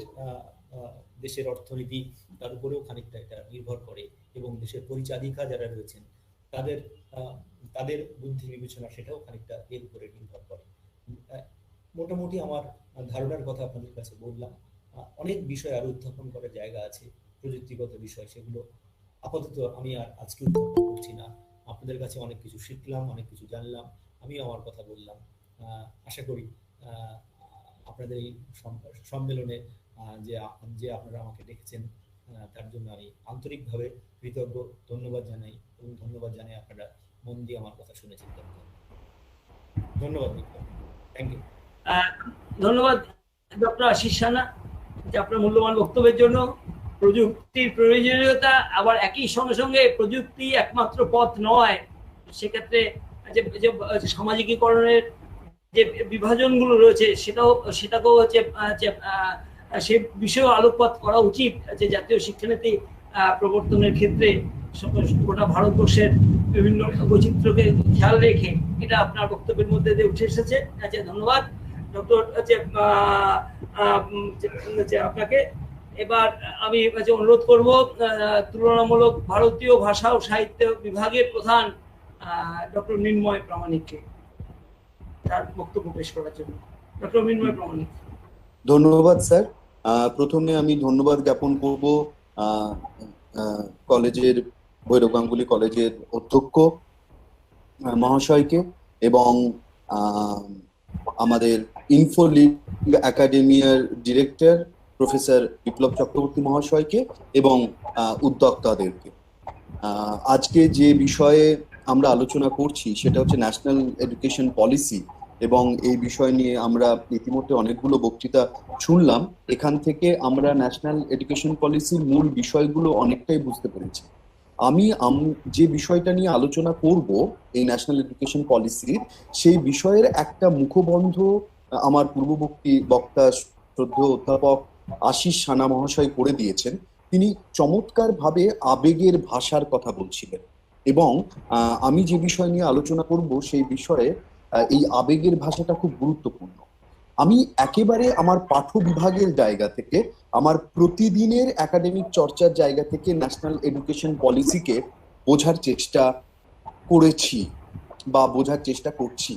Speaker 7: দেশের অর্থনীতি তার উপরেও খানিকটা এটা নির্ভর করে, এবং দেশের পরিচালিকা যারা রয়েছেন তাদের বুদ্ধি বিবেচনা সেটাও খানিকটা এর উপরে নির্ভর করে। মোটামুটি আমার ধারণার কথা আপনাদের কাছে বললাম। অনেক বিষয় আরো উত্থাপন করার জায়গা আছে, প্রযুক্তিগত বিষয়, সেগুলো আপাতত আমি আর আজকে উত্থাপন করছি না। আপনাদের কাছে অনেক কিছু শিখলাম, অনেক কিছু জানলাম, আমিও আমার কথা বললাম। আশা করি আপনাদের এই সম্মেলনে যে আপনারা আমাকে ডেকেছেন তার জন্য আমি আন্তরিকভাবে কৃতজ্ঞ, ধন্যবাদ জানাই, এবং ধন্যবাদ জানাই আপনারা মন দিয়ে আমার কথা শুনেছেন। ধন্যবাদ, থ্যাংক ইউ।
Speaker 3: ধন্যবাদ ডক্টর আশিস সানা যে আপনার মূল্যবান বক্তব্যের জন্য। প্রযুক্তির প্রয়োজনীয়তা, আবার একই সঙ্গে সঙ্গে প্রযুক্তি একমাত্র পথ নয়, সেক্ষেত্রে যে সামাজিকীকরণের যে বিভাজনগুলো রয়েছে সেটাকেও সে বিষয়েও আলোকপাত করা উচিত। যে জাতীয় শিক্ষানীতি প্রবর্তনের ক্ষেত্রে গোটা ভারতবর্ষের বিভিন্ন বৈচিত্র্যকে খেয়াল রেখে এটা আপনার বক্তব্যের মধ্যে দিয়ে উঠে এসেছে। ধন্যবাদ ডক্টর আপনাকে। এবার আমি অনুরোধ করব তুলনামূলক ভারতীয় ভাষা ও সাহিত্য বিভাগের প্রধান ডক্টর মৃন্ময় প্রামাণিককে তার বক্তব্য পেশ করার জন্য। ডক্টর মৃন্ময় প্রামাণিক।
Speaker 8: ধন্যবাদ স্যার। প্রথমে আমি ধন্যবাদ জ্ঞাপন করব কলেজের, ভৈরব গাঙ্গুলি কলেজের অধ্যক্ষ মহাশয়কে, এবং আমাদের ইনফোলিগ একাডেমিয়ার ডিরেক্টর প্রফেসর বিপ্লব চক্রবর্তী মহাশয়কে, এবং উদ্যোক্তাদেরকে। আজকে যে বিষয়ে আমরা আলোচনা করছি সেটা হচ্ছে ন্যাশনাল এডুকেশন পলিসি, এবং এই বিষয় নিয়ে আমরা ইতিমধ্যে অনেকগুলো বক্তৃতা শুনলাম। এখান থেকে আমরা ন্যাশনাল এডুকেশন পলিসির মূল বিষয়গুলো অনেকটাই বুঝতে পেরেছি। আমি যে বিষয়টা নিয়ে আলোচনা করব এই ন্যাশনাল এডুকেশন পলিসির, সেই বিষয়ের একটা মুখবন্ধ আমার পূর্ববর্তী বক্তা শ্রদ্ধেয় অধ্যাপক আশিস সানা মহাশয় করে দিয়েছেন। তিনি চমৎকার ভাবে আবেগের ভাষার কথা বলছিলেন, এবং আমি যে বিষয় নিয়ে আলোচনা করব সেই বিষয়ে এই আবেগের ভাষাটা খুব গুরুত্বপূর্ণ। আমি একেবারে আমার পাঠ্য বিভাগের জায়গা থেকে, আমার প্রতিদিনের একাডেমিক চর্চার জায়গা থেকে ন্যাশনাল এডুকেশন পলিসিকে বোঝার চেষ্টা করেছি বা বোঝার চেষ্টা করছি।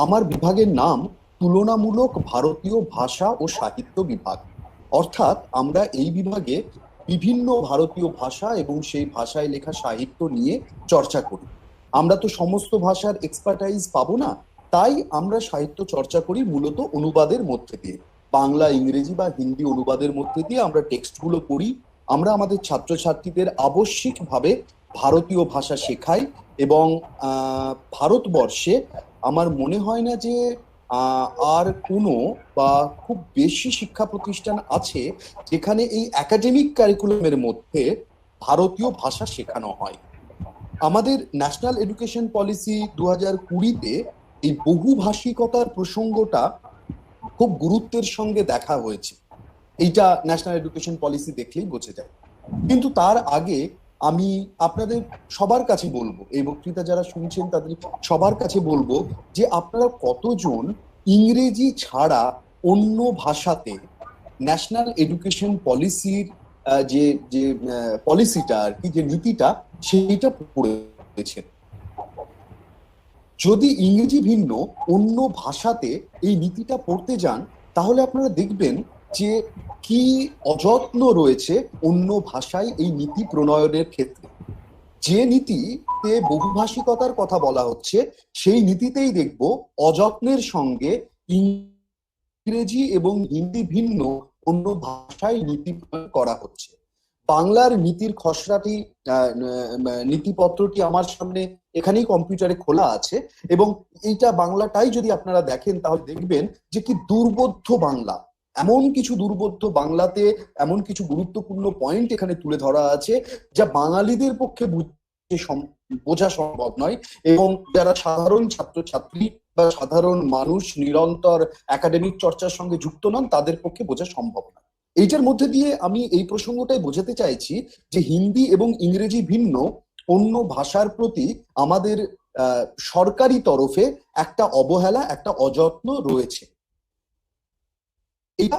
Speaker 8: আমার বিভাগের নাম তুলনামূলক ভারতীয় ভাষা ও সাহিত্য বিভাগ। অর্থাৎ আমরা এই বিভাগে বিভিন্ন ভারতীয় ভাষা এবং সেই ভাষায় লেখা সাহিত্য নিয়ে চর্চা করি। আমরা তো সমস্ত ভাষার এক্সপার্টাইজ পাবো না, তাই আমরা সাহিত্য চর্চা করি মূলত অনুবাদের মধ্যে দিয়ে, বাংলা, ইংরেজি বা হিন্দি অনুবাদের মধ্যে দিয়ে আমরা টেক্সটগুলো পড়ি। আমরা আমাদের ছাত্রছাত্রীদের আবশ্যিকভাবে ভারতীয় ভাষা শেখাই, এবং ভারতবর্ষে আমার মনে হয় না যে আর কোনো বা খুব বেশি শিক্ষা প্রতিষ্ঠান আছে যেখানে এই একাডেমিক কারিকুলামের মধ্যে ভারতীয় ভাষা শেখানো হয়। আমাদের ন্যাশনাল এডুকেশন পলিসি 2020-তে এই বহুভাষিকতার প্রসঙ্গটা খুব গুরুত্বের সঙ্গে দেখা হয়েছে। এইটা ন্যাশনাল এডুকেশন পলিসি দেখলেই বোঝা যায়। কিন্তু তার আগে আমি আপনাদের সবার কাছে বলবো, এই বক্তৃতা যারা শুনছেন তাদের সবার কাছে বলবো যে আপনারা কতজন ইংরেজি ছাড়া অন্য ভাষাতে ন্যাশনাল এডুকেশন পলিসির যে যে পলিসিটা আর কি, যে নীতিটা, সেইটা পড়েছেন। যদি ইংরেজি ভিন্ন অন্য ভাষাতে এই নীতিটা পড়তে যান তাহলে আপনারা দেখবেন যে কি অযত্ন রয়েছে অন্য ভাষায় এই নীতি প্রণয়নের ক্ষেত্রে। যে নীতিতে বহুভাষিকতার কথা বলা হচ্ছে সেই নীতিতেই দেখব অযত্নের সঙ্গে ইংরেজি এবং হিন্দি ভিন্ন অন্য ভাষায় নীতি প্রণয়ন করা হচ্ছে। বাংলার নীতির খসড়াটি, নীতিপত্রটি আমার সামনে এখানেই কম্পিউটারে খোলা আছে, এবং এইটা বাংলাটাই যদি আপনারা দেখেন তাহলে দেখবেন যে কি দুর্বোধ্য বাংলা। এমন কিছু দুর্বোধ্য বাংলাতে এমন কিছু গুরুত্বপূর্ণ পয়েন্ট এখানে তুলে ধরা আছে যা বাঙালিদের পক্ষে বোঝা সম্ভব নয়, এবং যারা সাধারণ ছাত্রছাত্রী বা সাধারণ মানুষ নিরন্তর একাডেমিক চর্চার সঙ্গে যুক্ত নন তাদের পক্ষে বোঝা সম্ভব নয়। এইটার মধ্যে দিয়ে আমি এই প্রসঙ্গটাই বোঝাতে চাইছি যে হিন্দি এবং ইংরেজি ভিন্ন অন্য ভাষার প্রতি আমাদের সরকারি তরফে একটা অবহেলা, একটা অযত্ন রয়েছে। এটা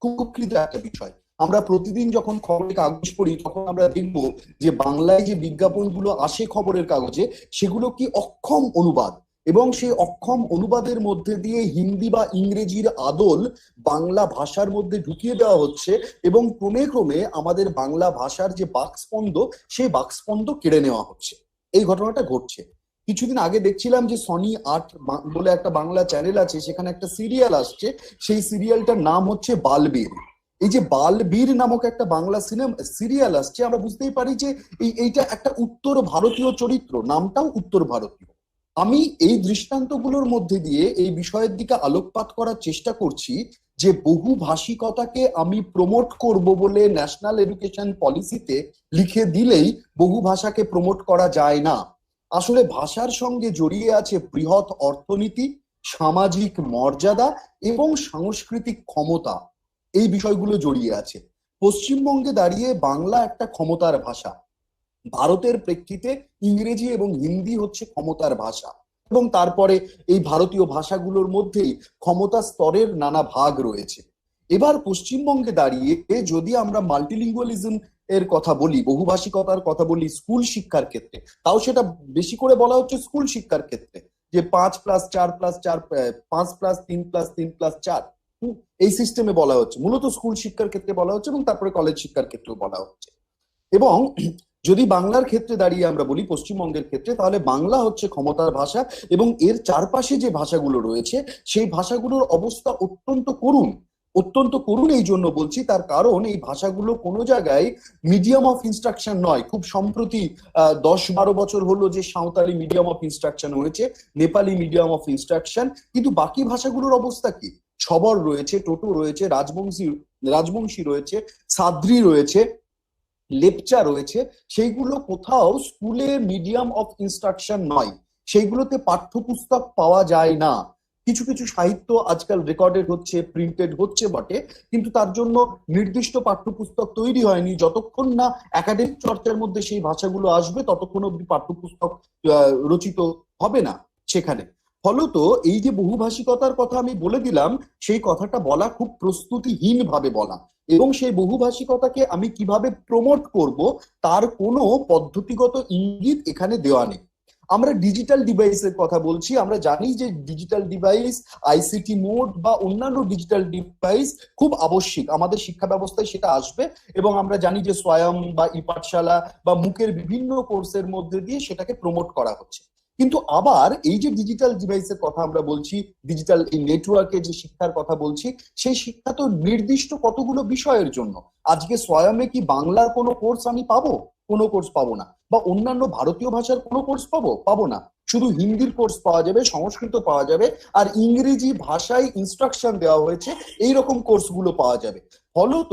Speaker 8: কুকৃত একটা বিষয়। আমরা প্রতিদিন যখন খবরের কাগজ পড়ি তখন আমরা দেখব যে বাংলায় যে বিজ্ঞাপনগুলো আসে খবরের কাগজে সেগুলো কি অক্ষম অনুবাদ, এবং সেই অক্ষম অনুবাদের মধ্যে দিয়ে হিন্দি বা ইংরেজির আদল বাংলা ভাষার মধ্যে ঢুকিয়ে দেওয়া হচ্ছে, এবং ক্রমে ক্রমে আমাদের বাংলা ভাষার যে বাকস্পন্দ সেই বাকস্পন্দ কেড়ে নেওয়া হচ্ছে। এই ঘটনাটা ঘটছে। কিছুদিন আগে দেখছিলাম যে সনি 8 বলে একটা বাংলা চ্যানেল আছে, সেখানে একটা সিরিয়াল আসছে, সেই সিরিয়ালটার নাম হচ্ছে বালবীর। এই যে বালবীর নামক একটা বাংলা সিরিয়াল আসছে, আমরা বুঝতেই পারি যে এইটা একটা উত্তর ভারতীয় চরিত্র, নামটাও উত্তর ভারতীয়। আমি এই দৃষ্টান্তগুলোর মধ্যে দিয়ে এই বিষয়ের দিকে আলোকপাত করার চেষ্টা করছি যে বহুভাষিকতাকে আমি প্রমোট করব বলে ন্যাশনাল এডুকেশন পলিসিতে লিখে দিলেই বহু ভাষাকে প্রমোট করা যায় না। আসলে ভাষার সঙ্গে জড়িয়ে আছে বৃহৎ অর্থনীতি, সামাজিক মর্যাদা এবং সাংস্কৃতিক ক্ষমতা। এই বিষয়গুলো জড়িয়ে আছে। পশ্চিমবঙ্গে দাঁড়িয়ে বাংলা একটা ক্ষমতার ভাষা, ভারতের প্রেক্ষিতে ইংরেজি এবং হিন্দি হচ্ছে ক্ষমতার ভাষা, এবং তারপরে এই ভারতীয় ভাষাগুলোর মধ্যেই ক্ষমতা স্তরের নানা ভাগ রয়েছে। এবার পশ্চিমবঙ্গে দাঁড়িয়ে যদি আমরা মাল্টিলিঙ্গুয়ালিজম এর কথা বলি, বহুভাষিকতার কথা বলি স্কুল শিক্ষার ক্ষেত্রে, তাও সেটা বেশি করে বলা হচ্ছে স্কুল শিক্ষার ক্ষেত্রে, যে 5+4+4 5+3+3+4 এই সিস্টেমে বলা হচ্ছে, মূলত স্কুল শিক্ষার ক্ষেত্রে বলা হচ্ছে, এবং তারপরে কলেজ শিক্ষার ক্ষেত্রেও বলা হচ্ছে। এবং যদি বাংলার ক্ষেত্রে দাঁড়িয়ে আমরা বলি পশ্চিমবঙ্গের ক্ষেত্রে, তাহলে বাংলা হচ্ছে ক্ষমতার ভাষা, এবং এর চারপাশে যে ভাষাগুলো রয়েছে সেই ভাষাগুলোর অবস্থা অত্যন্ত করুণ। অত্যন্ত করুণ এই জন্য বলছি, তার কারণ এই ভাষাগুলো কোনো জায়গায় মিডিয়াম অফ ইনস্ট্রাকশন নয়। খুব সম্প্রতি 10-12 বছর হলো যে সাঁওতালি মিডিয়াম অফ ইনস্ট্রাকশন হয়েছে, নেপালি মিডিয়াম অফ ইনস্ট্রাকশন, কিন্তু বাকি ভাষাগুলোর অবস্থা কি? ছবর রয়েছে, টোটো রয়েছে, রাজবংশী রয়েছে, সাদ্রি রয়েছে, লেপচা রয়েছে, সেইগুলো কোথাও স্কুলে মিডিয়াম অফ ইনস্ট্রাকশন নয়। সেইগুলোতে পাঠ্যপুস্তক পাওয়া যায় না। কিছু কিছু সাহিত্য আজকাল রেকর্ডেড হচ্ছে, প্রিন্টেড হচ্ছে বটে, কিন্তু তার জন্য নির্দিষ্ট পাঠ্যপুস্তক তৈরি হয়নি। যতক্ষণ না একাডেমিক চর্চার মধ্যে সেই ভাষাগুলো আসবে ততক্ষণ অব্দি পাঠ্যপুস্তক রচিত হবে না সেখানে। ফলত এই যে বহুভাষিকতার কথা আমি বলে দিলাম, সেই কথাটা বলা খুব প্রস্তুতিহীন ভাবে বলা, এবং সেই বহুভাষিকতাকে আমি কিভাবে প্রমোট করব তার কোনো পদ্ধতিগত ইঙ্গিত এখানে দেওয়া নেই। আমরা ডিজিটাল ডিভাইসের কথা বলছি। আমরা জানি যে ডিজিটাল ডিভাইস, আইসিটি মোড বা অন্যান্য ডিজিটাল ডিভাইস খুব আবশ্যিক, আমাদের শিক্ষা ব্যবস্থায় সেটা আসবে, এবং আমরা জানি যে স্বয়ং বা ই পাঠশালা বা মুখের বিভিন্ন কোর্সের মধ্যে দিয়ে সেটাকে প্রমোট করা হচ্ছে। কিন্তু আবার এই যে ডিজিটাল ডিভাইসের কথা আমরা বলছি, ডিজিটাল এই নেটওয়ার্কে যে শিক্ষার কথা বলছি, সেই শিক্ষা তো নির্দিষ্ট কতগুলো বিষয়ের জন্য। আজকে স্বয়মে কি বাংলার কোনো কোর্স আমি পাবো? কোনো কোর্স পাবো না। বা অন্যান্য ভারতীয় ভাষার কোনো কোর্স পাবো না। শুধু হিন্দির কোর্স পাওয়া যাবে, সংস্কৃত পাওয়া যাবে, আর ইংরেজি ভাষায় ইনস্ট্রাকশন দেওয়া হয়েছে এইরকম কোর্সগুলো পাওয়া যাবে। ফলত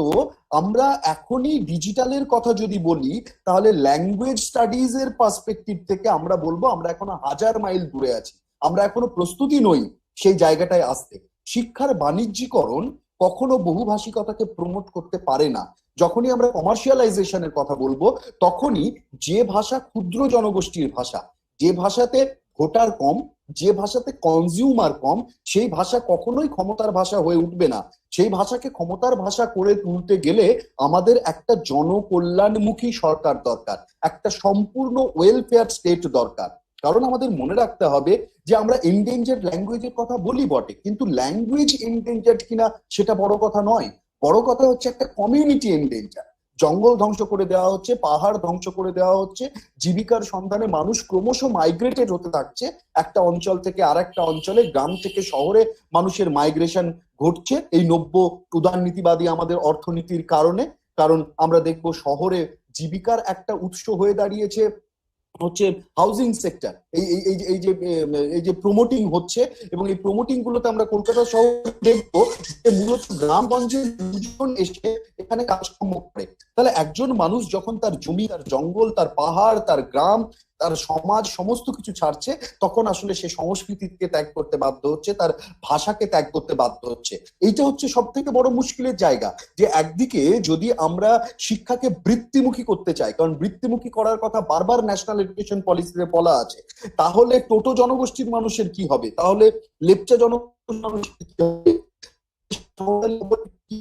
Speaker 8: আমরা এখনই ডিজিটালের কথা যদি বলি, তাহলে ল্যাঙ্গুয়েজ স্টাডিজ এর পার্সপেক্টিভ থেকে আমরা বলবো আমরা এখনো 1000 মাইল দূরে আছি, আমরা এখনো প্রস্তুতি নই সেই জায়গাটায় আসতে। শিক্ষার বাণিজ্যিকরণ কখনো বহুভাষিকতাকে প্রমোট করতে পারে না। যখনই আমরা কমার্শিয়ালাইজেশনের কথা বলবো, তখনই যে ভাষা ক্ষুদ্র জনগোষ্ঠীর ভাষা, যে ভাষাতে ভোটার কম, যে ভাষাতে কনজিউমার কম, সেই ভাষা কখনোই ক্ষমতার ভাষা হয়ে উঠবে না। সেই ভাষাকে ক্ষমতার ভাষা করে তুলতে গেলে আমাদের একটা জনকল্যাণমুখী সরকার দরকার, একটা সম্পূর্ণ ওয়েলফেয়ার স্টেট দরকার। কারণ আমাদের মনে রাখতে হবে যে আমরা এন্ডেঞ্জার্ড ল্যাঙ্গুয়েজের কথা বলি বটে, কিন্তু ল্যাঙ্গুয়েজ এন্ডেঞ্জার্ড কিনা সেটা বড় কথা নয়। বড় কথা হচ্ছে একটা কমিউনিটি এন্ডেঞ্জার। জঙ্গল ধ্বংস করে দেওয়া হচ্ছে, পাহাড় ধ্বংস করে দেওয়া হচ্ছে, জীবিকার সন্ধানে মানুষ ক্রমশ মাইগ্রেটেড হতে থাকছে একটা অঞ্চল থেকে আর একটা অঞ্চলে, গ্রাম থেকে শহরে মানুষের মাইগ্রেশন ঘটছে এই নব্য উদারনীতিবাদী আমাদের অর্থনীতির কারণে। কারণ আমরা দেখবো শহরে জীবিকার একটা উৎস হয়ে দাঁড়িয়েছে হচ্ছে হাউজিং সেক্টর, এই যে প্রমোটিং হচ্ছে, এবং এই প্রমোটিং গুলোতে আমরা কলকাতা শহরে দেখবো যে মূলত গ্রামগঞ্জের লোকজন এসে এখানে কাজকর্ম করে। তাহলে একজন মানুষ যখন তার জমি, তার জঙ্গল, তার পাহাড়, তার গ্রাম, তার সমাজ সমস্ত কিছু ছাড়ছে, তখন আসলে সে সংস্কৃতিকে ত্যাগ করতে বাধ্য হচ্ছে, তার ভাষাকে ত্যাগ করতে বাধ্য হচ্ছে। এইটা হচ্ছে সব থেকে বড় মুশকিলের জায়গা, যে একদিকে যদি আমরা শিক্ষাকে বৃত্তিমুখী করতে চাই, কারণ বৃত্তিমুখী করার কথা বারবার ন্যাশনাল এডুকেশন পলিসিতে বলা আছে, তাহলে টোটো জনগোষ্ঠীর মানুষের কি হবে? তাহলে লেপচা জনগোষ্ঠীর মানুষের কি হবে?